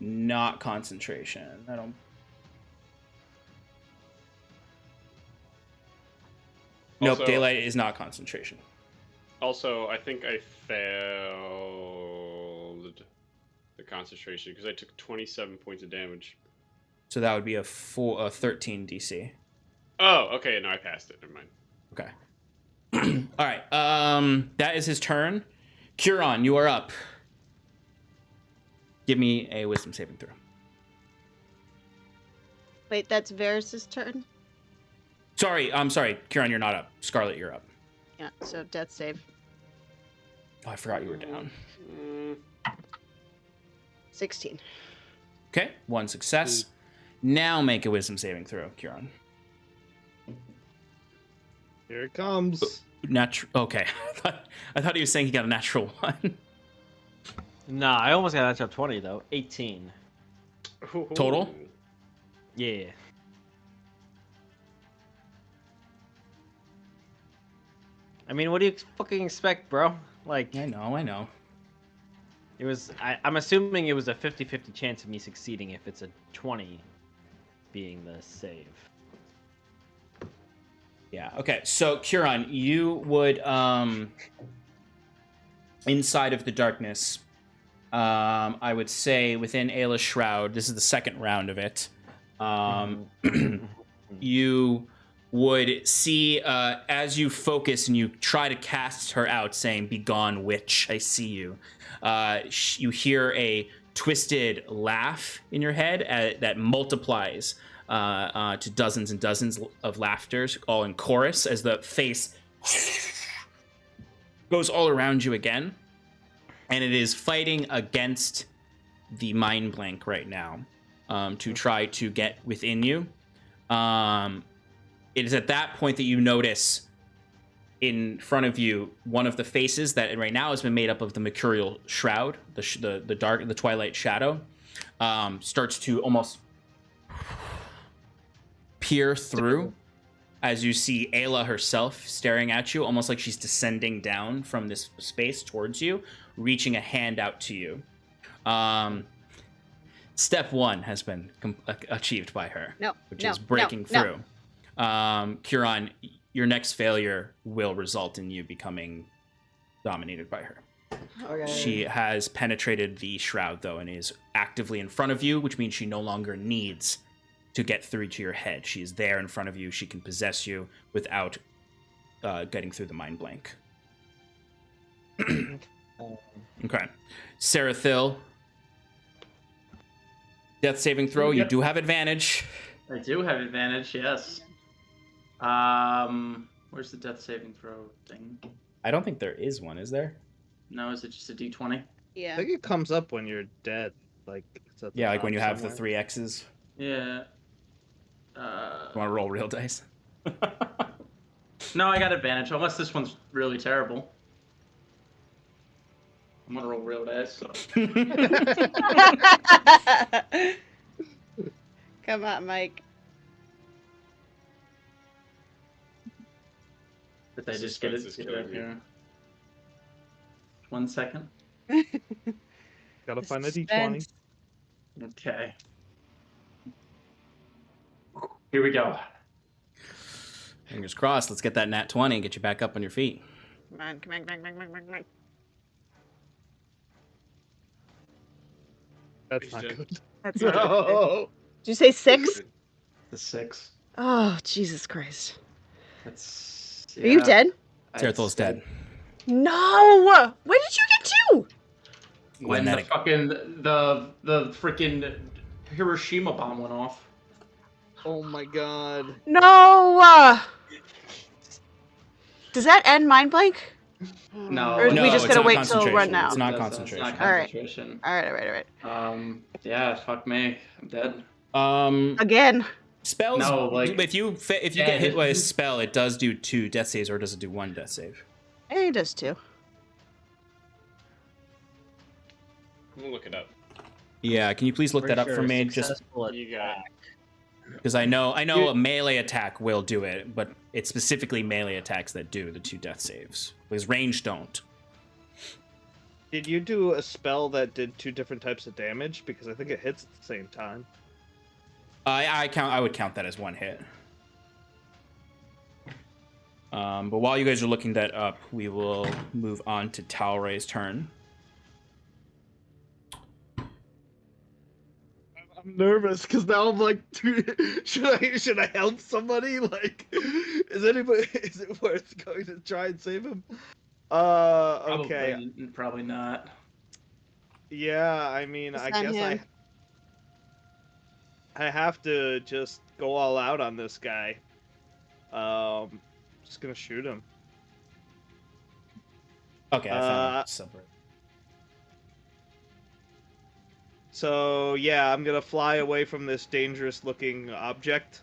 not concentration. I don't. Nope, Also- daylight is not concentration. Also, I think I failed the concentration because I took 27 points of damage. So that would be a 13 DC. Oh, okay. No, I passed it. Never mind. Okay. All right. That is his turn. Curon, you are up. Give me a wisdom saving throw. Wait, that's Varys' turn? Sorry, I'm sorry. Curon, you're not up. Scarlet, you're up. Yeah, so death save. Oh, I forgot you were down. 16. Okay, 1 success. Now make a wisdom saving throw, Curon. Here it comes. Okay. I thought he was saying he got a natural 1. Nah, I almost got that up 20 though. 18. Total? Yeah. I mean, what do you fucking expect, bro? Like, I know. it was. I'm assuming it was a 50-50 chance of me succeeding if it's a 20 being the save. Yeah, okay. So, Curon, you would, inside of the darkness, I would say within Aella's Shroud, this is the second round of it, you would see, as you focus and you try to cast her out, saying, "Begone, witch, I see you," you hear a twisted laugh in your head that multiplies to dozens and dozens of laughters, all in chorus, as the face goes all around you again. And it is fighting against the mind blank right now to try to get within you. It is at that point that you notice in front of you one of the faces that right now has been made up of the mercurial shroud, the twilight shadow, starts to almost peer through as you see Aella herself staring at you, almost like she's descending down from this space towards you, reaching a hand out to you. Step 1 has been achieved by her, which is breaking through. Curon, your next failure will result in you becoming dominated by her. Okay. She has penetrated the shroud, though, and is actively in front of you, which means she no longer needs to get through to your head. She is there in front of you. She can possess you without getting through the mind blank. Okay. Sarathil. Death saving throw. You Yep. do have advantage. I do have advantage, yes. Where's the death saving throw thing? I don't think there is one, is there? No, is it just a d20? I Yeah. think it comes up when you're dead. Like, it's at the Yeah, like top when you have the somewhere. 3 X's. Yeah. You want to roll real dice? No, I got advantage, unless this one's really terrible. I'm gonna roll real dice, so. Come on, Mike. Did I just get Suspense is it killing up me. here? 1 second. Gotta find a Suspense. d20. Okay. Here we go. Fingers crossed. Let's get that nat 20 and get you back up on your feet. Come on, come on, come on, come on, come on. That's He's not dead. good. That's not good. No. Did you say 6? The 6. Oh, Jesus Christ. That's. Are you dead? Sarathil's dead. No! When did you get 2? When the Automatic. fucking the freaking Hiroshima bomb went off. Oh my god. No! Does that end mind blank? No. Or No, we just it's gotta not wait till concentration. run now? It's not It's concentration. not All right. concentration. Alright. Yeah, fuck me. I'm dead. Again. Spells. No, like- if you Yeah, get hit it- by a spell, it does do 2 death saves, or does it do 1 death save? He does too. We'll look it up. Yeah, can you please look that up for me? Just Successful You got because I know a melee attack will do it, but it's specifically melee attacks that do the 2 death saves. Because range don't. Did you do a spell that did 2 different types of damage? Because I think it hits at the same time. I would count that as 1 hit. But while you guys are looking that up, we will move on to Talray's turn. I'm nervous because now I'm like, should I help somebody? Like, is it worth going to try and save him? Okay. Probably not. Yeah, I mean, Just I send guess him. I have to just go all out on this guy. Just gonna shoot him. Okay, I found a separate. So yeah, I'm gonna fly away from this dangerous-looking object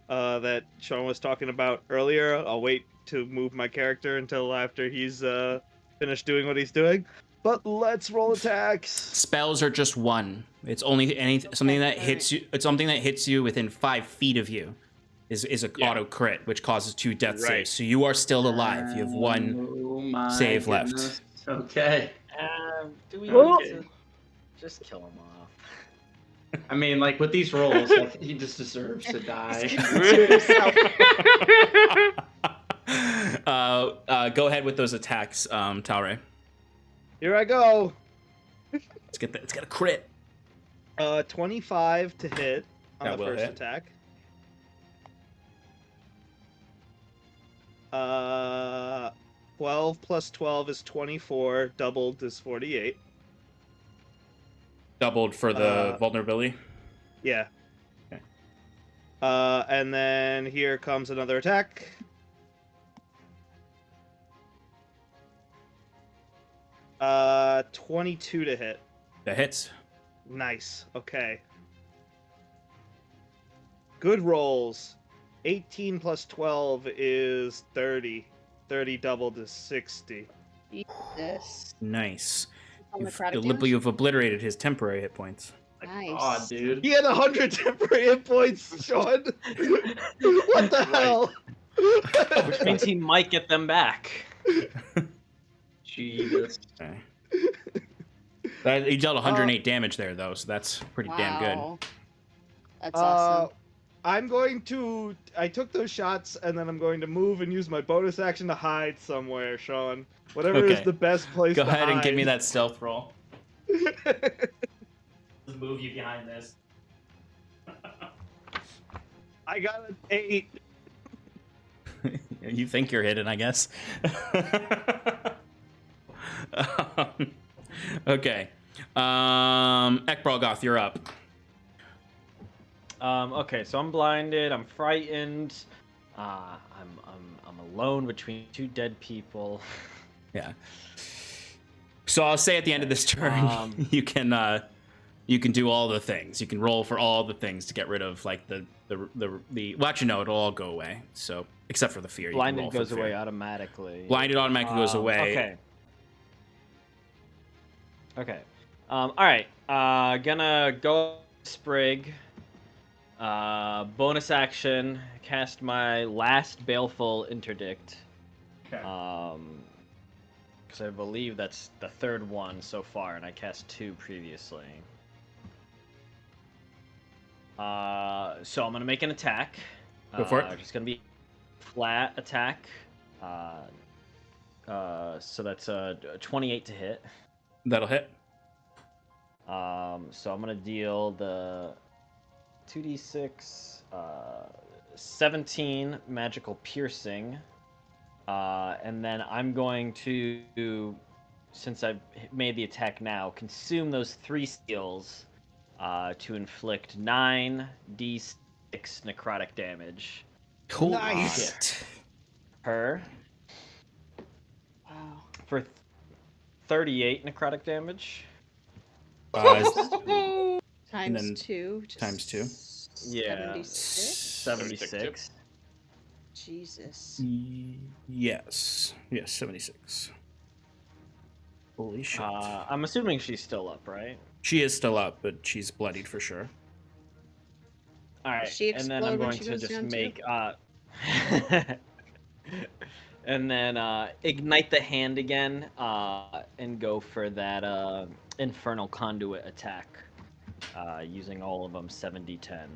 that Sean was talking about earlier. I'll wait to move my character until after he's finished doing what he's doing. But let's roll attacks. Spells are just one. It's only something that hits you. It's something that hits you within 5 feet of you. Is a auto crit, which causes 2 death saves. So you are still alive. You have 1 save left. Okay. Do we need to just kill him off? I mean, like with these rolls, like, he just deserves to die. Go ahead with those attacks, Talray. Here I go. Let's get that. It's got a crit. 25 to hit on That the will first hit. attack. 12 plus 12 is 24. Doubled is 48. Doubled for the vulnerability. Yeah. Okay. And then here comes another attack. Uh, 22 to hit. That hits. Nice. Okay. Good rolls. 18 plus 12 is 30. 30 doubled is 60. Jesus. Nice. On the You've, necrotic damage? you've obliterated his temporary hit points. Nice. Aw, dude. He had 100 temporary hit points, Sean. What the hell? Which means he might get them back. Jesus. Okay. He dealt 108 damage there, though, so that's pretty damn good. Wow. That's awesome. I'm going to... I took those shots, and then I'm going to move and use my bonus action to hide somewhere, Sean. Whatever is Okay. the best place Go to ahead and give me hide. that stealth roll. Let's move you behind this. I got an 8. You think you're hidden, I guess. Okay. Ekbralgoth, you're up. Okay, so I'm blinded. I'm frightened. I'm alone between 2 dead people. Yeah. So I'll say at the end of this turn, you can do all the things. You can roll for all the things to get rid of like the well, actually no, it'll all go away. So except for the fear. You can Blinded roll for goes fear. away automatically. Blinded automatically goes away. Okay. Okay. All right. Gonna go Sprig. Bonus action. Cast my last Baleful Interdict. Okay. Because I believe that's the 3rd one so far, and I cast 2 previously. So I'm gonna make an attack. Go for it. Just gonna be flat attack. So that's a 28 to hit. That'll hit. So I'm gonna deal the 2d6, 17 magical piercing, and then I'm going to, since I've made the attack now, consume those 3 skills to inflict 9d6 necrotic damage. Cool. Nice. Her Wow. for 38 necrotic damage. Times then 2. times 2. Yeah. 76? 76. Jesus. Yes. Yes, 76. Holy shit. I'm assuming she's still up, right? She is still up, but she's bloodied for sure. All right, She and then I'm explode when going she to goes just down, too? make and then ignite the hand again and go for that infernal conduit attack using all of them 7d10.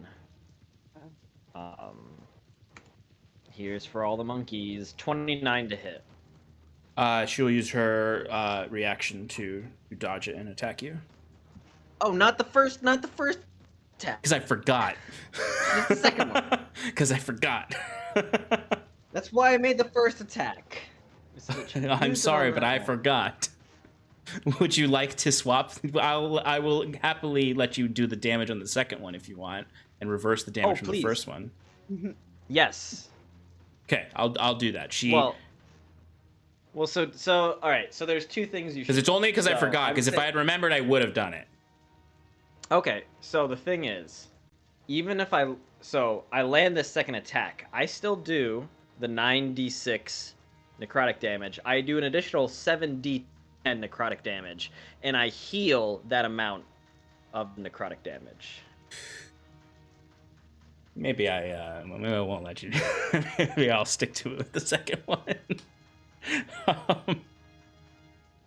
Here's for all the monkeys. 29 to hit. She'll use her reaction to dodge it and attack you. Oh, not the first attack. Because I forgot. Just the second one. Because I forgot. That's why I made the first attack. I'm sorry, but I forgot. Would you like to swap? I will happily let you do the damage on the second one if you want, and reverse the damage from the first one. Yes. Okay, I'll do that. Well, so all right. So there's two things you should. Because it's only because I forgot. Because if I had remembered, I would have done it. Okay, so the thing is, even if I land this second attack, I still do the 9d6 necrotic damage. I do an additional 7d10 necrotic damage, and I heal that amount of necrotic damage. Maybe I won't let you. Maybe I'll stick to it with the second one.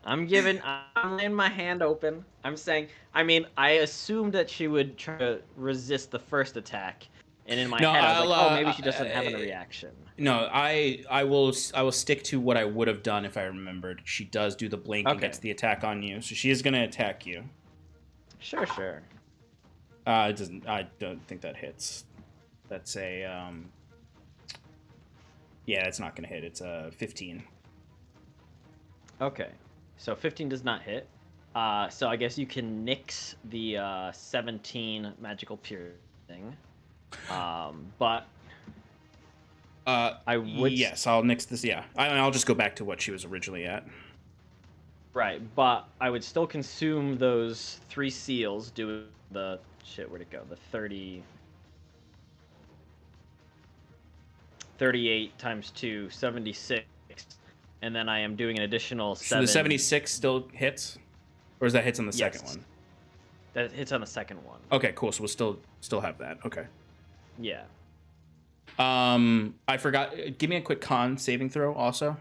I'm laying my hand open. I'm saying, I assumed that she would try to resist the first attack, and in my head I was like, maybe she doesn't have a reaction. No, I will stick to what I would have done if I remembered. She does do the blink and gets the attack on you, so she is gonna attack you. Sure. It doesn't. I don't think that hits. That's a yeah, it's not gonna hit. It's a 15. Okay, so 15 does not hit. So I guess you can nix the 17 magical piercing. But I would. Yes, I'll nix this. Yeah, I'll just go back to what she was originally at. Right, but I would still consume those 3 seals. Do the shit. Where'd it go? The 38 times 2, 76. And then I am doing an additional 7. So the 76 still hits? Or is that hits on the second one? That hits on the second one. Okay, cool. So we'll still have that. Okay. Yeah. I forgot. Give me a quick con saving throw also.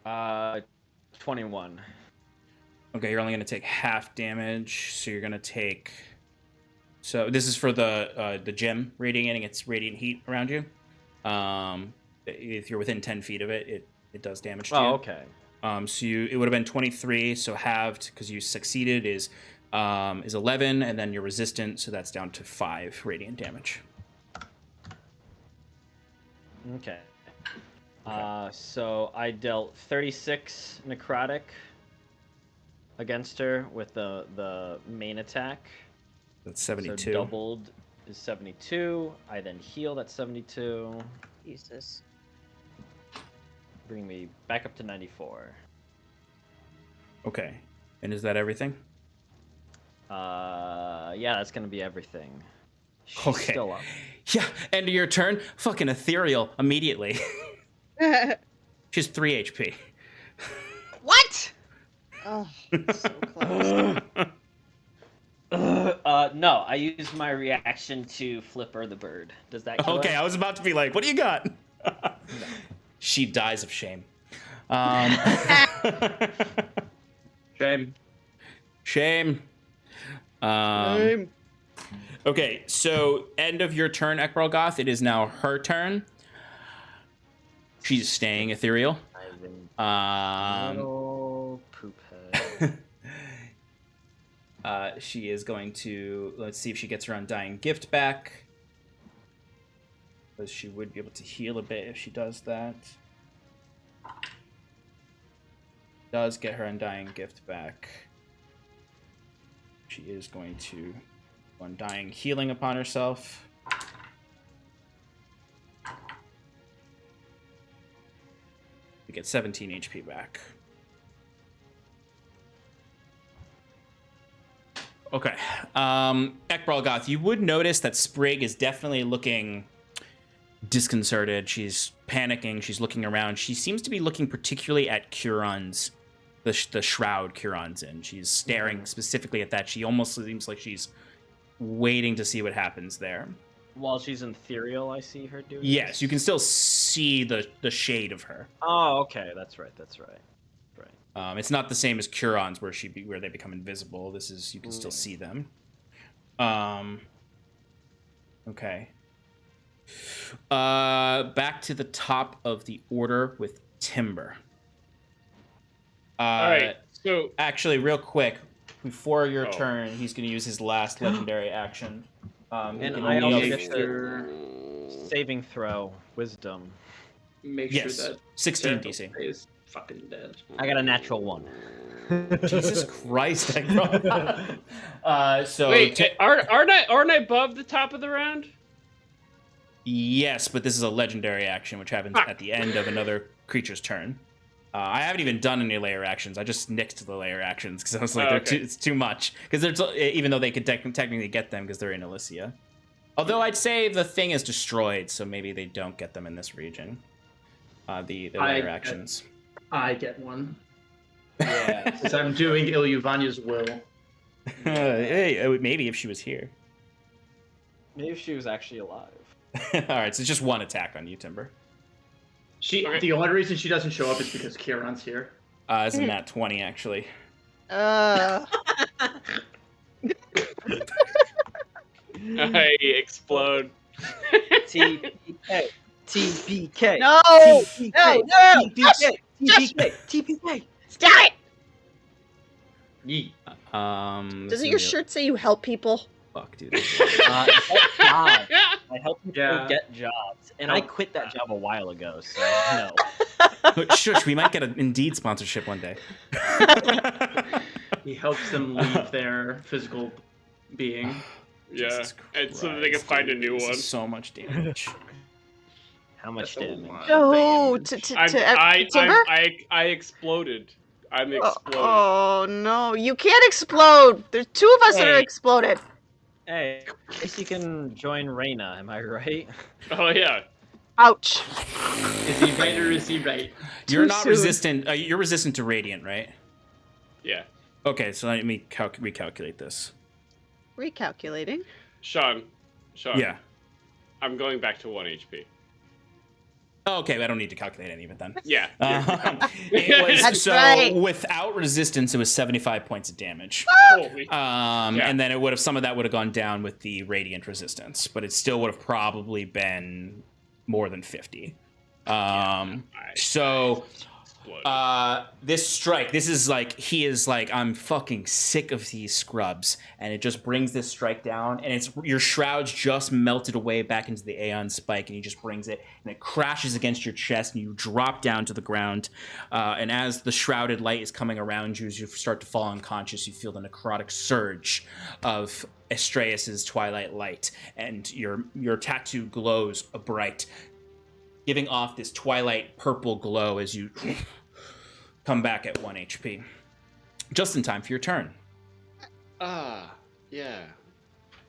Uh, 21. Okay, you're only going to take half damage, so you're going to take... So this is for the gem radiating its radiant heat around you. If you're within 10 feet of it, it does damage to you. Oh, okay. So it would have been 23, so halved, because you succeeded, is 11, and then you're resistant, so that's down to 5 radiant damage. Okay. So I dealt 36 necrotic against her with the main attack. That's 72. So doubled is 72. I then heal at 72. Jesus. Bring me back up to 94. Okay. And is that everything? Yeah, that's gonna be everything. She's Okay. still up. Yeah, end of your turn. Fucking ethereal immediately. She's 3 HP. What? Oh, so close. No, I used my reaction to flip her the bird. Does that kill Okay, her? I was about to be like, what do you got? No. She dies of shame. Shame. Shame. Okay, so end of your turn, Ekbralgoth. It is now her turn. She's staying ethereal. Little poop head. She is going to... Let's see if she gets her Undying Gift back. Because she would be able to heal a bit if she does that. Does get her Undying Gift back. She is going to Undying Healing upon herself. To get 17 HP back. Okay. Ekbralgoth, you would notice that Sprig is definitely looking disconcerted. She's panicking. She's looking around. She seems to be looking particularly at Curon's, the shroud Curon's in. She's staring specifically at that. She almost seems like she's waiting to see what happens there. While she's ethereal, I see her doing Yes, this? you can still see the shade of her. Oh, okay. That's right. Right. It's not the same as Curons where they become invisible. This is you can still see them. Okay. Back to the top of the order with Timber. All right. So actually, real quick, before your turn, he's going to use his last legendary action. And I also get to saving throw wisdom. Make sure that 16 DC is fucking dead. I got a natural 1. Jesus Christ! So wait, aren't I above the top of the round? Yes, but this is a legendary action, which happens at the end of another creature's turn. I haven't even done any layer actions. I just nixed the layer actions because I was like, it's too much. Because even though they could technically get them because they're in Elysia. Although I'd say the thing is destroyed, so maybe they don't get them in this region. The layer actions. I get one. Yeah, since I'm doing Ilyuvanya's will. Hey, maybe if she was here. Maybe if she was actually alive. All right, so it's just one attack on you, Timber. The only reason she doesn't show up is because Kieran's here. It's a nat 20, actually. I explode. TPK. TPK. No! TPK. No! TPK. TPK. TPK. Stop it! Yeet. Doesn't your shirt say you help people? Fuck, dude. I help people get jobs, and I quit that job a while ago, so no. Shush, we might get an Indeed sponsorship one day. He helps them leave their physical being. Yeah, and so that they can find a new one. So much damage. How much damage? No, Timber? I exploded. I'm exploded. Oh no, you can't explode. There's 2 of us that are exploded. Hey, at least you can join Reyna, am I right? Oh yeah. Ouch. Is he right or is he right? You're not resistant. You're resistant to radiant, right? Yeah. Okay, so let me recalculate this. Recalculating. Sean. Yeah. I'm going back to 1 HP. Okay, I don't need to calculate any of it then. Yeah. It was, That's so right. without resistance, it was 75 points of damage. And then some of that would have gone down with the radiant resistance, but it still would have probably been more than 50. This strike, he is like, I'm fucking sick of these scrubs, and it just brings this strike down, and it's your shroud's just melted away back into the Aeon spike, and he just brings it, and it crashes against your chest, and you drop down to the ground, and as the shrouded light is coming around you, as you start to fall unconscious, you feel the necrotic surge of Estraeus' twilight light, and your tattoo glows bright, giving off this twilight purple glow as you come back at 1 HP. Just in time for your turn. Yeah.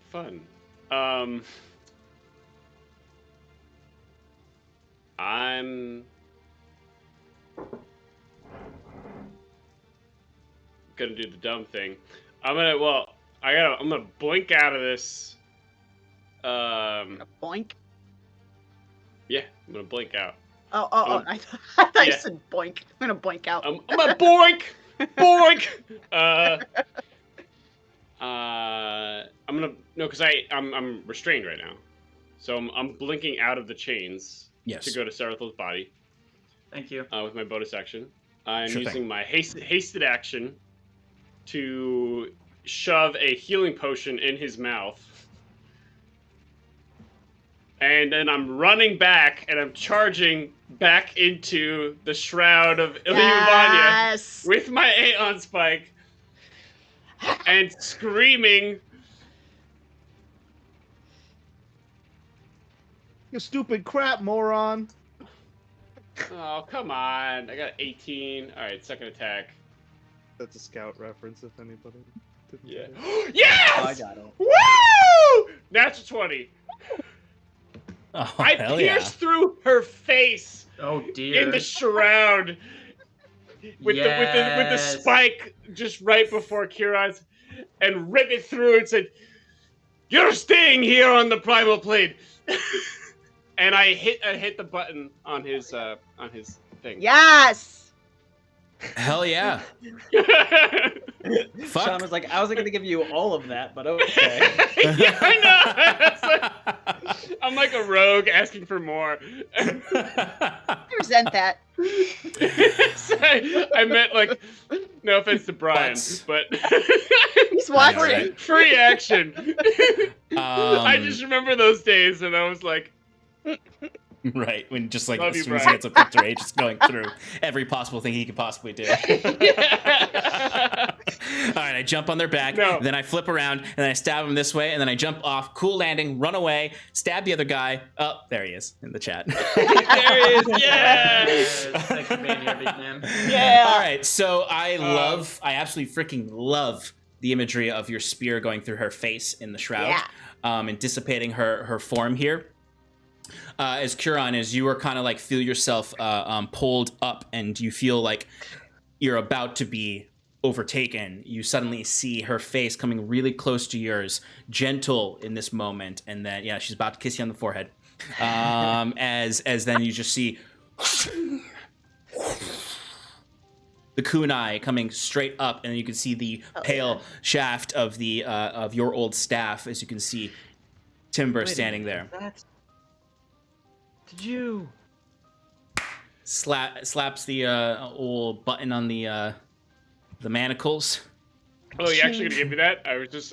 Fun. I'm gonna do the dumb thing. I'm gonna blink out of this. Boink. Yeah, I'm gonna blink out. I thought you said boink. I'm gonna boink out. I'm gonna boink! Boink! Because I'm restrained right now. So I'm blinking out of the chains to go to Sarathil's body. Thank you. With my bonus action. I'm using my hasted action to shove a healing potion in his mouth. And then I'm running back, and I'm charging back into the shroud of Ilyuvanya with my Aeon Spike, and screaming, You stupid crap, moron! oh, come on. I got 18. Alright, second attack. That's a scout reference, if anybody didn't Yeah. get it. Yes! Oh, I got it. Woo! Natural 20. Oh, I pierced through her face. Oh dear. In the shroud. With the spike just right before Kieran's, and rip it through and said, "You're staying here on the primal plane." And I hit the button on his thing. Yes. Hell yeah. Fuck. Sean was like, I wasn't gonna give you all of that, but okay. Yeah, I know. I'm like a rogue asking for more. I resent that. I meant like, no offense to Brian, but He's watching. right? free action. I just remember those days, and I was like, Right, when just like Love as you, soon as he Brian. gets a picture age, just going through every possible thing he could possibly do. yeah. All right, I jump on their back, No. then I flip around, and then I stab him this way, and then I jump off, cool landing, run away, stab the other guy. Oh, there he is in the chat. There he is. Yeah. Thanks for being here, big man. Yeah. All right, so I absolutely freaking love the imagery of your spear going through her face in the shroud, and dissipating her form here. As Curon, as you are kind of like feel yourself pulled up, and you feel like you're about to be overtaken, you suddenly see her face coming really close to yours, gentle in this moment, and then she's about to kiss you on the forehead. As then you just see the kunai coming straight up, and you can see the pale shaft of the of your old staff, as you can see Timber standing there. Did you? Slaps the old button on the manacles. Oh, you actually gonna give me that? I was just.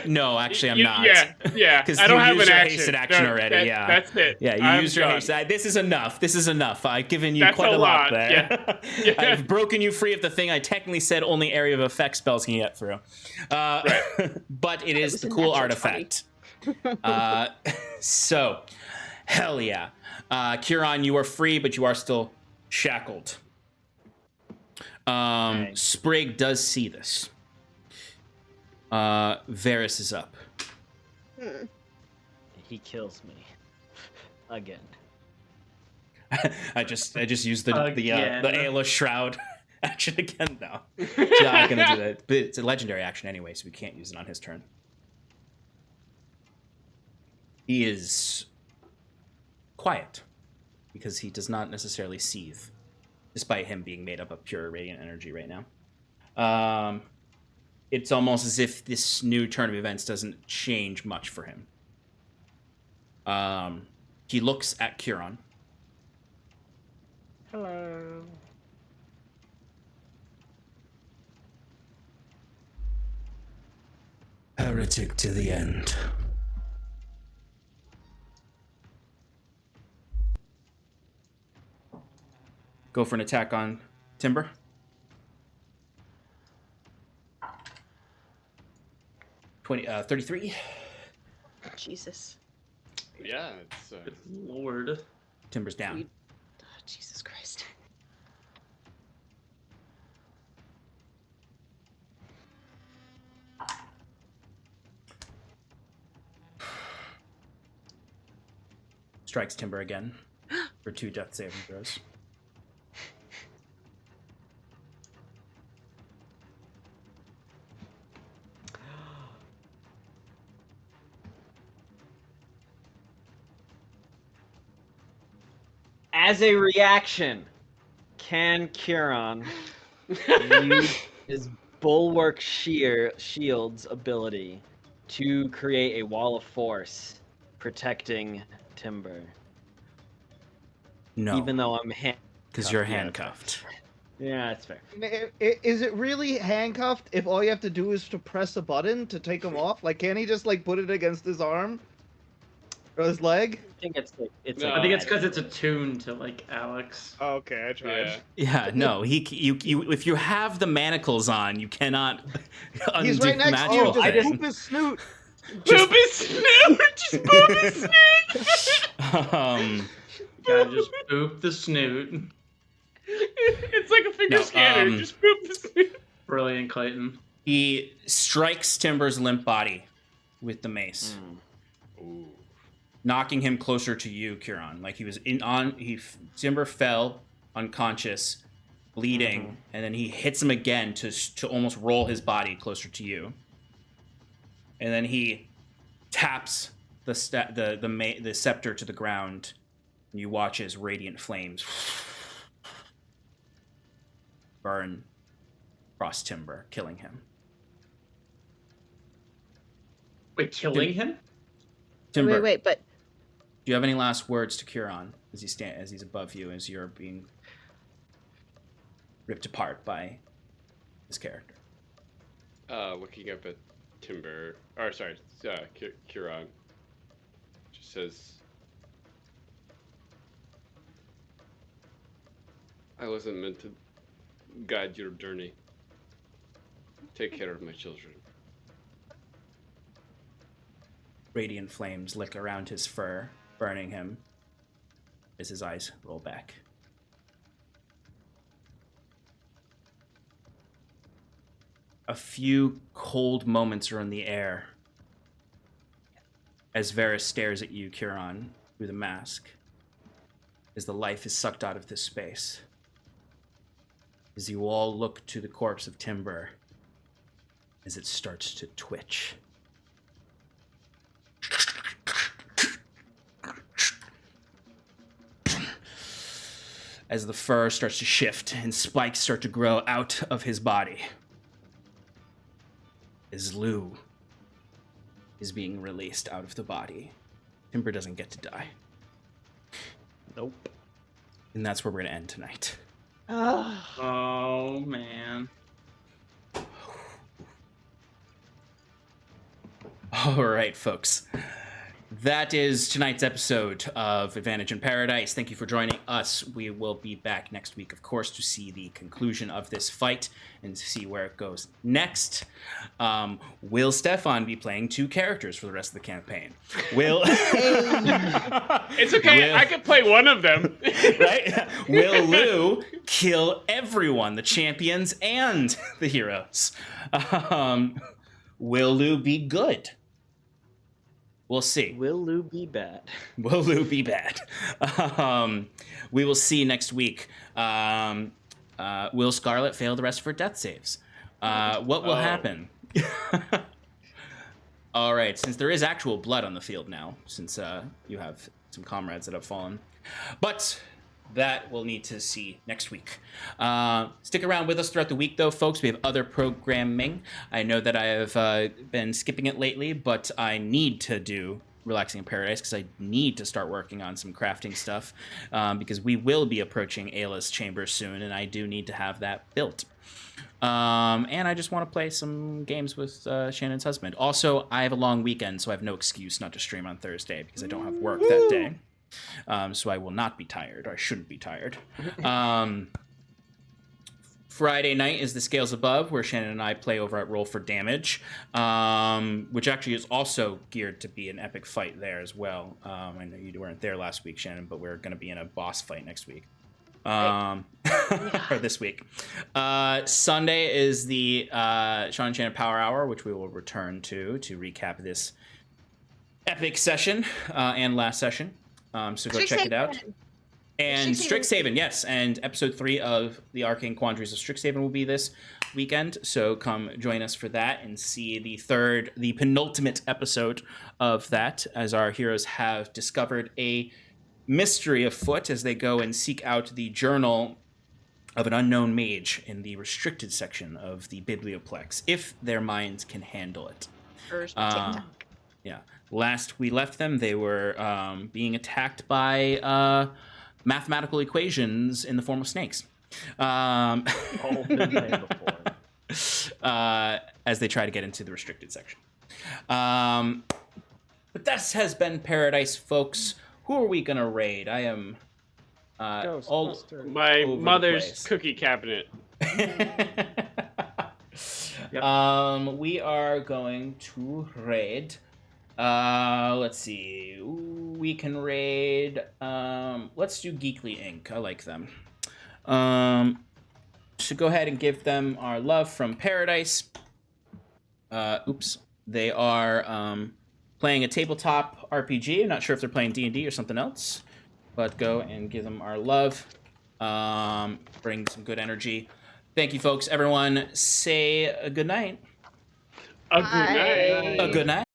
No, actually, I'm not. Yeah. Because I don't you have used an your action. hasted action No, already. That's it. Yeah, you I'm used your done. haste. This is enough. This is enough. I've given you That's quite a a lot lot, there. yeah. I've broken you free of the thing I technically said only area of effect spells can get through. But it is was the a cool natural artifact. So, hell yeah. Curon, you are free, but you are still shackled. Sprig does see this. Varys is up. He kills me again. I just used the Again. Aella shroud action again. No, not gonna do that. But it's a legendary action anyway, so we can't use it on his turn. He is quiet because he does not necessarily seethe, despite him being made up of pure radiant energy right now. It's almost as if this new turn of events doesn't change much for him. He looks at Curon. Hello. Heretic to the end. Go for an attack on Timber. – 33. Jesus. Yeah, it's. Good Lord. Timber's down. Oh, Jesus Christ. Strikes Timber again for 2 death saving throws. As a reaction, can Curon use his Bulwark Shield's ability to create a wall of force protecting Timber? No, Even though I'm because you're yeah, handcuffed. Yeah, that's fair. Is it really handcuffed if all you have to do is to press a button to take him off? Like, can't he just like put it against his arm or his leg? I think it's No. I think it's because it's attuned to like Alex. Oh, okay, I tried. Yeah, no. You if you have the manacles on, you cannot undo He's right next to magical you. Just thing. poop his snoot. Poop his snoot! Just poop his snoot! Gotta just boop the snoot. It's like a finger No, scanner. Just poop the snoot. Brilliant, Clayton. He strikes Timber's limp body with the mace, Ooh. knocking him closer to you, Curon. Like he was Timber fell unconscious, bleeding, and then he hits him again to almost roll his body closer to you. And then he taps the scepter to the ground, and you watch as radiant flames burn across Timber, killing him. Wait, killing him? Timber, Wait, but do you have any last words to Curon as he's above you, as you're being ripped apart by his character? Looking up at Timber, or sorry, Curon, just says, I wasn't meant to guide your journey. Take care of my children. Radiant flames lick around his fur, burning him as his eyes roll back. A few cold moments are in the air as Varys stares at you, Curon, through the mask, as the life is sucked out of this space. As you all look to the corpse of Timber, as it starts to twitch. As the fur starts to shift and spikes start to grow out of his body. As Lou is being released out of the body. Timber doesn't get to die. Nope. And that's where we're going to end tonight. Oh, man. All right, folks. That is tonight's episode of Advantage in Paradise. Thank you for joining us. We will be back next week, of course, to see the conclusion of this fight and to see where it goes next. Will Stefan be playing 2 characters for the rest of the campaign? Will... It's okay, I can play one of them. Right? Will Lou kill everyone, the champions and the heroes? Will Lou be good? We'll see. Will Lou be bad? Will Lou be bad? We will see next week. Will Scarlet fail the rest of her death saves? What will happen? All right, since there is actual blood on the field now, since you have some comrades that have fallen. But that we'll need to see next week. Stick around with us throughout the week, though, folks. We have other programming. I know that I have been skipping it lately, but I need to do Relaxing in Paradise because I need to start working on some crafting stuff because we will be approaching Aella's chamber soon, and I do need to have that built. And I just want to play some games with Shannon's husband. Also, I have a long weekend, so I have no excuse not to stream on Thursday because I don't have work that day. So I will not be tired, or I shouldn't be tired. Friday night is the Scales Above, where Shannon and I play over at Roll for Damage, which actually is also geared to be an epic fight there as well. I know you weren't there last week, Shannon, but we're going to be in a boss fight next week. Or this week. Sunday is the Sean and Shannon Power Hour, which we will return to recap this epic session and last session. So go check it out. And Strixhaven, yes. And episode 3 of the Arcane Quandaries of Strixhaven will be this weekend. So come join us for that and see the penultimate episode of that, as our heroes have discovered a mystery afoot as they go and seek out the journal of an unknown mage in the restricted section of the Biblioplex, if their minds can handle it. Yeah. Last we left them, they were being attacked by mathematical equations in the form of snakes. As they try to get into the restricted section. But this has been Paradise, folks. Who are we gonna raid? I am all my over mother's cookie cabinet. We are going to raid. Let's see. Ooh, we can raid. Let's do Geekly Inc. I like them. Should go ahead and give them our love from Paradise. Oops. They are playing a tabletop RPG. I'm not sure if they're playing D&D or something else, but go and give them our love. Bring some good energy. Thank you, folks. Everyone, say a good night. A good night. A good night.